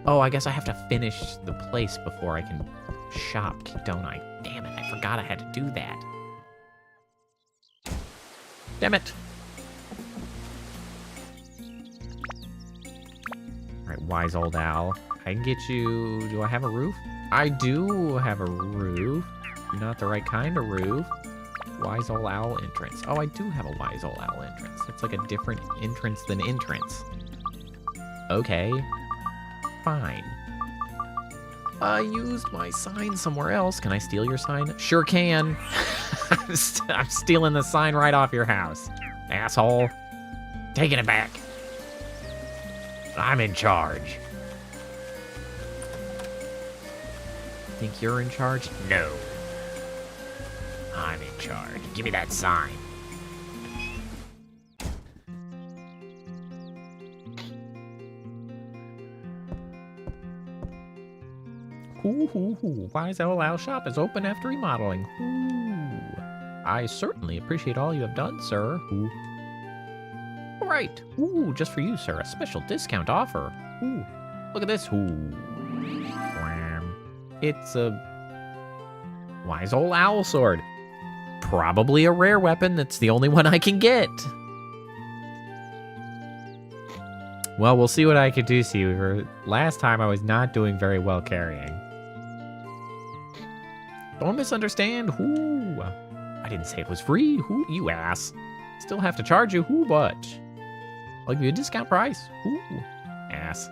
Oh, I guess I have to finish the place before I can shop, don't I? Damn it, I forgot I had to do that. Damn it. Alright, wise old owl. I can get you... Do I have a roof? I do have a roof. Not the right kind of roof. Wise old owl entrance. Oh, I do have a wise old owl entrance. It's like a different entrance than entrance. Okay. Fine. I used my sign somewhere else. Can I steal your sign? Sure can. I'm stealing the sign right off your house. Asshole. Taking it back. I'm in charge. Think you're in charge? No. I'm in charge. Give me that sign. Ooh, Wise Owl Shop is open after remodeling. Ooh. I certainly appreciate all you have done, sir. Ooh. All right. Ooh, just for you, sir. A special discount offer. Ooh. Look at this. Ooh. It's a Wise Old Owl Sword. Probably a rare weapon. That's the only one I can get. Well, we'll see what I can do, Sea Weaver. Last time I was not doing very well carrying. Don't misunderstand. Ooh. I didn't say it was free. Ooh, you ass. Still have to charge you. Ooh, but I'll give you a discount price. Ooh. Ass.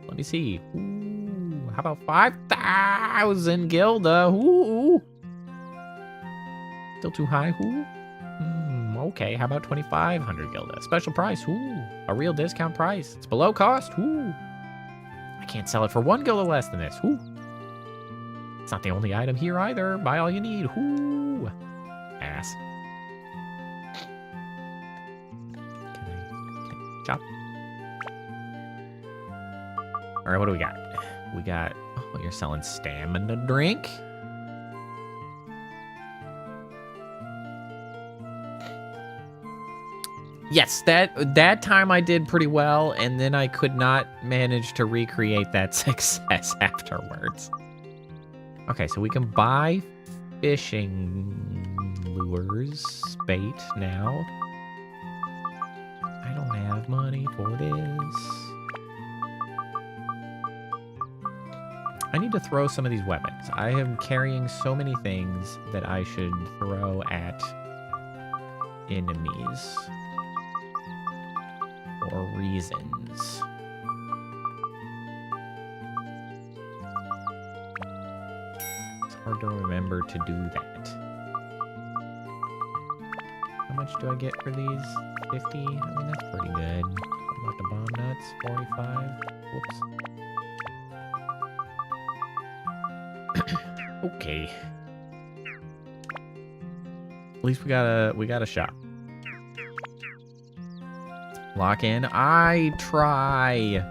Let me see. Ooh. How about 5,000 Gilda? Ooh. Still too high? Ooh. Okay, how about 2,500 Gilda? Special price. Ooh. A real discount price. It's below cost. Ooh. I can't sell it for 1 Gilda less than this. Ooh. It's not the only item here either. Buy all you need. Ooh. Ass. Can I chop? All right, what do we got? We got, oh, you're selling stamina drink. Yes, that time I did pretty well, and then I could not manage to recreate that success afterwards. Okay, so we can buy fishing
lures, bait now. I don't have money for this. I need to throw some of these weapons. I am carrying so many things that I should throw at enemies. For reasons. It's hard to remember to do that. How much do I get for these? 50? I mean, that's pretty good. What about the bomb nuts? 45? Whoops. Okay. At least we got a shop. Lock in. I try.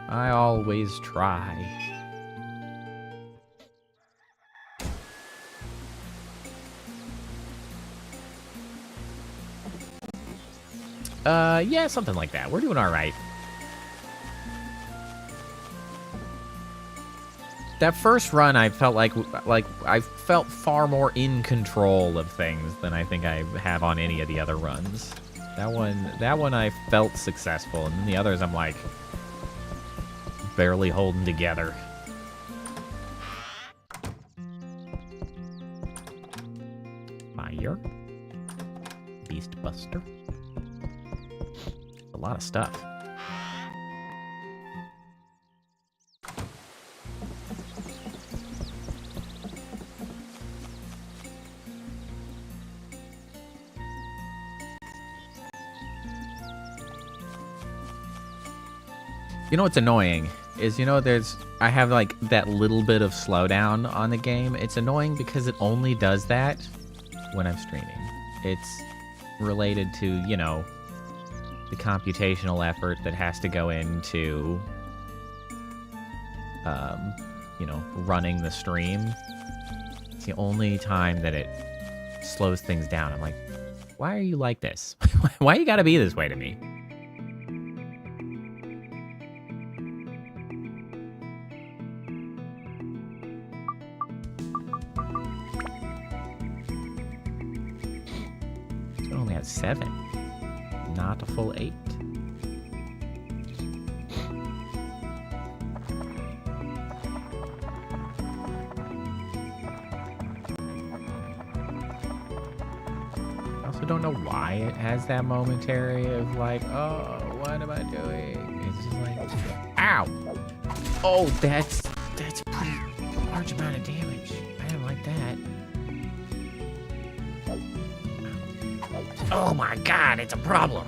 I always try. Yeah, something like that. We're doing all right. That first run, I felt like I felt far more in control of things than I think I have on any of the other runs. That one I felt successful, and then the others I'm like barely holding together. Fire. Beast Buster. A lot of stuff. You know what's annoying is, I have like that little bit of slowdown on the game. It's annoying because it only does that when I'm streaming. It's related to, the computational effort that has to go into, running the stream. It's the only time that it slows things down. I'm like, why are you like this? Why you gotta be this way to me? It only had 7, not a full 8. Don't know why it has that momentary of like, oh, what am I doing? It's just like, ow! Oh, that's a pretty large amount of damage. I didn't like that. Oh my god, it's a problem!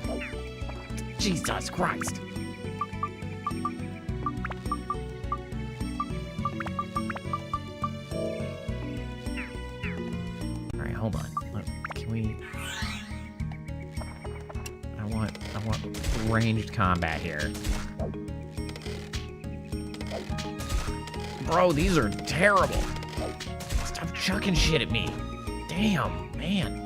Jesus Christ! Alright, hold on. Can we... I want ranged combat here. Bro, these are terrible. Stop chucking shit at me. Damn, man.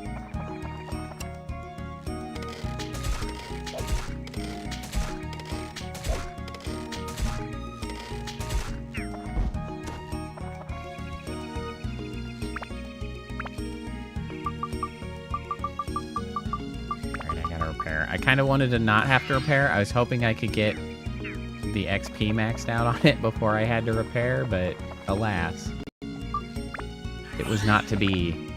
I kind of wanted to not have to repair. I was hoping I could get the XP maxed out on it before I had to repair, but alas, it was not to be,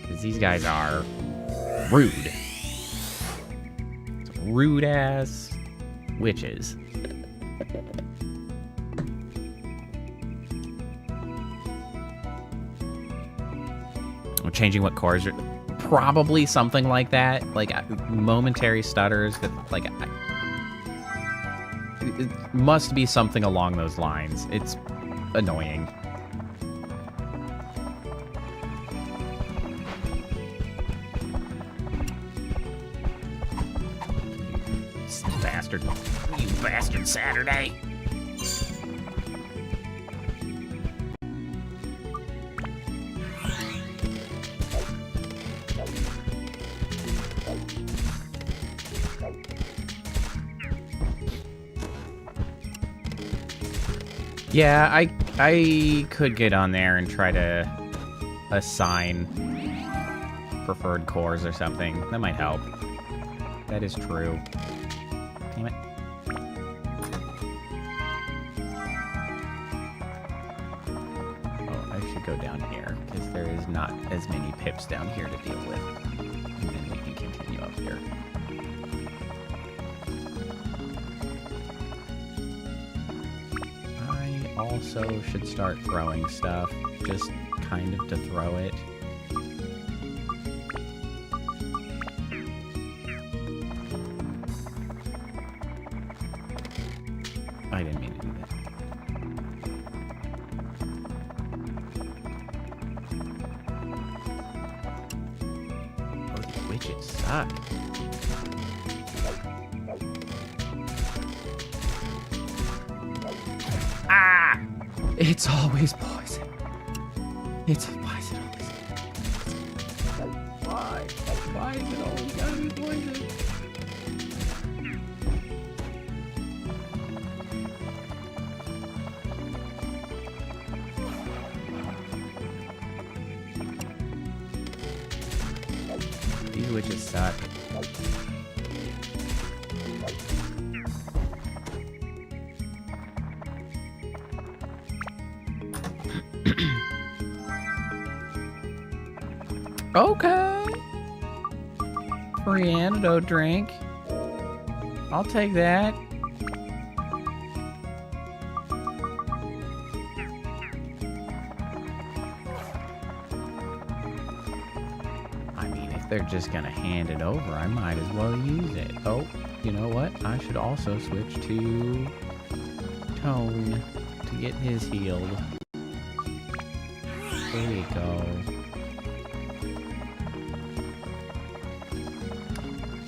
because these guys are rude. Rude-ass witches. I'm changing what cores are... Probably something like that, like momentary stutters that, like, it must be something along those lines. It's annoying. You bastard. You bastard Saturday. Yeah, I could get on there and try to assign preferred cores or something. That might help. That is true. Damn it. Oh, I should go down here, because there is not as many pips down here to deal with. And then we can continue up here. I also should start throwing stuff, just kind of to throw it. I didn't mean to do that. Oh, these witches suck. Ah! It's always poison. It's poison always. Why? Why is it always gotta be poison? These witches suck. Okay. Free antidote drink. I'll take that. I mean, if they're just gonna hand it over, I might as well use it. Oh, you know what? I should also switch to Tone to get his healed. There we go.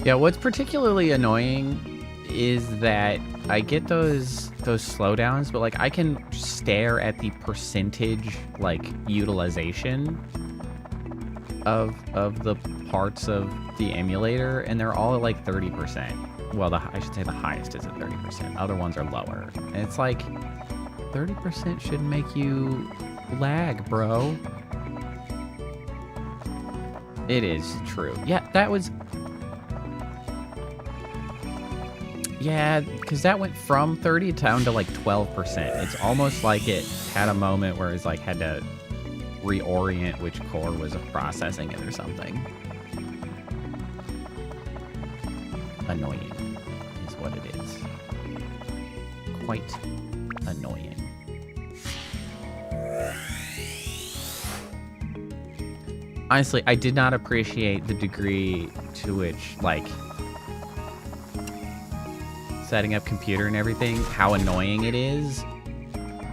Yeah, what's particularly annoying is that I get those slowdowns, but like I can stare at the percentage like utilization of the parts of the emulator, and they're all at like 30%. Well, I should say the highest is at 30%. Other ones are lower. And it's like 30% shouldn't make you lag, bro. It is true. Yeah, that was... Yeah, because that went from 30 down to like 12%. It's almost like it had a moment where it's like had to reorient which core was processing it or something. Annoying is what it is. Quite annoying. Honestly, I did not appreciate the degree to which, like, setting up computer and everything, how annoying it is.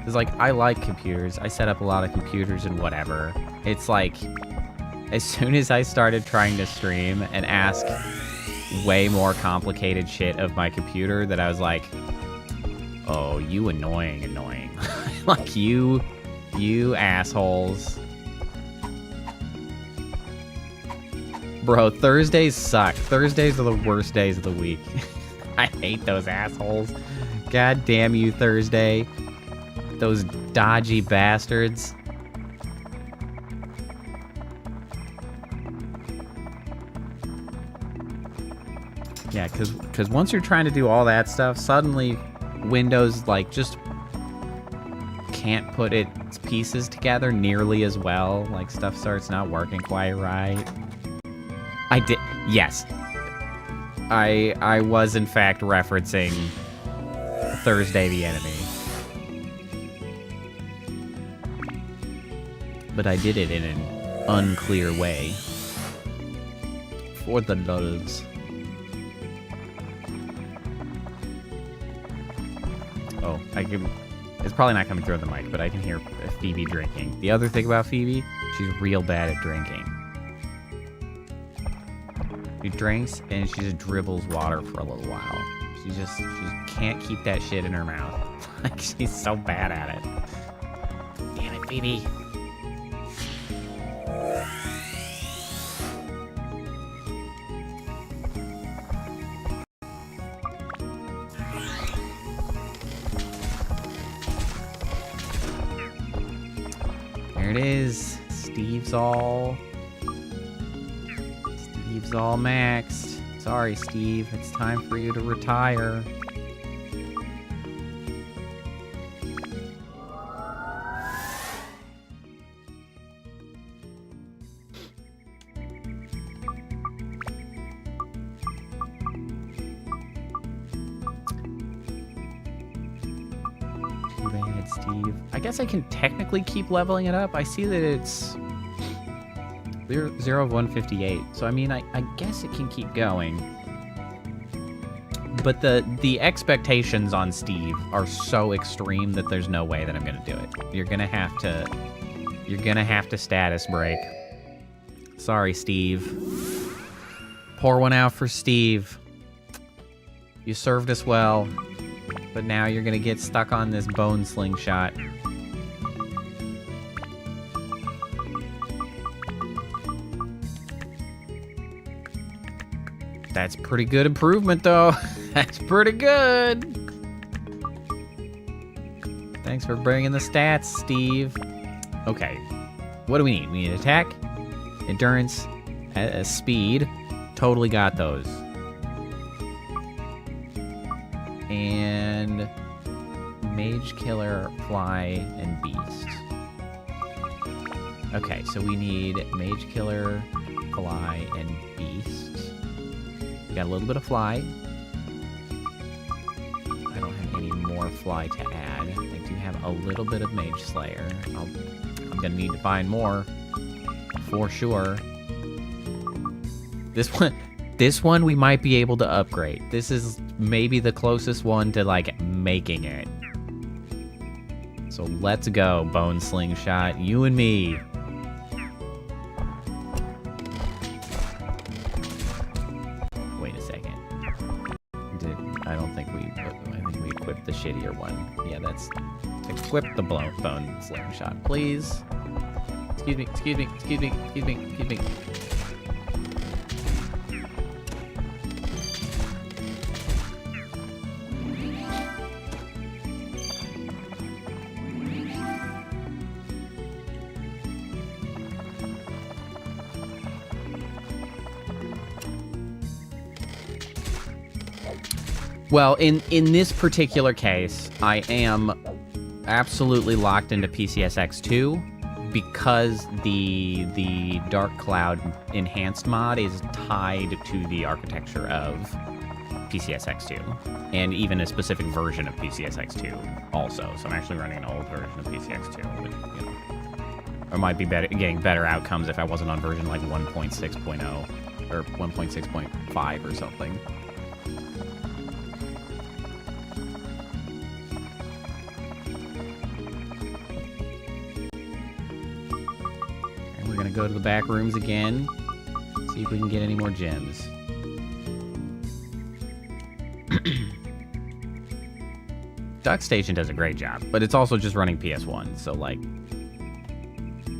It's like, I like computers. I set up a lot of computers and whatever. It's like, as soon as I started trying to stream and ask way more complicated shit of my computer, that I was like, oh, you annoying. Like, you assholes. Bro, Thursdays suck. Thursdays are the worst days of the week. I hate those assholes. God damn you, Thursday. Those dodgy bastards. Yeah, because once you're trying to do all that stuff, suddenly Windows, like, just can't put its pieces together nearly as well. Like, stuff starts not working quite right. I did... Yes. I was, in fact, referencing Thursday the Enemy. But I did it in an unclear way. For the lulz. Oh, it's probably not coming through on the mic, but I can hear Phoebe drinking. The other thing about Phoebe, she's real bad at drinking. She drinks and she just dribbles water for a little while. She can't keep that shit in her mouth. Like, she's so bad at it. Damn it, Phoebe. There it is. Steve's all
Steve's all maxed. Sorry, Steve. It's time for you to retire. Too bad, Steve. I guess I can technically keep leveling it up. I see that it's 0 of 158. So, I mean, I guess it can keep going. But the expectations on Steve are so extreme that there's no way that I'm gonna do it. You're gonna have to status break. Sorry, Steve. Pour one out for Steve. You served us well, but now you're gonna get stuck on this bone slingshot. That's pretty good improvement, though. That's pretty good. Thanks for bringing the stats, Steve. Okay. What do we need? We need attack, endurance, speed. Totally got those. And mage, killer, fly, and beast. Okay, so we need mage, killer, fly, and beast. We got a little bit of fly. I don't have any more fly to add. I do have a little bit of Mage Slayer. I'm gonna need to find more for sure. This one we might be able to upgrade. This is maybe the closest one to like making it. So let's go, Bone Slingshot. You and me. The shittier one. Yeah, that's equip the bone slingshot, please. Excuse me, excuse me, excuse me, excuse me, excuse me. Well, in this particular case, I am absolutely locked into PCSX2 because the Dark Cloud Enhanced mod is tied to the architecture of PCSX2, and even a specific version of PCSX2 also. So I'm actually running an old version of PCSX2, which, you know, or might be getting better outcomes if I wasn't on version like 1.6.0 or 1.6.5 or something. We're gonna go to the back rooms again, see if we can get any more gems. Duck Station does a great job, but it's also just running PS1, so like,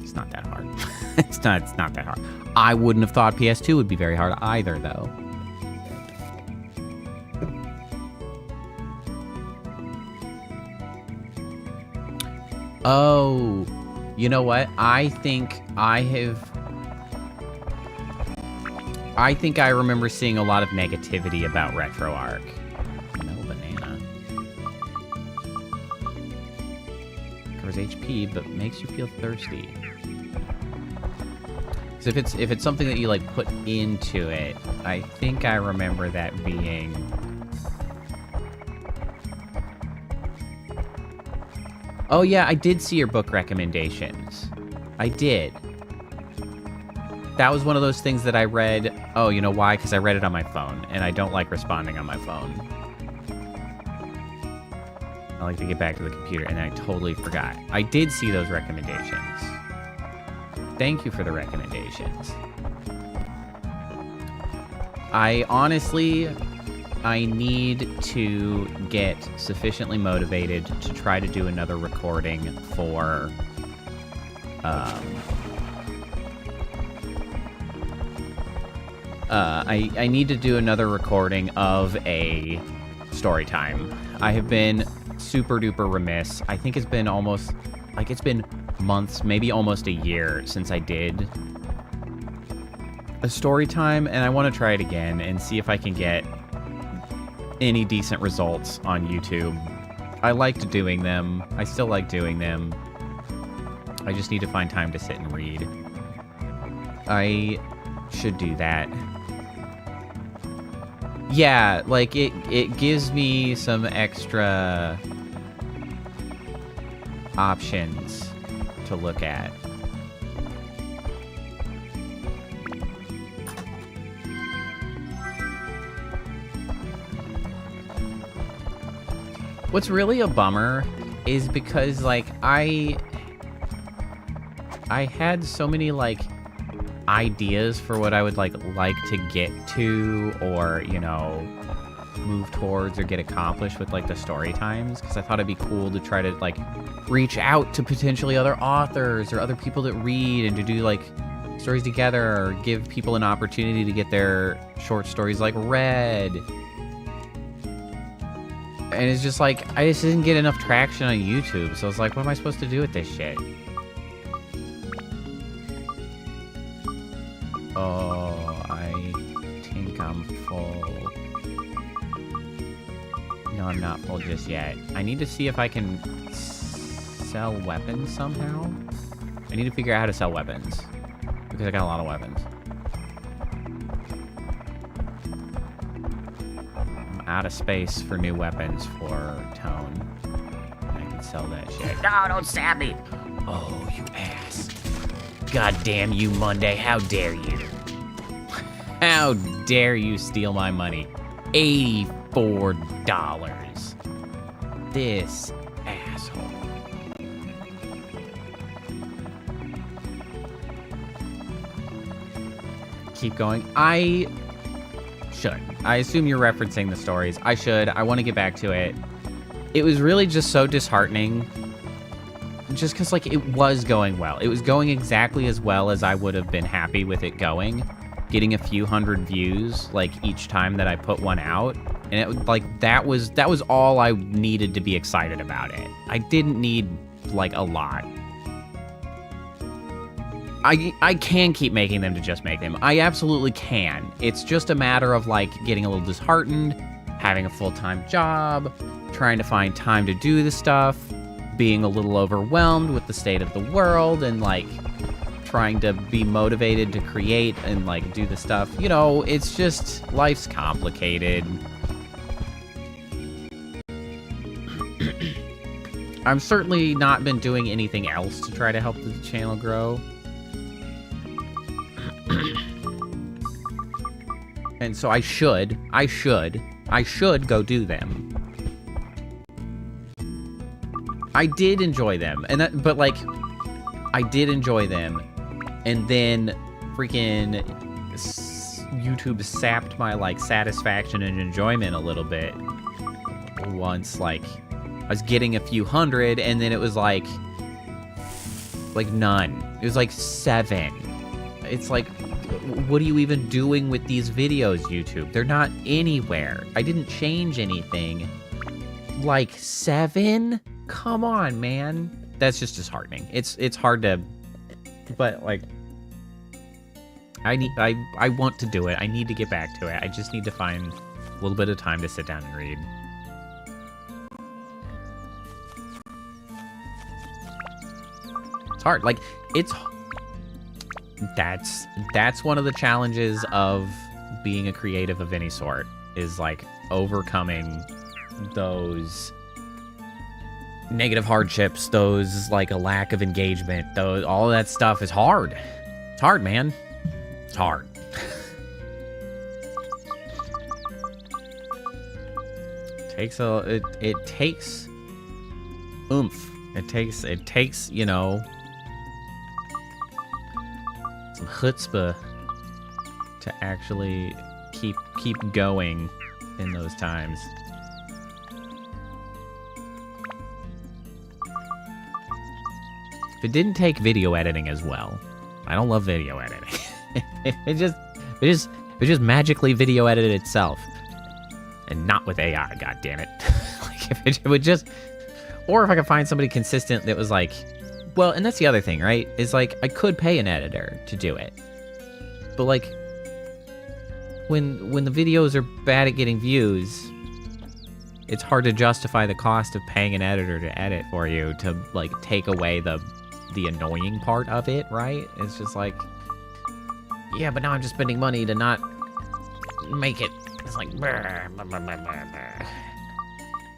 it's not that hard. it's not that hard. I wouldn't have thought PS2 would be very hard either, though. Oh. You know what? I think I remember seeing a lot of negativity about RetroArch. No banana. Covers HP, but makes you feel thirsty. So if it's something that you like put into it, I think I remember that being. Oh yeah, I did see your book recommendations. I did. That was one of those things that I read. Oh, you know why? Because I read it on my phone, and I don't like responding on my phone. I like to get back to the computer, and I totally forgot. I did see those recommendations. Thank you for the recommendations. I need to get sufficiently motivated to try to do another recording for, I need to do another recording of a story time. I have been super duper remiss. I think it's been almost, like, it's been months, maybe almost a year since I did
a story time, and I want to try it again and see if I can get any decent results on YouTube. I liked doing them. I still like doing them. I just need to find time to sit and read. I should do that. Yeah, like, it gives me some extra options to look at. What's really a bummer is because, like, I had so many, like, ideas for what I would, like to get to or, you know, move towards or get accomplished with, like, the story times, because I thought it'd be cool to try to, like, reach out to potentially other authors or other people that read and to do, like, stories together or give people an opportunity to get their short stories, like, read. And it's just like, I just didn't get enough traction on YouTube, so I was like, what am I supposed to do with this shit? Oh, I think I'm full. No, I'm not full just yet. I need to see if I can sell weapons somehow. I need to figure out how to sell weapons, because I got a lot of weapons. Out of space for new weapons for Tone. I can sell that shit. No, don't stab me! Oh, you ass. God damn you, Monday. How dare you? How dare you steal my money? $84. This asshole. Keep going. I should. I assume you're referencing the stories. I should. I want to get back to it. It was really just so disheartening. Just because, like, it was going well. It was going exactly as well as I would have been happy with it going. Getting a few hundred views, like, each time that I put one out. And it, like, that was all I needed to be excited about it. I didn't need, like, a lot. I can keep making them to just make them. I absolutely can. It's just a matter of, like, getting a little disheartened, having a full-time job, trying to find time to do the stuff, being a little overwhelmed with the state of the world, and, like, trying to be motivated to create and, like, do the stuff. You know, it's just, life's complicated. I've certainly not been doing anything else to try to help the channel grow. And so I should go do them. I did enjoy them, but like, I did enjoy them, and then freaking YouTube sapped my, like, satisfaction and enjoyment a little bit. Once, like, I was getting a few hundred, and then it was like none. It was like 7. It's like, what are you even doing with these videos, YouTube? They're not anywhere. I didn't change anything. Like 7? Come on, man. That's just disheartening. It's hard to, but, like, I want to do it. I need to get back to it. I just need to find a little bit of time to sit down and read. It's hard. Like, that's one of the challenges of being a creative of any sort, is, like, overcoming those negative hardships, those, like, a lack of engagement, those, all of that stuff is hard. It's hard, man. It's hard. It takes oomph. It takes, you know, some chutzpah to actually keep going in those times. If it didn't take video editing as well, I don't love video editing. it just magically video edited itself, and not with AI. God damn it! Like, if it would just, or if I could find somebody consistent that was like, well, and that's the other thing, right? Is, like, I could pay an editor to do it, but, like,
when the videos are bad at getting views, it's hard to justify the cost of paying an editor to edit for you to, like, take away the annoying part of it, right? It's just like, yeah, but now I'm just spending money to not make it. It's like,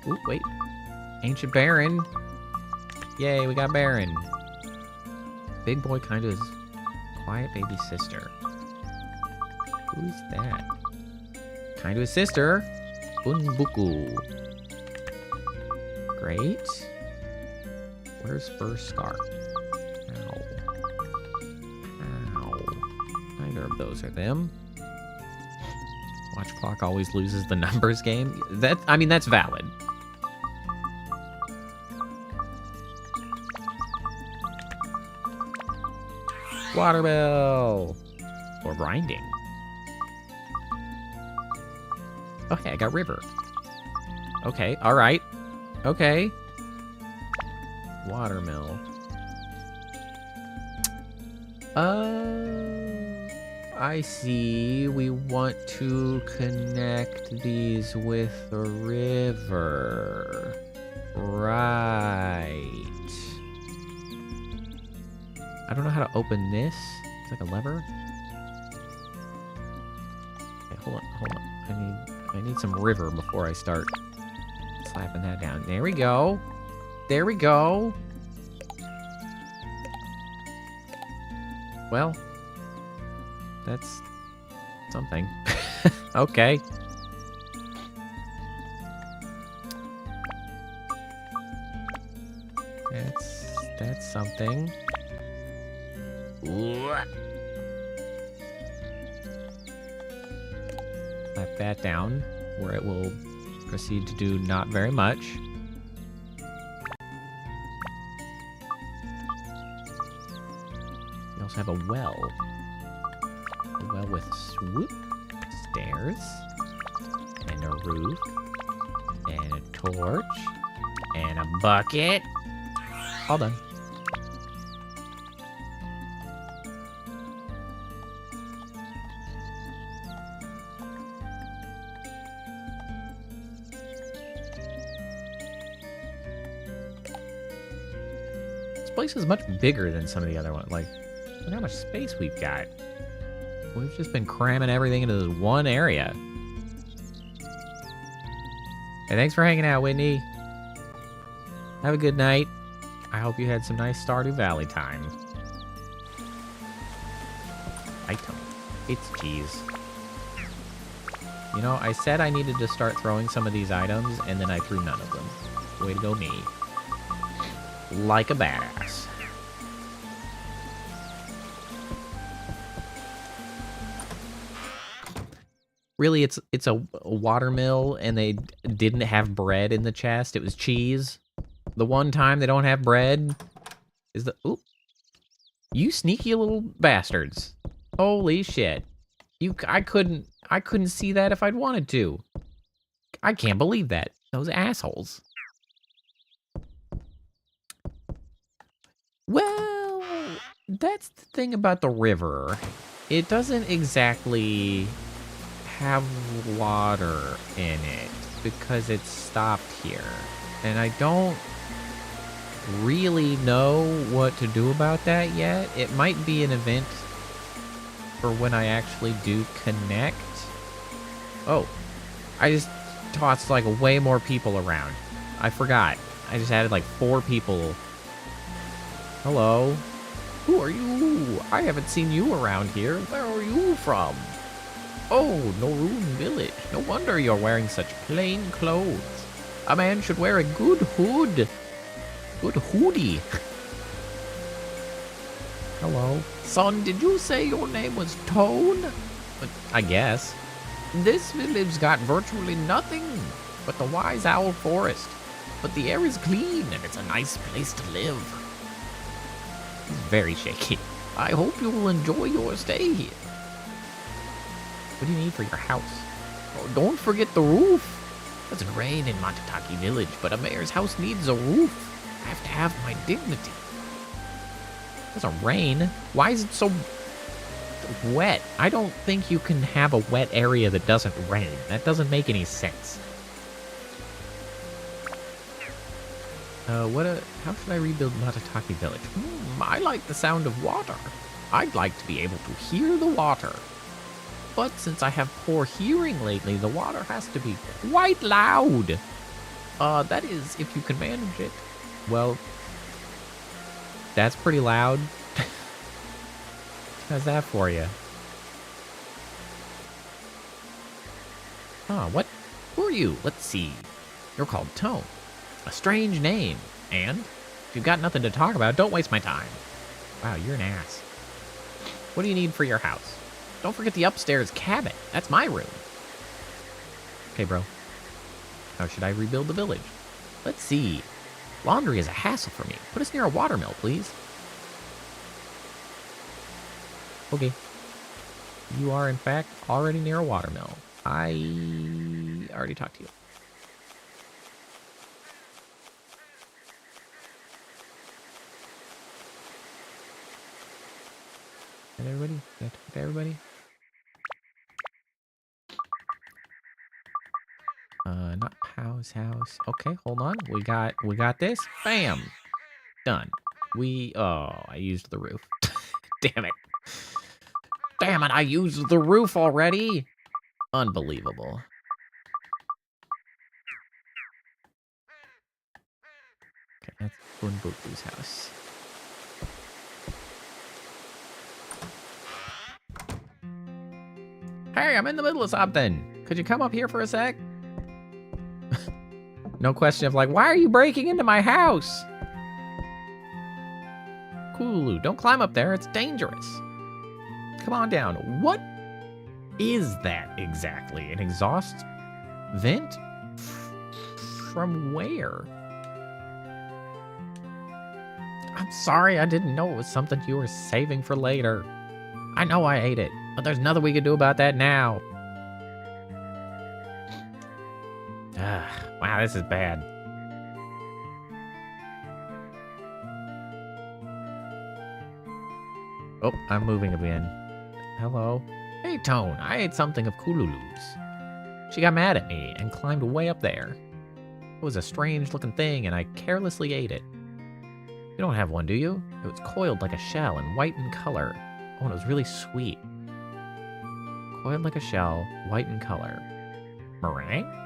ooh, wait. Ancient Baron. Yay, we got Baron. Big boy kind of is quiet baby sister. Who's that? Kind of his sister. Bunbuku. Great. Where's first scar? Ow. Ow. Neither of those are them. Watch clock always loses the numbers game. I mean, that's valid. Watermill. Or grinding. Okay, I got river. Okay, alright. Okay. Watermill. I see. We want to connect these with the river. Right. I don't know how to open this. It's like a lever. Okay, hold on. I need some river before I start slapping that down. There we go. There we go. Well, that's something. Okay. That's something. Slap that down, where it will proceed to do not very much. We also have a well. A well with swoop, stairs, and a roof, and a torch, and a bucket. All done. This place is much bigger than some of the other ones. Like, look how much space we've got. We've just been cramming everything into this one area. Hey, thanks for hanging out, Whitney. Have a good night. I hope you had some nice Stardew Valley time. Item. It's cheese. You know, I said I needed to start throwing some of these items, and then I threw none of them. Way to go, me. Like a badass. Really, it's a watermill, and they didn't have bread in the chest. It was cheese. The one time they don't have bread is the... Oop. You sneaky little bastards. Holy shit. I couldn't see that if I'd wanted to. I can't believe that. Those assholes. Well, that's the thing about the river. It doesn't exactly have water in it because it's stopped here. And I don't really know what to do about that yet. It might be an event for when I actually do connect. Oh, I just tossed like way more people around. I forgot. I just added like 4 people. Hello. Who are you? I haven't seen you around here. Where are you from? Oh, Norun Village. No wonder you're wearing such plain clothes. A man should wear a good hood. Good hoodie. Hello. Son, did you say your name was Tone? I guess. This village's got virtually nothing but the Wise Owl Forest. But the air is clean and it's a nice place to live. He's very shaky. I hope you will enjoy your stay here. What do you need for your house? Oh, don't forget the roof. It doesn't rain in Matataki Village, but a mayor's house needs a roof. I have to have my dignity. It doesn't rain. Why is it so... wet. I don't think you can have a wet area that doesn't rain. That doesn't make any sense. How should I rebuild Matataki Village? I like the sound of water. I'd like to be able to hear the water. But since I have poor hearing lately, the water has to be quite loud. That is, if you can manage it. Well, that's pretty loud. How's that for you? What? Who are you? Let's see. You're called Tone. A strange name. And if you've got nothing to talk about, don't waste my time. Wow, you're an ass. What do you need for your house? Don't forget the upstairs cabin. That's my room. Okay, bro. How should I rebuild the village? Let's see. Laundry is a hassle for me. Put us near a watermill, please. Okay. You are, in fact, already near a watermill. I already talked to you. Did everybody? Did I talk to everybody? Not Pow's house. Okay, hold on. We got this. Bam. Done. I used the roof. Damn it. Damn it, I used the roof already. Unbelievable. Okay, that's Bunbuku's house. Hey, I'm in the middle of something. Could you come up here for a sec? No question of like, why are you breaking into my house? Kulu, don't climb up there. It's dangerous. Come on down. What is that exactly? An exhaust vent? From where? I'm sorry, I didn't know it was something you were saving for later. I know I ate it, but there's nothing we can do about that now. Wow, this is bad. Oh, I'm moving again. Hello. Hey, Tone, I ate something of Kululu's. She got mad at me and climbed way up there. It was a strange-looking thing, and I carelessly ate it. You don't have one, do you? It was coiled like a shell and white in color. Oh, and it was really sweet. Coiled like a shell, white in color. Meringue?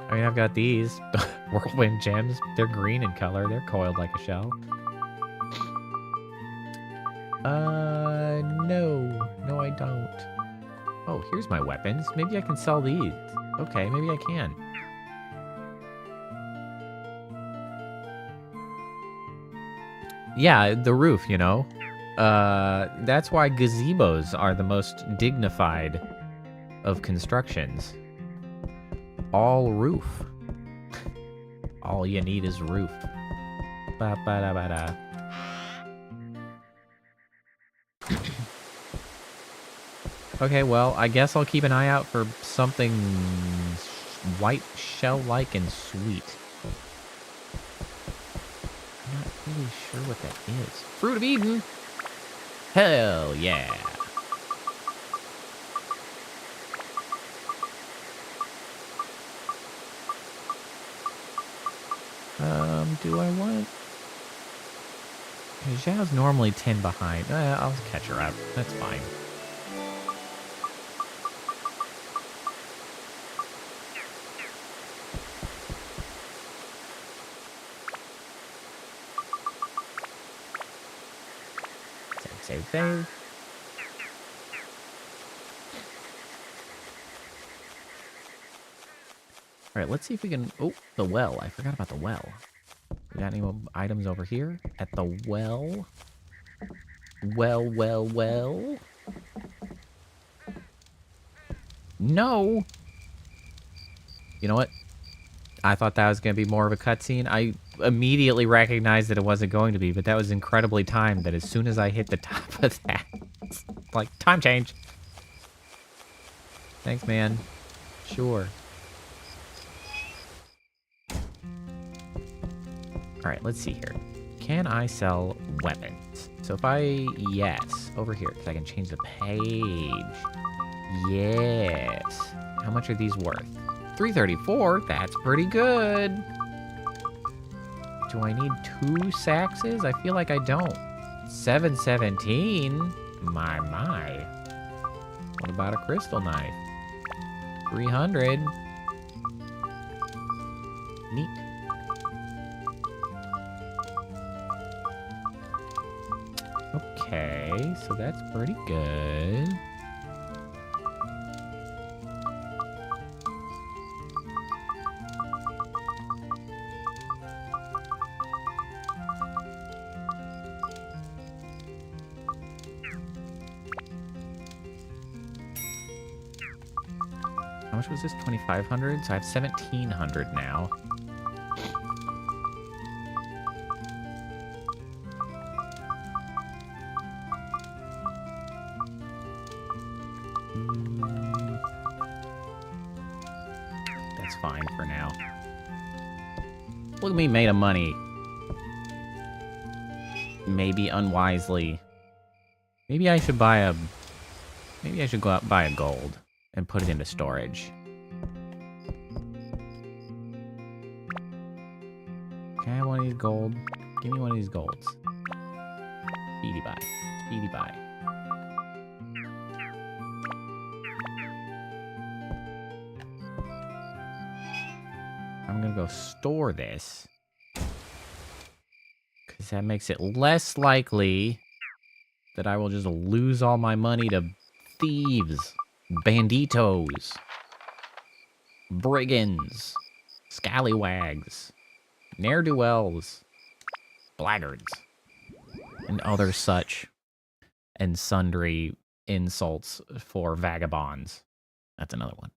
I mean, I've got these whirlwind gems. They're green in color. They're coiled like a shell. No. No, I don't. Oh, here's my weapons. Maybe I can sell these. Okay, maybe I can. Yeah, the roof, you know. That's why gazebos are the most dignified of constructions. All roof. All you need is roof. Ba-ba-da-ba-da. Okay, well, I guess I'll keep an eye out for something white, shell-like, and sweet. I'm not really sure what that is. Fruit of Eden! Hell yeah! Do I want... Zhao's normally 10 behind. I'll catch her up. That's fine. Save. Alright, let's see if we can... Oh, the well. I forgot about the well. We got any more items over here? At the well? Well. No! You know what? I thought that was going to be more of a cutscene. I immediately recognized that it wasn't going to be, but that was incredibly timed that as soon as I hit the top of that, it's like, time change. Thanks, man. Sure.
right, let's see here. Can I sell weapons? So if I, yes, over here, because I can change the page. Yes. How much are these worth? 334, that's pretty good. Do I need 2 saxes? I feel like I don't. 717? My. What about a crystal knife? 300. Neat. Okay, so that's pretty good. How much was this? 2,500? So I have 1,700 now. That's fine for now. Look at me made of money. Maybe unwisely. Maybe I should buy a... Maybe I should go out and buy a gold and put it into storage. Can I have one of these gold? Give me one of these golds. Speedy buy. Speedy buy. I'm gonna go store this. Because that makes it less likely that I will just lose all my money to thieves, banditos, brigands, scallywags, ne'er-do-wells, blackguards, and other such and sundry insults for vagabonds. That's another one.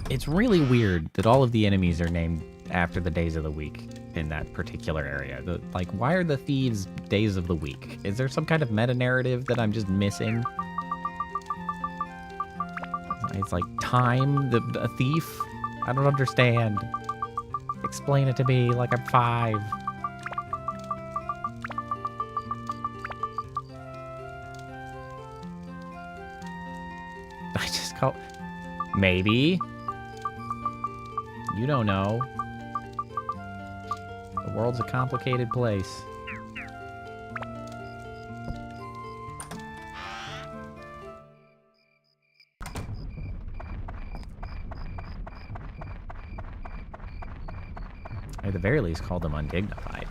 It's really weird that all of the enemies are named after the days of the week in that particular area. Like, why are the thieves days of the week? Is there some kind of meta-narrative that I'm just missing? It's like time, a thief? I don't understand. Explain it to me like I'm 5. I just call... Maybe. You don't know. The world's a complicated place. At the very least, call them undignified.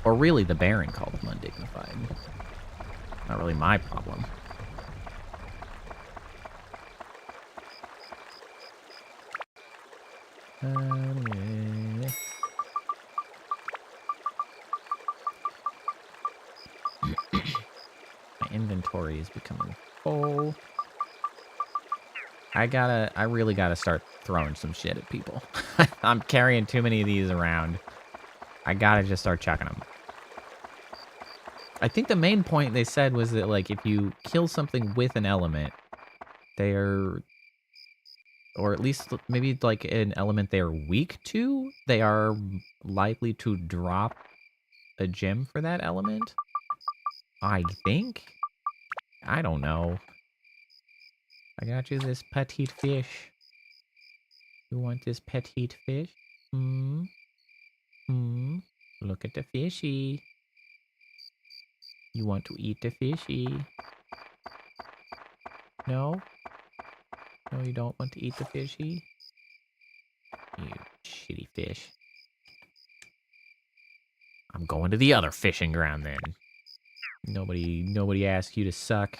Or really, the Baron called them undignified. Not really my problem. Yeah. My inventory is becoming full. I really gotta start throwing some shit at people. I'm carrying too many of these around. I gotta just start chucking them. I think the main point they said was that, like, if you kill something with an element, they are... Or at least maybe like an element they are weak to, they are likely to drop a gem for that element. I think? I don't know. I got you this petite fish. You want this petite fish? Look at the fishy. You want to eat the fishy? No? No, you don't want to eat the fishy? You shitty fish. I'm going to the other fishing ground then. Nobody asked you to suck.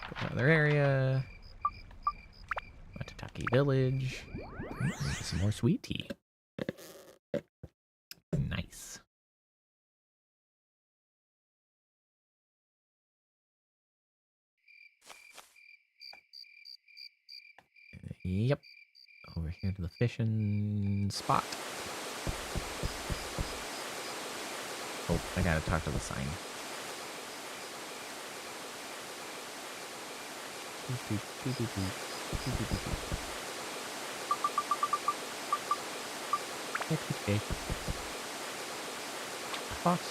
Go to another area. Watataki Village. Some more sweet tea. Nice. Yep. Over here to the fishing spot.
Oh, I gotta talk to the sign. Okay. Toss.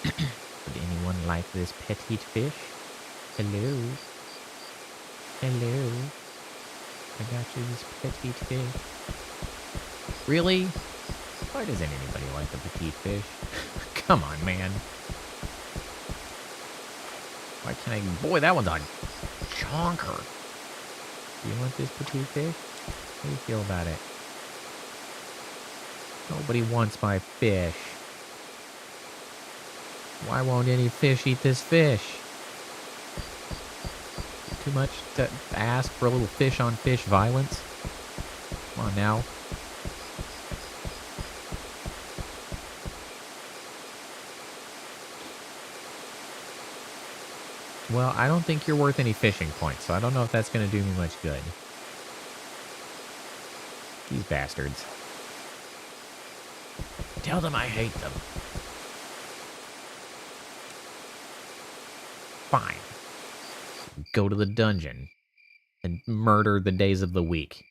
Would anyone like this petite fish? Hello? Hello? I got you this petite fish. Really? Why doesn't anybody like the petite fish? Come on, man. Why can't I... Boy, that one's a chonker. You want this petite fish? How do you feel about it? Nobody wants my fish. Why won't any fish eat this fish? Too much to ask for a little fish-on-fish violence? Come on now. Well, I don't think you're worth any fishing points, so I don't know if that's going to do me much good. These bastards. Tell them I hate them. Fine. Go to the dungeon and murder the days of the week.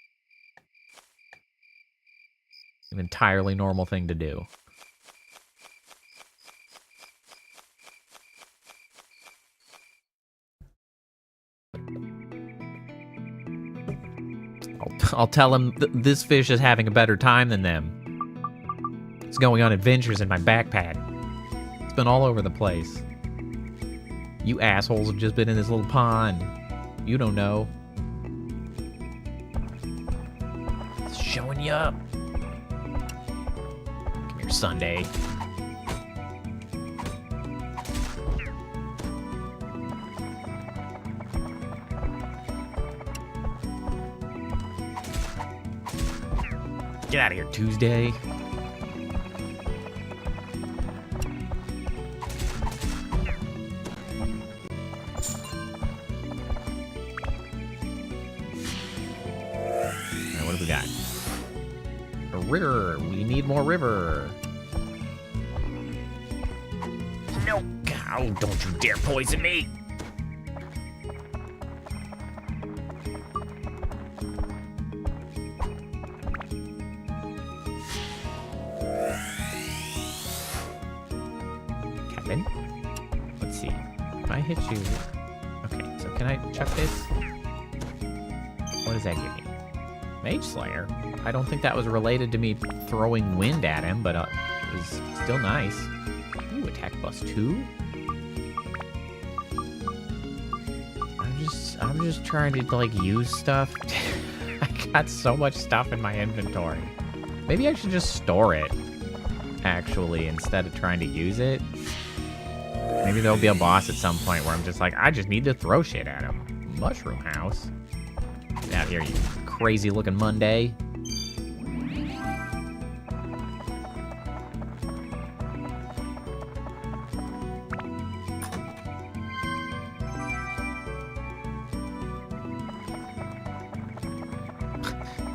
An entirely normal thing to do. I'll tell him this fish is having a better time than them. It's going on adventures in my backpack. It's been all over the place. You assholes have just been in this little pond. You don't know. It's showing you up. Come here, Sunday. Get out of here, Tuesday. Alright, what have we got? A river. We need more river. No. Oh, don't you dare poison me. Let's see. If I hit you... Okay, so can I chuck this? What does that give me? Mage Slayer? I don't think that was related to me throwing wind at him, but it was still nice. Ooh, attack plus 2? I'm just trying to, like, use stuff. I got so much stuff in my inventory. Maybe I should just store it, actually, instead of trying to use it. Maybe there'll be a boss at some point where I'm just like, I just need to throw shit at him. Mushroom house? Get out here, you crazy looking Monday.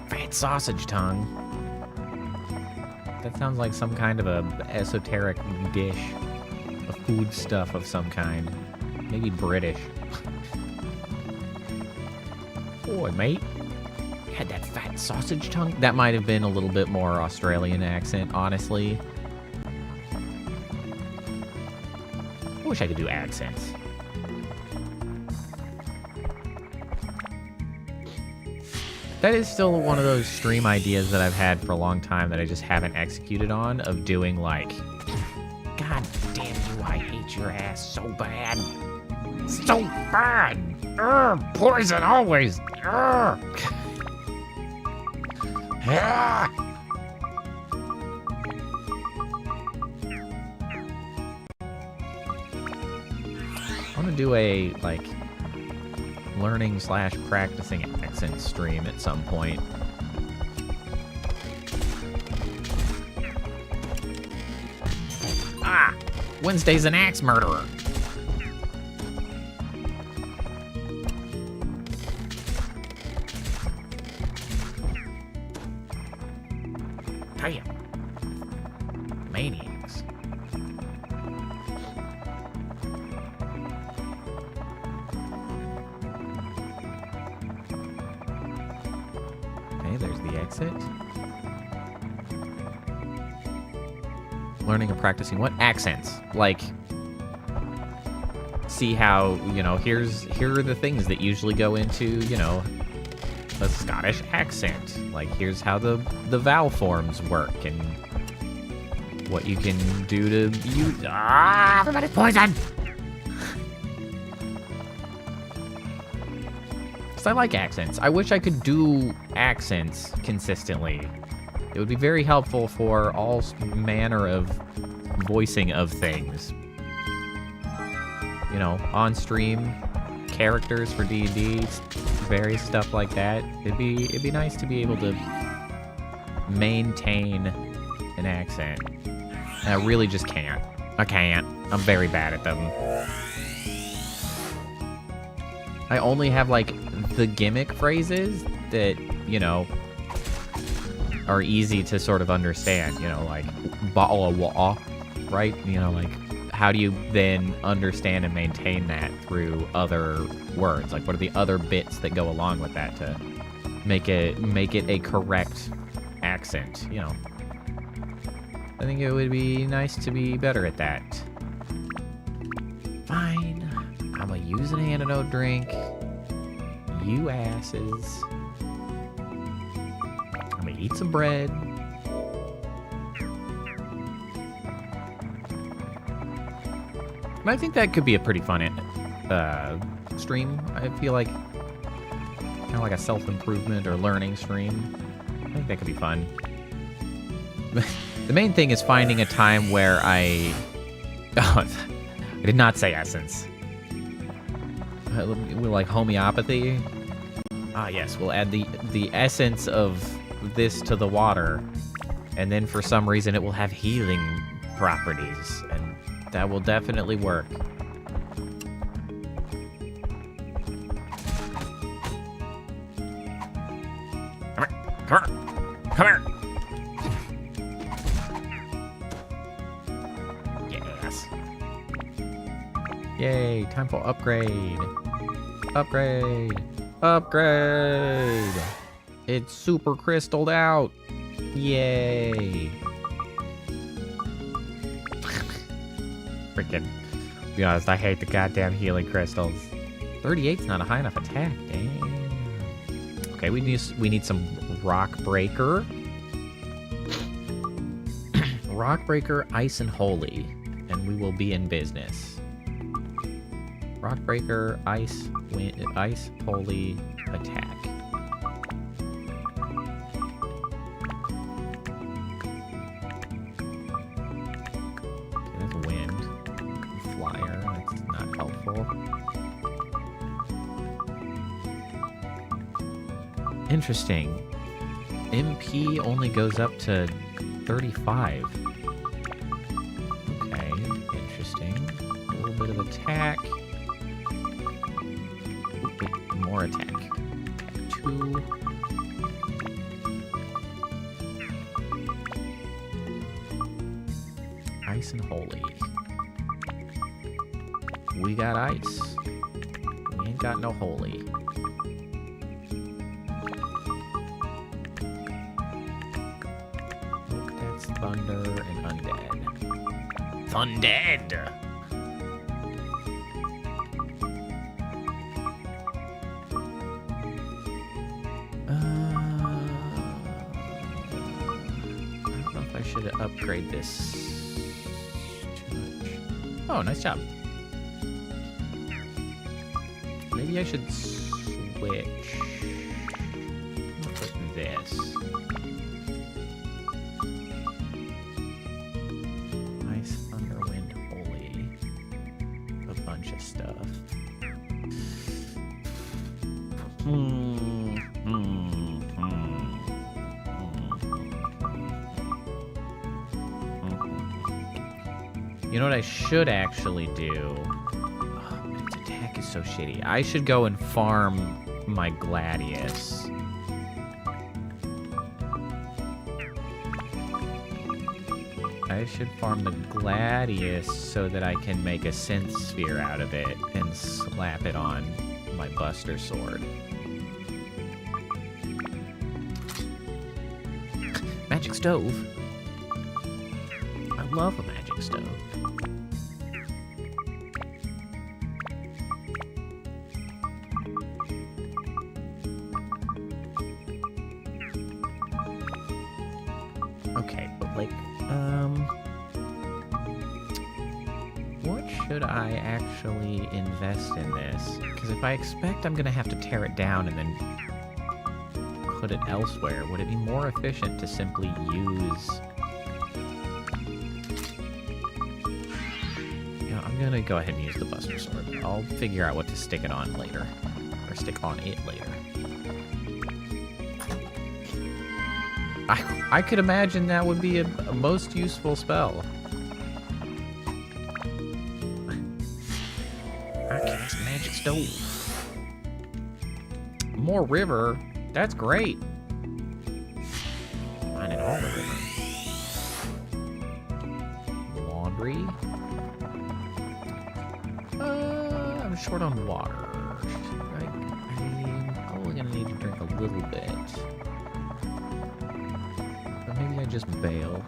Fat sausage tongue. That sounds like some kind of a esoteric dish. A food stuff of some kind. Maybe British. Boy, mate. You had that fat sausage tongue? That might have been a little bit more Australian accent, honestly. I wish I could do accents. That is still one of those stream ideas that I've had for a long time that I just haven't executed on, of doing like, God damn you, I hate your ass so bad. So bad! Poison always! I want to do a, like, learning/practicing accent stream at some point. Ah! Wednesday's an axe murderer. Damn.
Maniacs. Okay, there's the exit. Learning and practicing what? Accents. Like, see how, you know, here are the things that usually go into, you know, a Scottish accent. Like, here's how the vowel forms work and what you can do to use. Ah, everybody's poisoned! Because I like accents. I wish I could do accents consistently. It would be very helpful for all manner of voicing of things. You know, on stream, characters for D&D, various stuff like that. It'd be nice to be able to maintain an accent. And I really just can't. I can't. I'm very bad at them. I only have, like, the gimmick phrases that, you know, are easy to sort of understand. You know, like, ba-wa-wa, right? You know, like, how do you then understand and maintain that through other words? Like, what are the other bits that go along with that to make it a correct accent, you know? I think it would be nice to be better at that. Fine. I'm gonna use an antidote drink. You asses. I'm gonna eat some bread. And I think that could be a pretty fun stream. I feel like kind of like a self-improvement or learning stream. I think that could be fun. The main thing is finding a time where I did not say essence. Like homeopathy. Ah, yes, we'll add the essence of this to the water, and then for some reason it will have healing properties, and that will definitely work. Come here! Yes. Yay, time for upgrade. Upgrade. Upgrade. It's super crystalled out. Yay. Freaking, to be honest, I hate the goddamn healing crystals. 38's not a high enough attack. Damn. Okay, we need some rock breaker. Rock breaker, ice, and holy, and we will be in business. Rock breaker, ice, wind, ice, holy, attack. Okay, that's wind. Flyer, that's not helpful. Interesting. MP only goes up to 35. Okay, interesting. A little bit of attack. Wait, more attack. Attack 2. Ice and holy. We got ice. We ain't got no holy. That's thunder and undead. Thundead! I don't know if I should upgrade this too much. Oh, nice job. Maybe I should switch. I'll put this. Ice, thunder, wind, holy. A bunch of stuff. You know what I should actually do? Oh, its attack is so shitty. I should go and farm my Gladius. I should farm the gladius so that I can make a synth sphere out of it and slap it on my buster sword. Magic stove. I love a magic stove. Okay, but like, what should I actually invest in this? Because if I expect I'm gonna have to tear it down and then put it elsewhere, would it be more efficient to simply use... You know, I'm gonna go ahead and use the Buster Sword. I'll figure out what to stick it on later. Or stick on it later. I could imagine that would be a most useful spell. I cast Magic Stove. More river. That's great. Mining all the river. Laundry. I'm short on water. I'm probably gonna need to drink a little bit. Or maybe I just bail.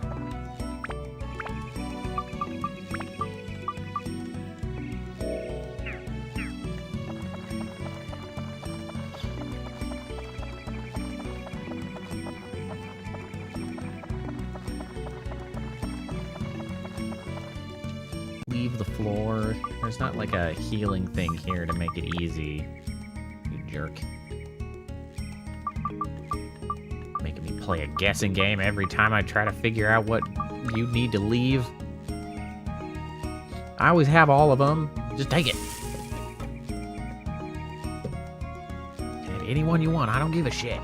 Leave the floor. There's not like a healing thing here to make it easy. You jerk. Making me play a guessing game every time I try to figure out what you need to leave. I always have all of them. Just take it. Have anyone you want. I don't give a shit.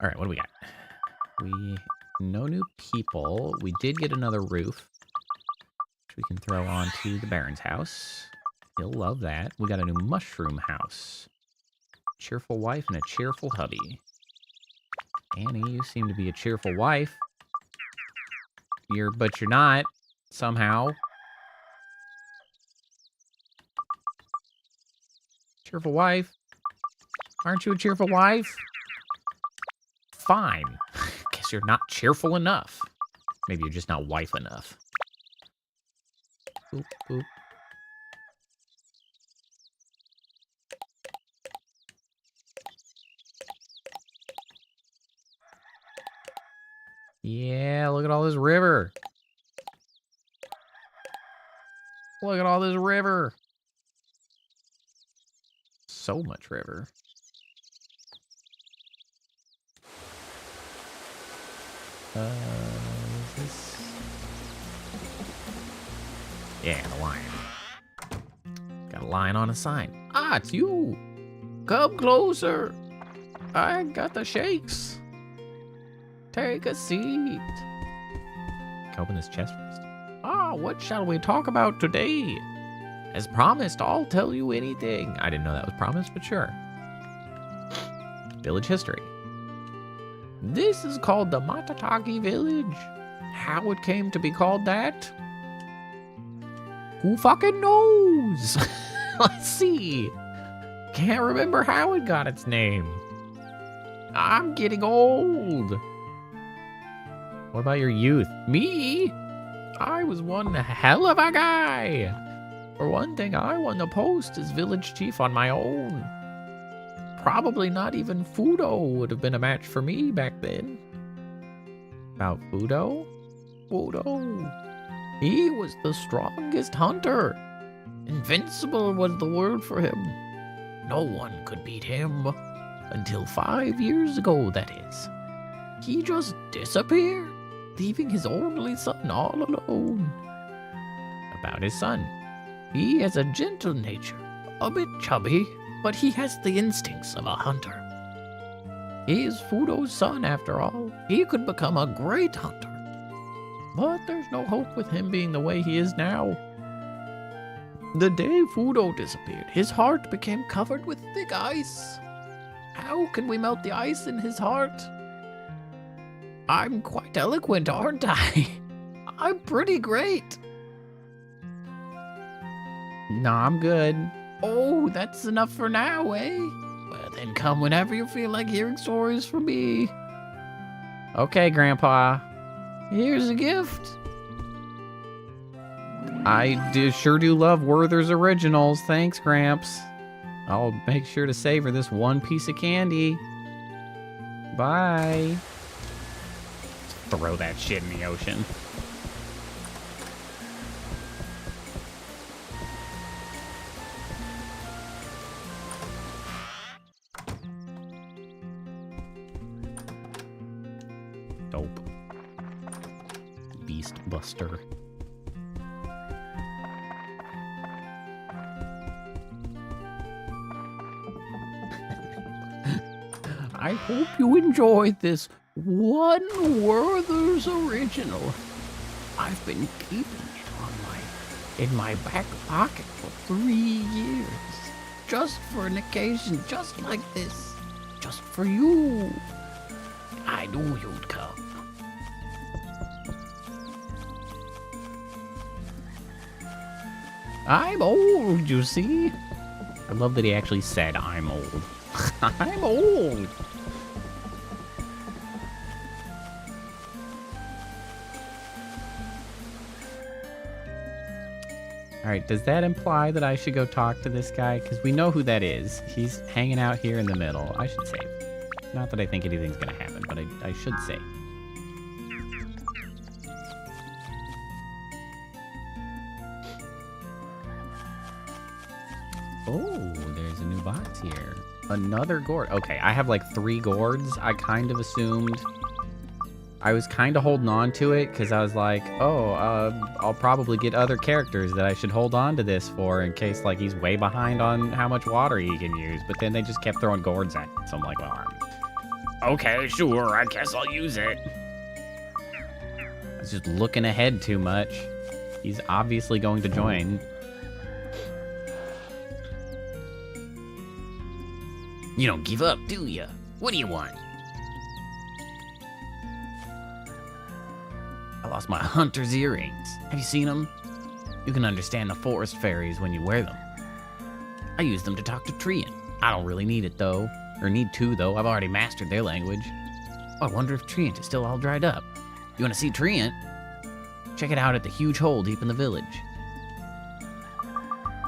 All right, what do we got? No new people. We did get another roof, which we can throw onto the Baron's house. He'll love that. We got a new mushroom house. Cheerful wife and a cheerful hubby. Annie, you seem to be a cheerful wife. But you're not, somehow. Cheerful wife? Aren't you a cheerful wife? Fine. Guess you're not cheerful enough. Maybe you're just not wife enough. Boop, boop. Yeah, look at all this river. Look at all this river. So much river. Is this... Yeah, the lion. Got a lion on a sign. Ah, it's you! Come closer! I got the shakes. Take a seat. Can I open this chest first? Ah, what shall we talk about today? As promised, I'll tell you anything. I didn't know that was promised, but sure. Village history. This is called the Matataki village. How it came to be called that? Who fucking knows? Let's see. Can't remember how it got its name. I'm getting old. What about your youth? Me? I was one hell of a guy. For one thing, I won the post as village chief on my own. Probably not even Fudo would have been a match for me back then. About Fudo? Fudo. He was the strongest hunter. Invincible was the word for him. No one could beat him. Until 5 years ago, that is. He just disappeared, leaving his only son all alone. About his son. He has a gentle nature, a bit chubby, but he has the instincts of a hunter. He is Fudo's son, after all. He could become a great hunter. But there's no hope with him being the way he is now. The day Fudo disappeared, his heart became covered with thick ice. How can we melt the ice in his heart? I'm quite eloquent, aren't I? I'm pretty great. Nah, I'm good. Oh, that's enough for now, eh? Well, then come whenever you feel like hearing stories from me. Okay, Grandpa. Here's a gift. I sure do love Werther's Originals. Thanks, Gramps. I'll make sure to savor this one piece of candy. Bye. Throw that shit in the ocean. Dope. Beast Buster. I hope you enjoyed this one Werther's Original. I've been keeping it in my back pocket for 3 years. Just for an occasion just like this. Just for you. I knew you'd come. I'm old, you see? I love that he actually said I'm old. I'm old. Alright, does that imply that I should go talk to this guy? Because we know who that is. He's hanging out here in the middle. I should save. Not that I think anything's going to happen, but I should save. Oh, there's a new box here. Another gourd. Okay, I have like 3 gourds. I kind of assumed... I was kind of holding on to it because I was like, oh, I'll probably get other characters that I should hold on to this for in case like he's way behind on how much water he can use. But then they just kept throwing gourds at it. So I'm like, well, okay, sure, I guess I'll use it. I was just looking ahead too much. He's obviously going to join. You don't give up, do you? What do you want? I lost my hunter's earrings. Have you seen them? You can understand the forest fairies when you wear them. I use them to talk to Treant. I don't really need it, though. Or need to, though. I've already mastered their language. Oh, I wonder if Treant is still all dried up. You want to see Treant? Check it out at the huge hole deep in the village.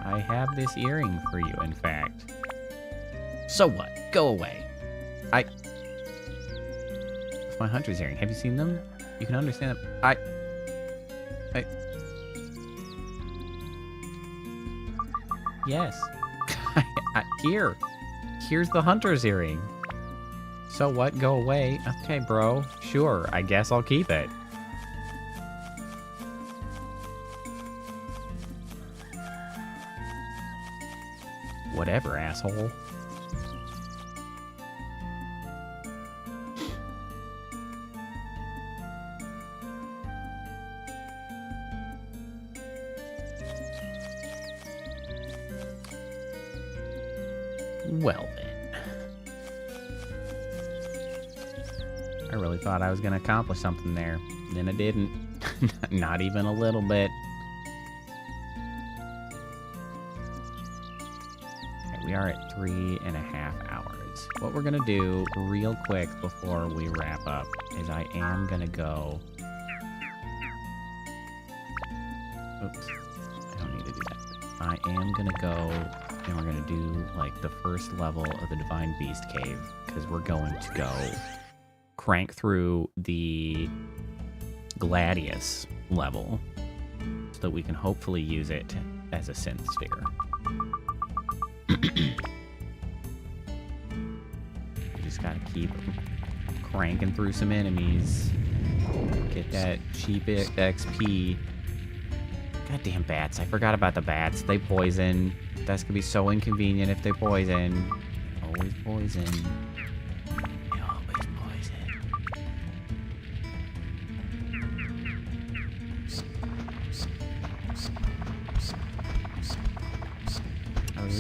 I have this earring for you, in fact. So what? Go away. It's my hunter's earring. Have you seen them? You can understand them. Yes. Here's the hunter's earring. So what? Go away. Okay, bro. Sure. I guess I'll keep it. Whatever, asshole. Well then. I really thought I was going to accomplish something there. Then I didn't. Not even a little bit. Okay, we are at 3.5 hours. What we're going to do real quick before we wrap up is I am going to go... Oops. I don't need to do that. I am going to go... And we're going to do, like, the first level of the Divine Beast Cave, because we're going to go crank through the Gladius level, so that we can hopefully use it as a synth sphere. We just got to keep cranking through some enemies, get that cheap XP. Goddamn bats, I forgot about the bats. They poison. That's gonna be so inconvenient if they poison. Always poison.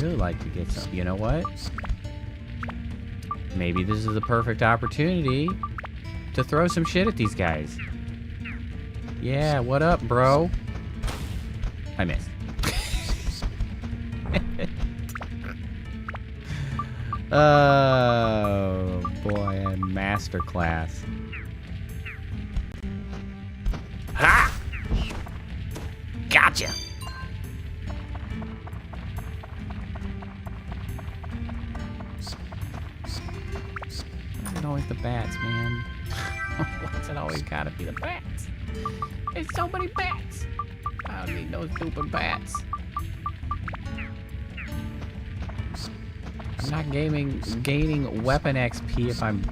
really like to get some. You know what? Maybe this is the perfect opportunity to throw some shit at these guys. Yeah, what up, bro? I missed. Oh, boy, a masterclass.
Ha! Gotcha.
It's always the bats, man. Why's it always gotta be the bats? There's so many bats. I don't need no stupid bats. I'm not gaining weapon XP if I'm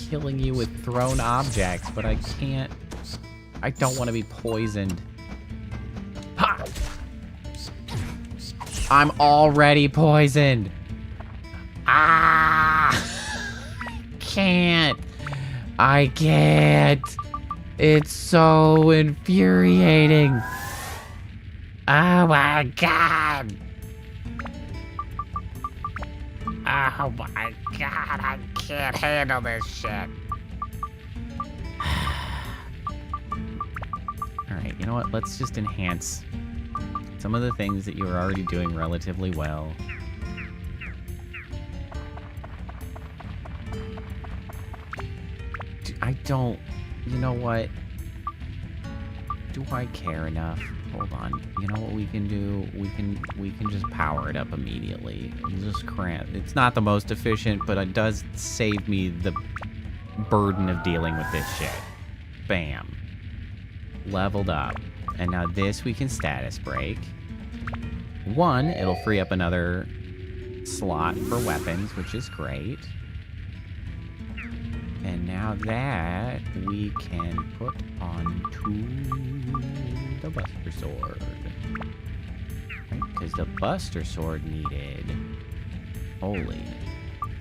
killing you with thrown objects, but I can't. I don't want to be poisoned. Ha! I'm already poisoned. Ah! I can't. It's so infuriating. Oh my god. Oh my god, I can't handle this shit. Alright, you know what? Let's just enhance some of the things that you are already doing relatively well. I don't... You know what? Do I care enough? Hold on. You know what we can do? We can just power it up immediately. Just cramp. It's not the most efficient, but it does save me the burden of dealing with this shit. Bam. Leveled up. And now this we can status break. One, it'll free up another slot for weapons, which is great. And now that we can put onto the Buster Sword. Right? Because the Buster Sword needed holy.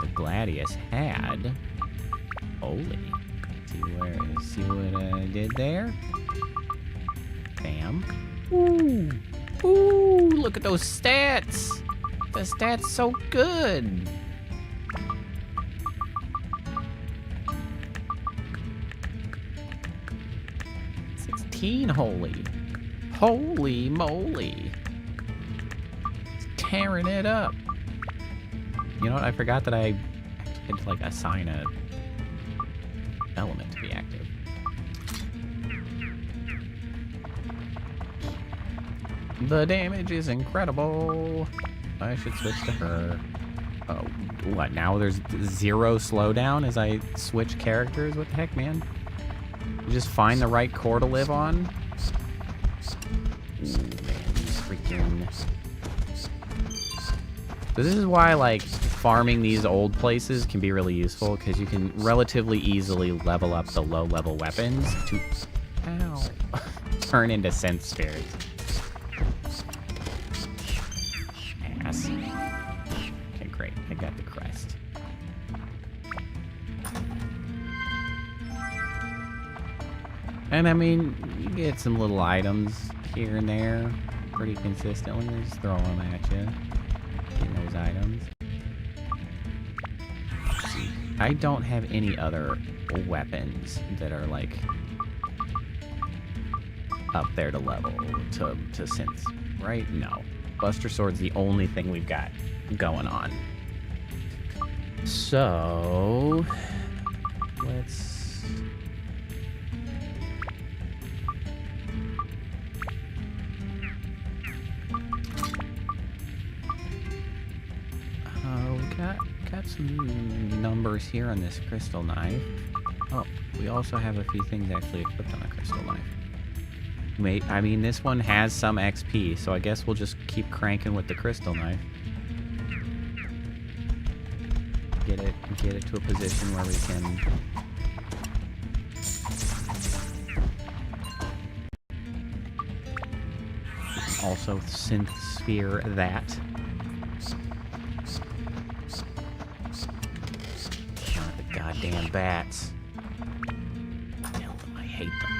The Gladius had holy. See what I did there? Bam. Ooh. Ooh, look at those stats. The stats so good. Holy. Holy moly. It's tearing it up. You know what? I forgot that I had to, like, assign a element to be active. The damage is incredible. I should switch to her. Oh, what? Now there's 0 slowdown as I switch characters? What the heck, man? You just find the right core to live on. Ooh, man, these freaking... So this is why, like, farming these old places can be really useful, because you can relatively easily level up the low-level weapons to... Ow. Turn into synth spirits. Ass. Okay, great. I got the crest. And I mean, you get some little items here and there pretty consistently. Just throw them at you. Get those items. Let's see. I don't have any other weapons that are like up there to level to synths, right? No. Buster Sword's the only thing we've got going on. So let's... got some numbers here on this crystal knife. Oh, we also have a few things actually equipped on a crystal knife. I mean, this one has some XP, so I guess we'll just keep cranking with the crystal knife. Get it to a position where we can... also synth sphere that. Goddamn bats. Hell, I hate them.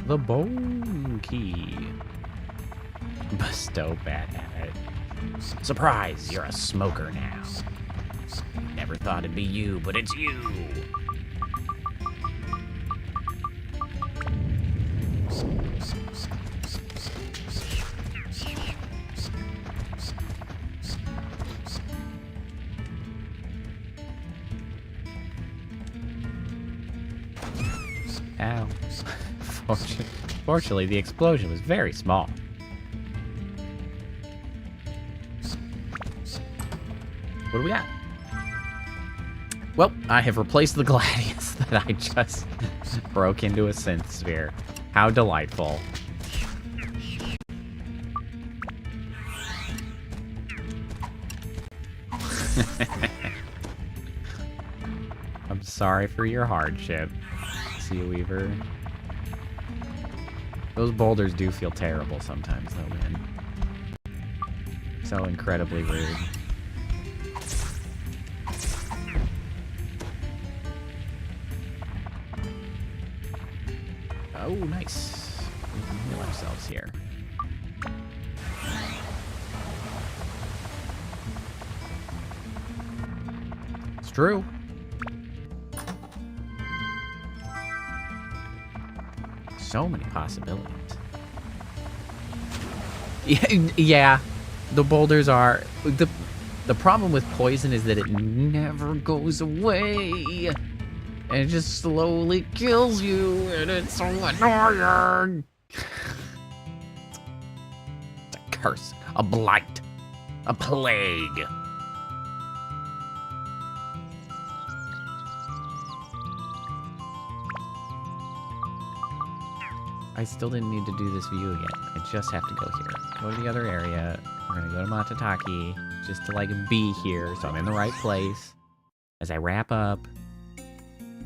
The bone key. Bestow bad habit. Surprise, you're a smoker now. Never thought it'd be you, but it's you. Ow. Fortunately, the explosion was very small. What do we got? Well, I have replaced the gladius that I just broke into a synth sphere. How delightful. I'm sorry for your hardship, Sea Weaver. Those boulders do feel terrible sometimes, though, man. So incredibly rude. Oh, nice. We can heal ourselves here. It's true. So many possibilities. Yeah, the boulders are... The problem with poison is that it never goes away. And it just slowly kills you, and it's so annoying. It's a curse, a blight, a plague. I still didn't need to do this view again. I just have to go here. Go to the other area. We're gonna go to Matataki just to like be here, so I'm in the right place. As I wrap up.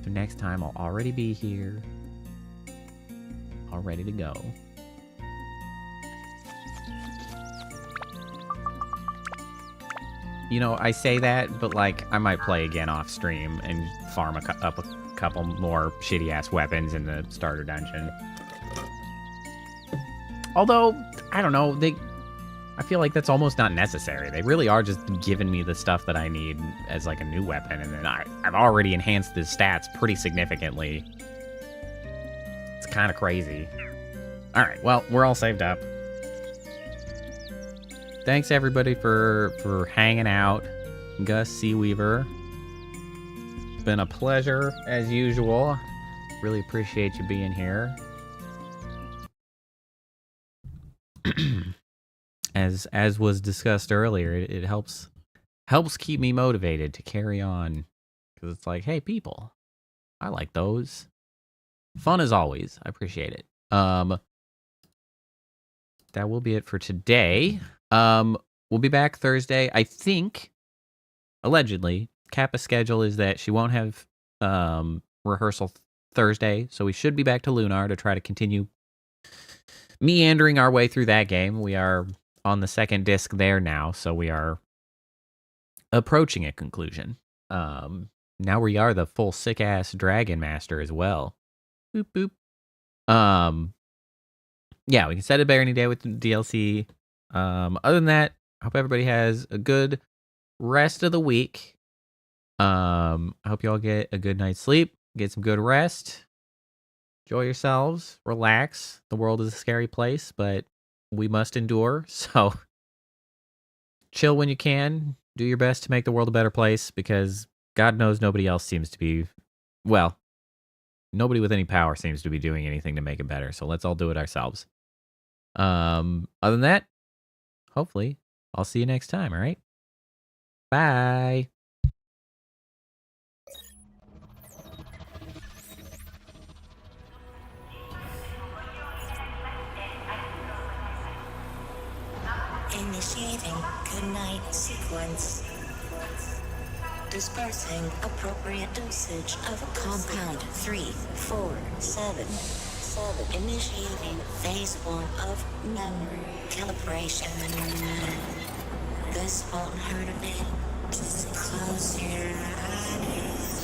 So next time I'll already be here. All ready to go. You know, I say that, but like I might play again off stream and farm up a couple more shitty-ass weapons in the starter dungeon. Although, I don't know, I feel like that's almost not necessary. They really are just giving me the stuff that I need as like a new weapon, and then I've already enhanced the stats pretty significantly. It's kind of crazy. All right, well, we're all saved up. Thanks everybody for hanging out. Gus, Sea Weaver. It's been a pleasure as usual. Really appreciate you being here. As was discussed earlier, it helps keep me motivated to carry on, because it's like, hey, people, I like those. Fun as always. I appreciate it. That will be it for today. We'll be back Thursday. I think, allegedly, Kappa's schedule is that she won't have rehearsal Thursday, so we should be back to Lunar to try to continue meandering our way through that game. We are on the second disc there now, so we are approaching a conclusion. Now we are the full sick-ass Dragon Master as well. Boop, boop. Yeah, we can set a Barony Day with the DLC. Other than that, I hope everybody has a good rest of the week. I hope you all get a good night's sleep, get some good rest, enjoy yourselves, relax. The world is a scary place, but we must endure, so chill when you can. Do your best to make the world a better place, because God knows nobody else seems to be, well, nobody with any power seems to be doing anything to make it better, so let's all do it ourselves. Other than that, hopefully, I'll see you next time, alright? Bye!
Initiating goodnight sequence. Dispersing appropriate dosage of compound 347. Initiating phase 1 of memory calibration. This won't hurt a bit. Just close your eyes.